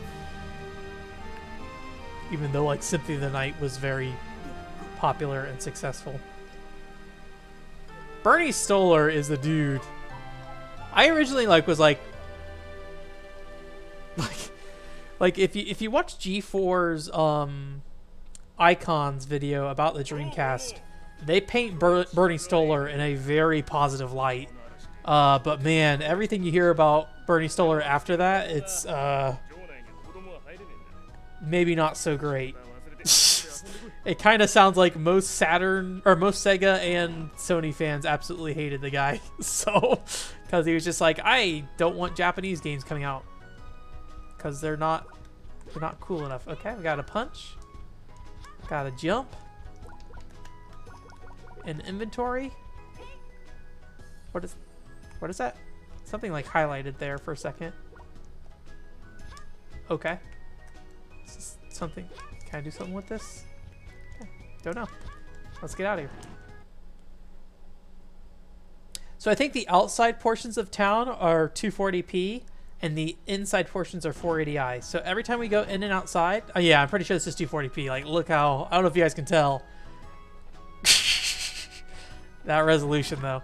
Even though, like, Symphony of the Night was very popular and successful. Bernie Stoller is the dude. I originally, like, was like... Like, if you watch G4's Icons video about the Dreamcast, they paint Bernie Stoller in a very positive light. But man, everything you hear about Bernie Stoller after that, it's maybe not so great. It kind of sounds like most Sega and Sony fans absolutely hated the guy. So, because he was just like, I don't want Japanese games coming out. Because they're not cool enough. Okay, we got a punch. Got a jump. An inventory. What is that? Something like highlighted there for a second. Okay. This is something. Can I do something with this? Okay. Don't know. Let's get out of here. So I think the outside portions of town are 240p. And the inside portions are 480i. So every time we go in and outside... Oh yeah, I'm pretty sure this is 240p. Like, look how... I don't know if you guys can tell. That resolution, though.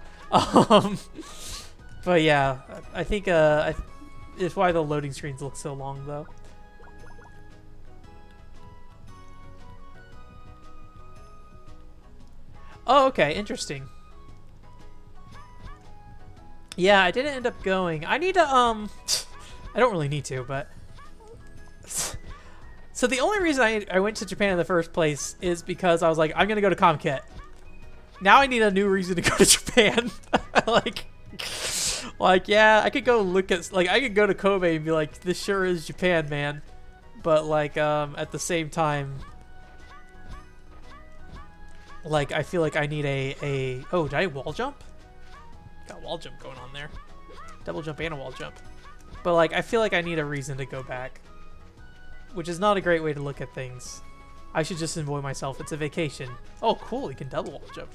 But yeah, I think it's why the loading screens look so long, though. Oh, okay. Interesting. Yeah, I didn't end up going. I need to I don't really need to, but so the only reason I went to Japan in the first place is because I was like, I'm gonna go to Comcat. Now I need a new reason to go to Japan. like yeah, I could go look at I could go to Kobe and be like, this sure is Japan, man. But like at the same time, like I feel like I need a oh, did I wall jump? Got wall jump going on there. Double jump and a wall jump. But like I feel like I need a reason to go back, which is not a great way to look at things. I should just enjoy myself. It's a vacation. Oh, cool. You can double wall jump.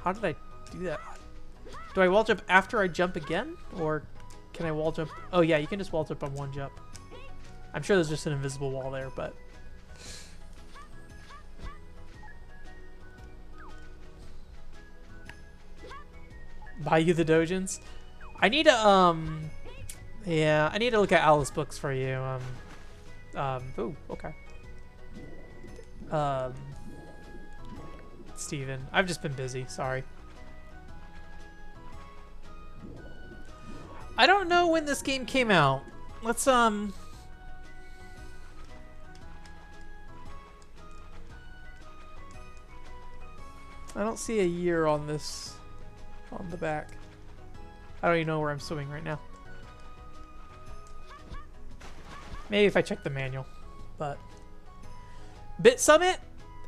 How did I do that? Do I wall jump after I jump again? Or can I wall jump? Oh, yeah. You can just wall jump on one jump. I'm sure there's just an invisible wall there, but... Buy you the dojins? I need to, yeah, I need to look at Alice books for you. Ooh, okay. Steven, I've just been busy, sorry. I don't know when this game came out. Let's, I don't see a year on this, on the back. I don't even know where I'm swimming right now. Maybe if I check the manual, but Bit Summit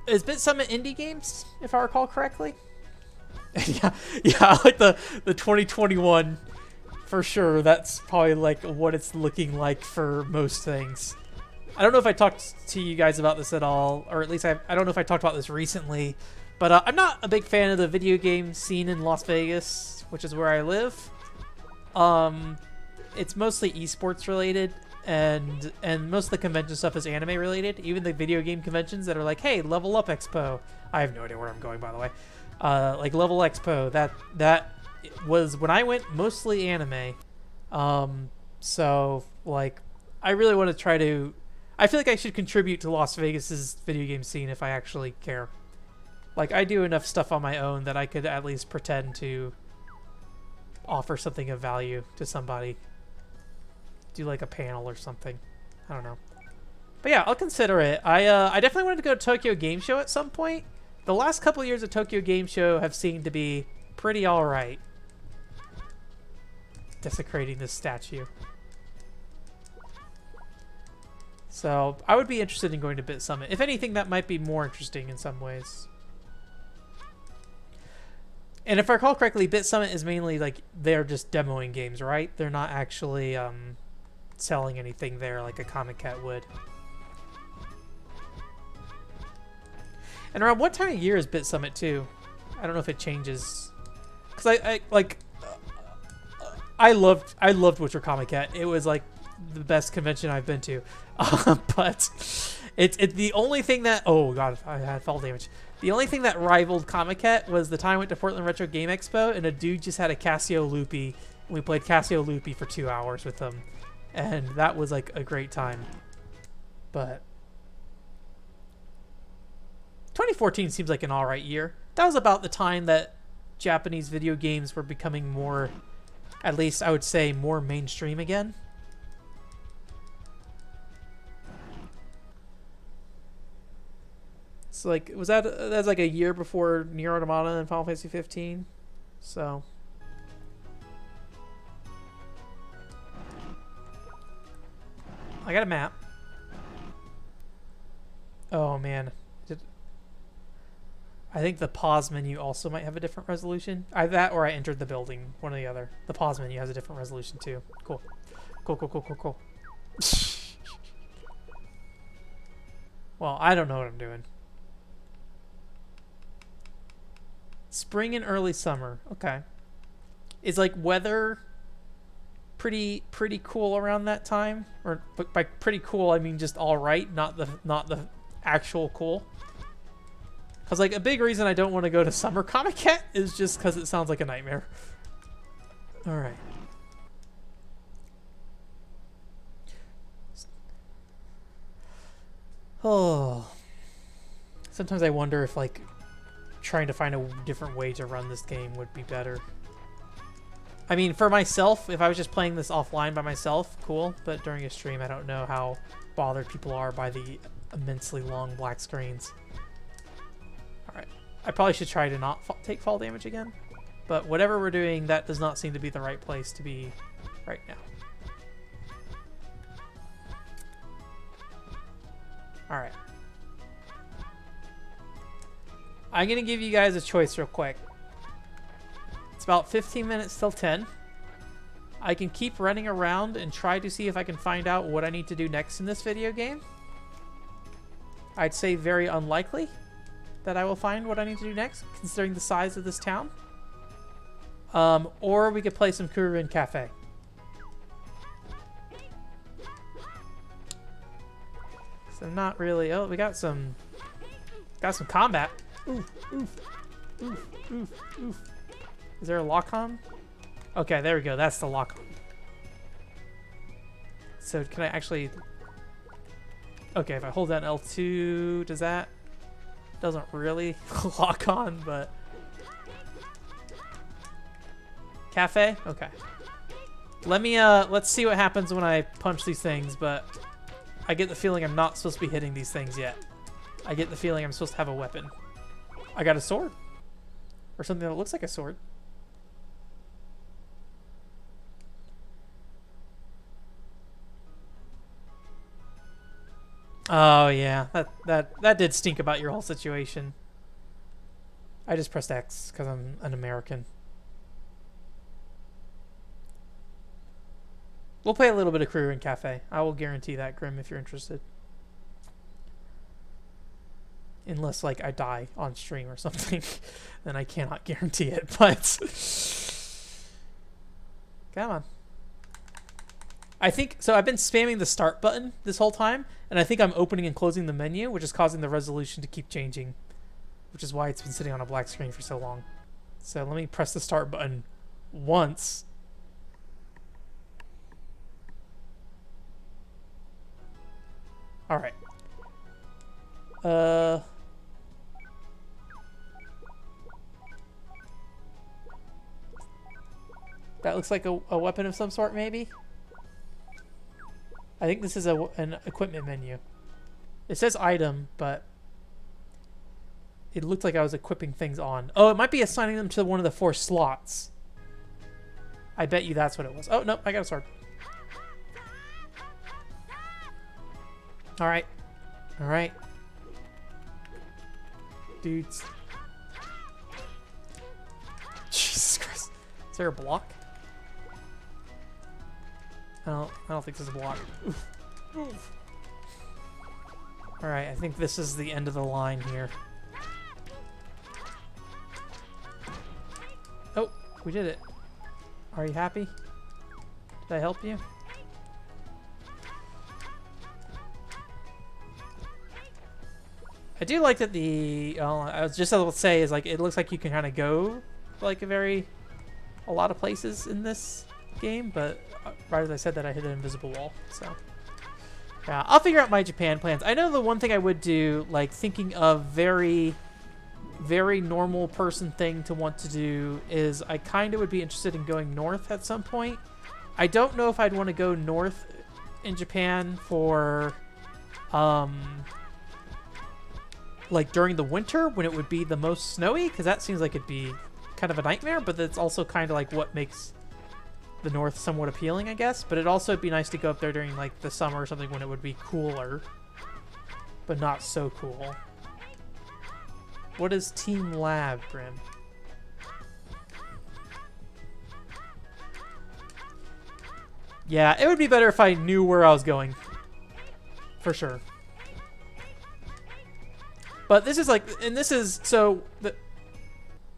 is Bit Summit indie games, if I recall correctly. yeah, I like the 2021 for sure. That's probably like what it's looking like for most things. I don't know if I talked to you guys about this at all, or at least I don't know if I talked about this recently, but I'm not a big fan of the video game scene in Las Vegas, which is where I live. It's mostly esports related, and most of the convention stuff is anime related. Even the video game conventions that are like, hey, Level Up Expo. I have no idea where I'm going, by the way. Like Level Expo, that was when I went, mostly anime. So like, I really want to try to. I feel like I should contribute to Las Vegas's video game scene if I actually care. Like, I do enough stuff on my own that I could at least pretend to offer something of value to somebody. Do like a panel or something. I don't know. But yeah, I'll consider it. I definitely wanted to go to Tokyo Game Show at some point. The last couple years of Tokyo Game Show have seemed to be pretty alright. Desecrating this statue. So, I would be interested in going to Bit Summit. If anything, that might be more interesting in some ways. And if I recall correctly, Bit Summit is mainly like, they're just demoing games, right? They're not actually selling anything there like a Comic Cat would. And around what time of year is Bit Summit too? I don't know if it changes. Because I loved Witcher Comic Cat. It was like the best convention I've been to. But it's the only thing that, oh god, I had fall damage. The only thing that rivaled Comic Cat was the time I went to Portland Retro Game Expo and a dude just had a Casio Loopy. And we played Casio Loopy for 2 hours with him. And that was like a great time. But 2014 seems like an alright year. That was about the time that Japanese video games were becoming more, at least I would say, more mainstream again. So like, that's like a year before Nier Automata and Final Fantasy 15. So I got a map. Oh man. I think the pause menu also might have a different resolution. Either that or I entered the building, one or the other. The pause menu has a different resolution too. Cool. Cool. Well, I don't know what I'm doing. Spring and early summer. Okay. Is like weather pretty cool around that time? Or by pretty cool I mean just all right, not the actual cool. Cuz like a big reason I don't want to go to Summer Comic Cat is just cuz it sounds like a nightmare. All right. Oh. Sometimes I wonder if like trying to find a different way to run this game would be better. I mean, for myself, if I was just playing this offline by myself, cool. But during a stream, I don't know how bothered people are by the immensely long black screens. Alright. I probably should try to not take fall damage again. But whatever we're doing, that does not seem to be the right place to be right now. Alright. I'm going to give you guys a choice real quick. It's about 15 minutes till 10. I can keep running around and try to see if I can find out what I need to do next in this video game. I'd say very unlikely that I will find what I need to do next, considering the size of this town. Or we could play some Kurin Cafe. So not really. Oh, we got some combat. Oof, oof, oof, oof, oof. Is there a lock-on? Okay, there we go. That's the lock-on. So can I actually... Okay, if I hold down L2, does that... Doesn't really lock on, but... Cafe? Okay. Let's see what happens when I punch these things, but... I get the feeling I'm not supposed to be hitting these things yet. I get the feeling I'm supposed to have a weapon. I got a sword. Or something that looks like a sword. Oh yeah, that did stink about your whole situation. I just pressed X because I'm an American. We'll play a little bit of Career in Cafe. I will guarantee that, Grim, if you're interested. Unless, like, I die on stream or something, then I cannot guarantee it, but... Come on. I think... So I've been spamming the start button this whole time, and I think I'm opening and closing the menu, which is causing the resolution to keep changing, which is why it's been sitting on a black screen for so long. So let me press the start button once. Alright. That looks like a weapon of some sort, maybe? I think this is an equipment menu. It says item, but it looked like I was equipping things on. Oh, it might be assigning them to one of the 4 slots. I bet you that's what it was. Oh, no, I got a sword. Alright. Alright. Dudes. Jesus Christ. Is there a block? I don't think there's a block. Oof. Oof. Alright, I think this is the end of the line here. Oh, we did it. Are you happy? Did I help you? I do like that I was just able to say is like, it looks like you can kind of go like a lot of places in this game, but right as I said that, I hit an invisible wall, so. Yeah, I'll figure out my Japan plans. I know the one thing I would do, like thinking of very, very normal person thing to want to do is I kind of would be interested in going north at some point. I don't know if I'd want to go north in Japan for, like during the winter when it would be the most snowy, because that seems like it'd be kind of a nightmare, but that's also kind of like what makes the north somewhat appealing, I guess. But it'd also be nice to go up there during like the summer or something when it would be cooler, but not so cool. What is Team Lab, Grim? Yeah, it would be better if I knew where I was going. For sure. But this is like, and this is, so,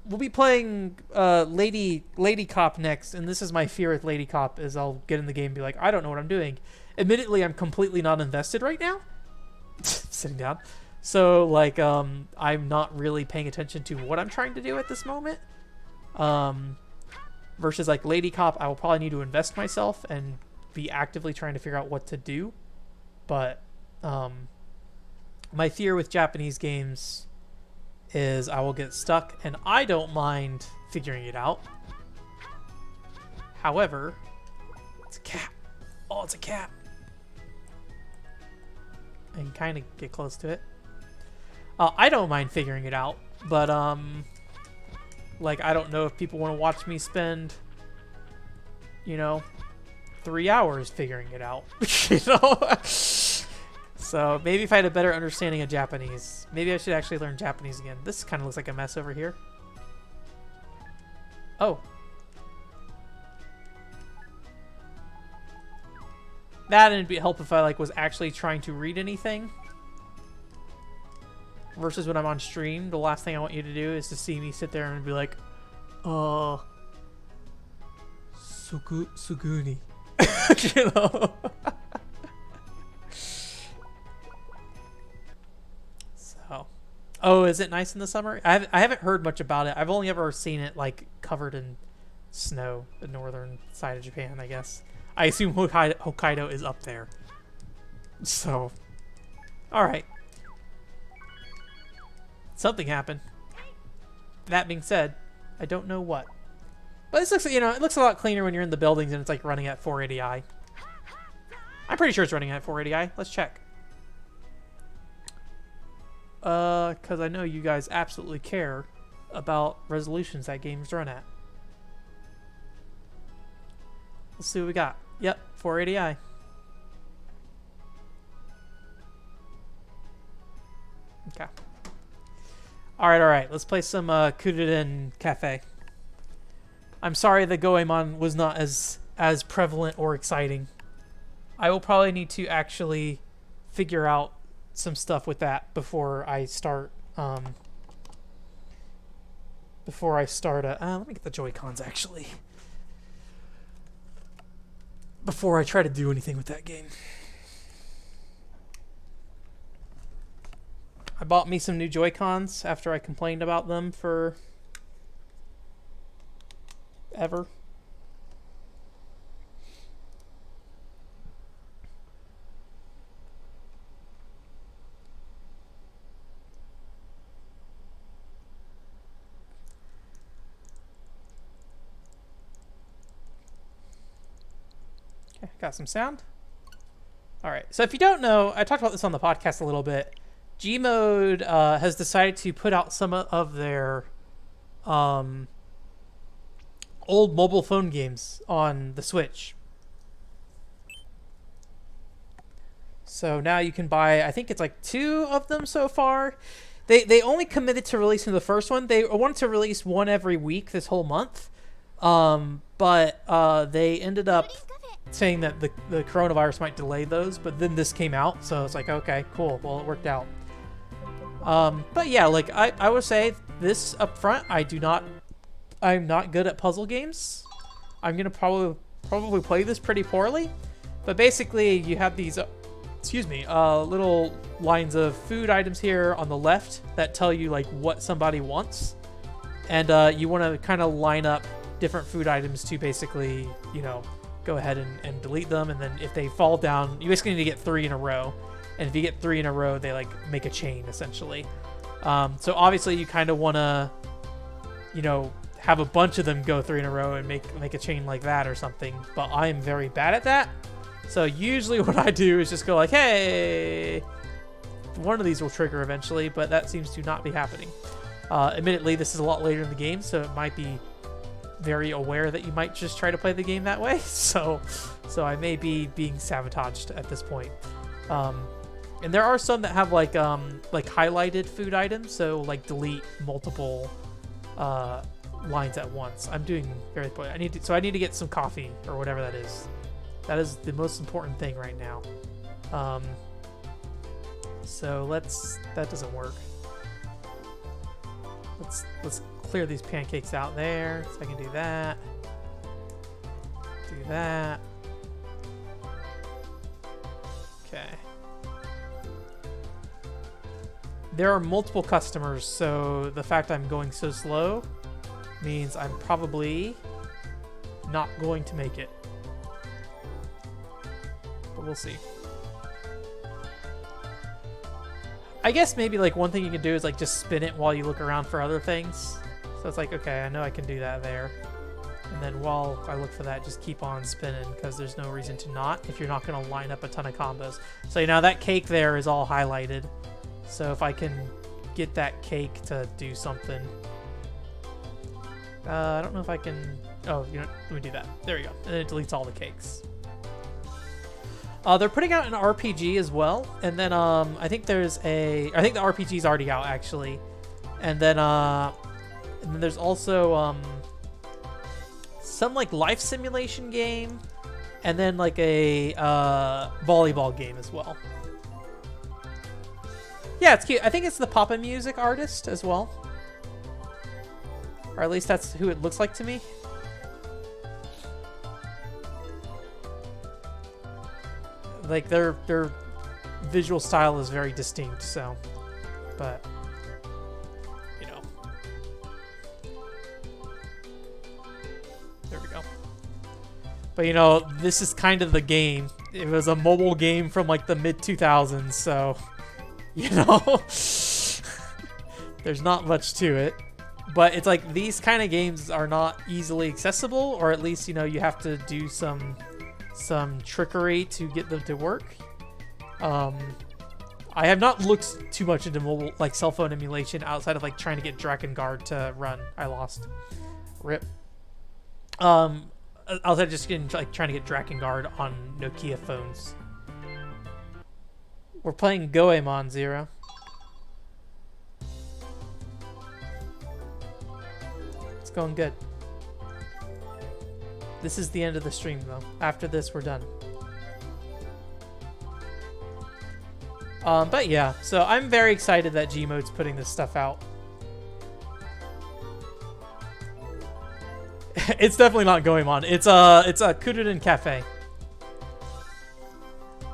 we'll be playing Lady Cop next, and this is my fear with Lady Cop, is I'll get in the game and be like, I don't know what I'm doing. Admittedly, I'm completely not invested right now. Sitting down. So, like, I'm not really paying attention to what I'm trying to do at this moment. Versus, like, Lady Cop, I will probably need to invest myself and be actively trying to figure out what to do. But, my fear with Japanese games is I will get stuck, and I don't mind figuring it out. However, it's a cat. Oh, it's a cat. I can kind of get close to it. I don't mind figuring it out, but like, I don't know if people want to watch me spend, you know, 3 hours figuring it out. You know. So maybe if I had a better understanding of Japanese, maybe I should actually learn Japanese again. This kind of looks like a mess over here. Oh. That would help if I like was actually trying to read anything. Versus when I'm on stream, the last thing I want you to do is to see me sit there and be like, Suguni. You know? So. Oh, is it nice in the summer? I haven't heard much about it. I've only ever seen it like covered in snow, the northern side of Japan, I guess. I assume Hokkaido is up there. So. Alright. Something happened. That being said, I don't know what. But this looks, you know, it looks a lot cleaner when you're in the buildings and it's like running at 480i. I'm pretty sure it's running at 480i. Let's check. Because I know you guys absolutely care about resolutions that games run at. Let's see what we got. Yep, 480i. Okay. Alright. Let's play some Kuriden Cafe. I'm sorry the Goemon was not as prevalent or exciting. I will probably need to actually figure out some stuff with that before I start let me get the Joy-Cons actually. Before I try to do anything with that game. I bought me some new Joy-Cons after I complained about them for ever. Okay, got some sound. All right, so if you don't know, I talked about this on the podcast a little bit. Gmode has decided to put out some of their old mobile phone games on the Switch. So now you can buy, I think it's like 2 of them so far. They only committed to releasing the first one. They wanted to release one every week this whole month. But they ended up saying that the coronavirus might delay those, but then this came out, so it's like, okay, cool, well, it worked out. But yeah, like I would say this up front, I'm not good at puzzle games. I'm gonna probably play this pretty poorly, but basically you have these little lines of food items here on the left that tell you like what somebody wants, and you want to kind of line up different food items to basically, you know, go ahead and delete them, and then if they fall down, you basically need to get 3 in a row. And if you get 3 in a row, they like make a chain essentially. So obviously you kind of want to, you know, have a bunch of them go 3 in a row and make a chain like that or something. But I am very bad at that. So usually what I do is just go like, hey, one of these will trigger eventually, but that seems to not be happening. Admittedly, this is a lot later in the game, so it might be very aware that you might just try to play the game that way. So I may be being sabotaged at this point. And there are some that have like highlighted food items, so like delete multiple lines at once. I'm doing very poorly. I need to get some coffee or whatever that is. That is the most important thing right now. So that doesn't work. Let's clear these pancakes out there, so I can do that. Do that. Okay. There are multiple customers, so the fact I'm going so slow means I'm probably not going to make it. But we'll see. I guess maybe like one thing you can do is like just spin it while you look around for other things. So it's like, okay, I know I can do that there. And then while I look for that, just keep on spinning because there's no reason to not if you're not going to line up a ton of combos. So now that cake there is all highlighted. So if I can get that cake to do something. I don't know if I can... Oh, you know, let me do that. There you go. And then it deletes all the cakes. They're putting out an RPG as well. And then I think there's a... I think the RPG's already out, actually. And then there's also some like life simulation game. And then like a volleyball game as well. Yeah, it's cute. I think it's the Papa Music artist as well. Or at least that's who it looks like to me. Like their visual style is very distinct, so but you know. There we go. But you know, this is kind of the game. It was a mobile game from like the mid 2000s, so you know, there's not much to it. But it's like these kind of games are not easily accessible, or at least, you know, you have to do some trickery to get them to work. I have not looked too much into mobile, like cell phone emulation outside of like trying to get Drakengard to run. I lost. Rip. Outside of just getting like trying to get Drakengard on Nokia phones. We're playing Goemon Zero. It's going good. This is the end of the stream, though. After this, we're done. But yeah, so I'm very excited that Gmode's putting this stuff out. It's definitely not Goemon. It's a Kuruden Cafe.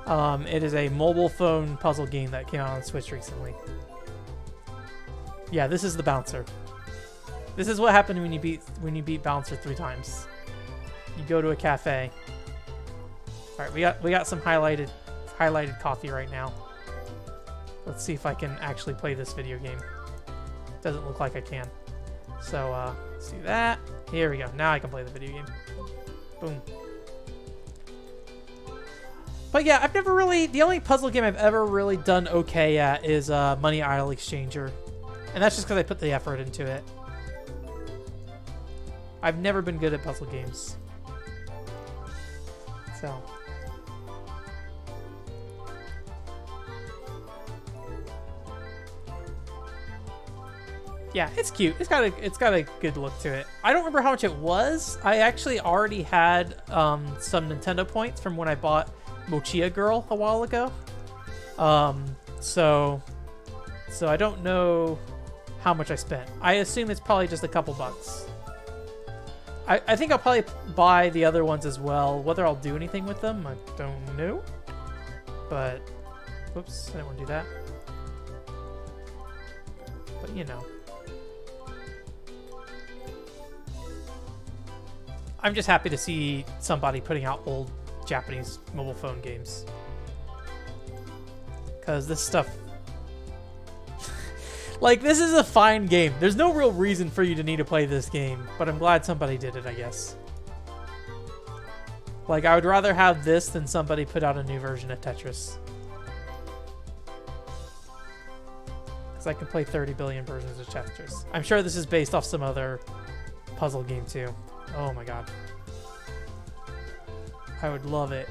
It is a mobile phone puzzle game that came out on Switch recently. Yeah, this is the bouncer. This is what happened when you beat Bouncer 3 times. You go to a cafe. All right, we got some highlighted coffee right now. Let's see if I can actually play this video game. Doesn't look like I can. So let's do that. Here we go. Now I can play the video game. Boom. But yeah, I've never really... The only puzzle game I've ever really done okay at is Money Idol Exchanger. And that's just because I put the effort into it. I've never been good at puzzle games. So... yeah, it's cute. It's got a good look to it. I don't remember how much it was. I actually already had some Nintendo points from when I bought Mochia Girl a while ago. So I don't know how much I spent. I assume it's probably just a couple bucks. I think I'll probably buy the other ones as well. Whether I'll do anything with them, I don't know. But, whoops, I didn't want to do that. But you know. I'm just happy to see somebody putting out old Japanese mobile phone games. Because this stuff... like, this is a fine game. There's no real reason for you to need to play this game, but I'm glad somebody did it, I guess. Like, I would rather have this than somebody put out a new version of Tetris. Because I can play 30 billion versions of Tetris. I'm sure this is based off some other puzzle game, too. Oh my god. I would love it.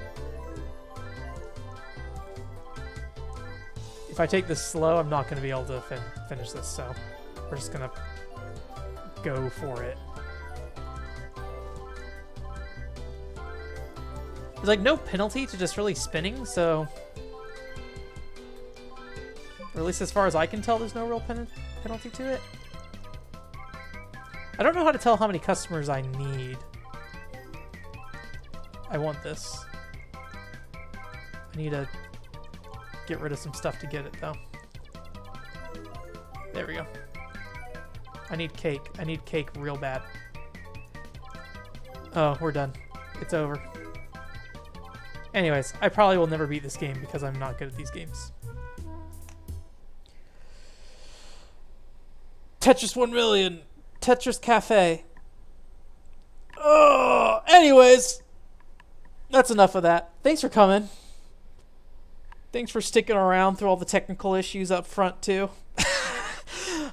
If I take this slow, I'm not going to be able to finish this, so we're just going to go for it. There's like no penalty to just really spinning, so... or at least as far as I can tell, there's no real penalty to it. I don't know how to tell how many customers I need. I want this. I need to get rid of some stuff to get it, though. There we go. I need cake. I need cake real bad. Oh, we're done. It's over. Anyways, I probably will never beat this game because I'm not good at these games. Tetris 1 million. Tetris Cafe. Oh, anyways, that's enough of that. Thanks for coming. Thanks for sticking around through all the technical issues up front, too.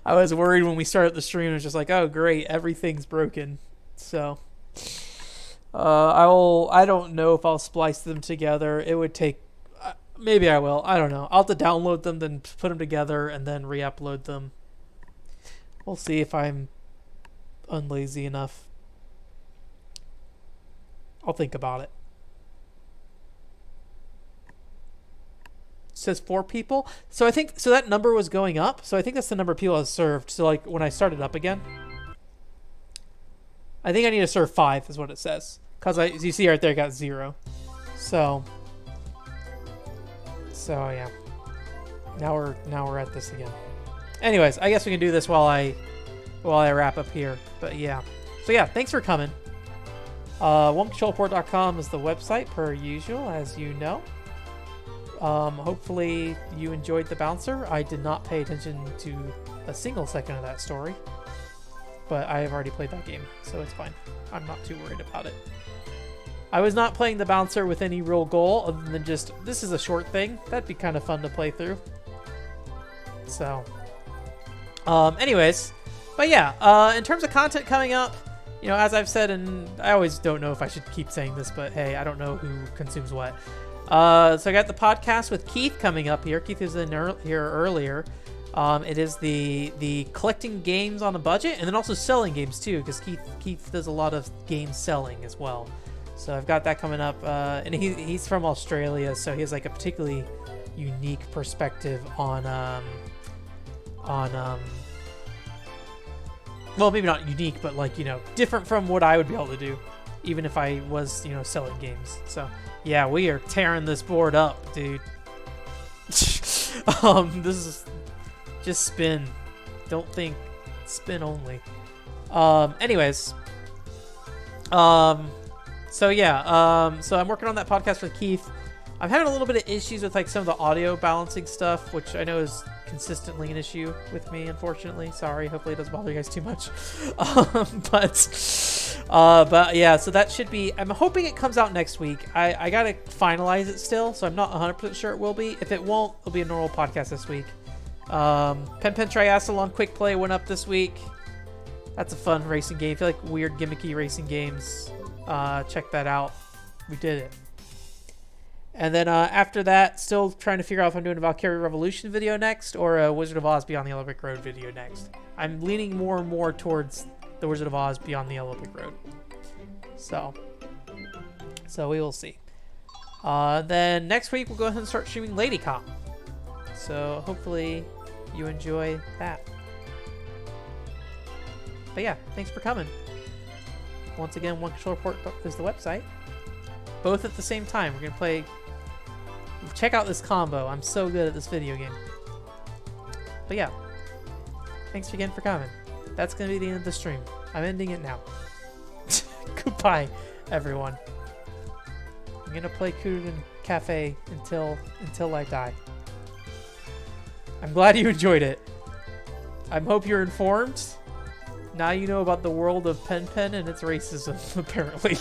I was worried when we started the stream. It was just like, oh, great, everything's broken. So, I don't know if I'll splice them together. It would take, maybe I will. I don't know. I'll have to download them, then put them together, and then re-upload them. We'll see if I'm unlazy enough. I'll think about it. Says 4 people. So I think that number was going up. So I think that's the number of people I served. So like when I started up again, I think I need to serve 5 is what it says. Cause as you see right there, I got 0. So yeah. Now we're at this again. Anyways, I guess we can do this while I wrap up here. But yeah. So yeah, thanks for coming. OneControlPort.com is the website per usual, as you know. Hopefully you enjoyed The Bouncer. I did not pay attention to a single second of that story, but I have already played that game, so it's fine. I'm not too worried about it. I was not playing The Bouncer with any real goal other than just, this is a short thing. That'd be kind of fun to play through. So, anyways, but yeah, in terms of content coming up, you know, as I've said, and I always don't know if I should keep saying this, but hey, I don't know who consumes what. So I got the podcast with Keith coming up here. Keith was in here earlier. It is the collecting games on a budget and then also selling games too, because Keith does a lot of game selling as well. So I've got that coming up, and he's from Australia, so he has like a particularly unique perspective on well, maybe not unique, but like, you know, different from what I would be able to do, even if I was, you know, selling games. So yeah, we are tearing this board up, dude. This is just spin. Don't think, spin only. Anyways. So yeah, so I'm working on that podcast with Keith. I'm having a little bit of issues with like some of the audio balancing stuff, which I know is consistently an issue with me, unfortunately. Sorry, hopefully it doesn't bother you guys too much. But yeah, so that should be, I'm hoping it comes out next week. I gotta finalize it still, so I'm not 100% sure it will be. If it won't, it'll be a normal podcast this week. Pen Triathlon Quick Play went up this week. That's a fun racing game. If you like weird gimmicky racing games, check that out. We did it. And then after that, still trying to figure out if I'm doing a Valkyrie Revolution video next or a Wizard of Oz Beyond the Olympic Road video next. I'm leaning more and more towards the Wizard of Oz Beyond the Olympic Road. So we will see. Then next week, we'll go ahead and start streaming Lady Cop. So hopefully you enjoy that. But yeah, thanks for coming. Once again, OneControlPort is the website. Both at the same time. We're going to play... Check out this combo. I'm so good at this video game. But yeah. Thanks again for coming. That's going to be the end of the stream. I'm ending it now. Goodbye, everyone. I'm going to play Kurugen Cafe until I die. I'm glad you enjoyed it. I hope you're informed. Now you know about the world of Pen and its racism, apparently.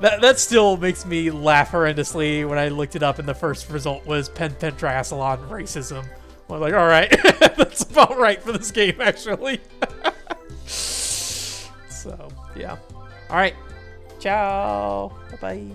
That still makes me laugh horrendously when I looked it up and the first result was Pen Triathlon racism. I was like, alright, that's about right for this game, actually. So, yeah. Alright. Ciao. Bye-bye.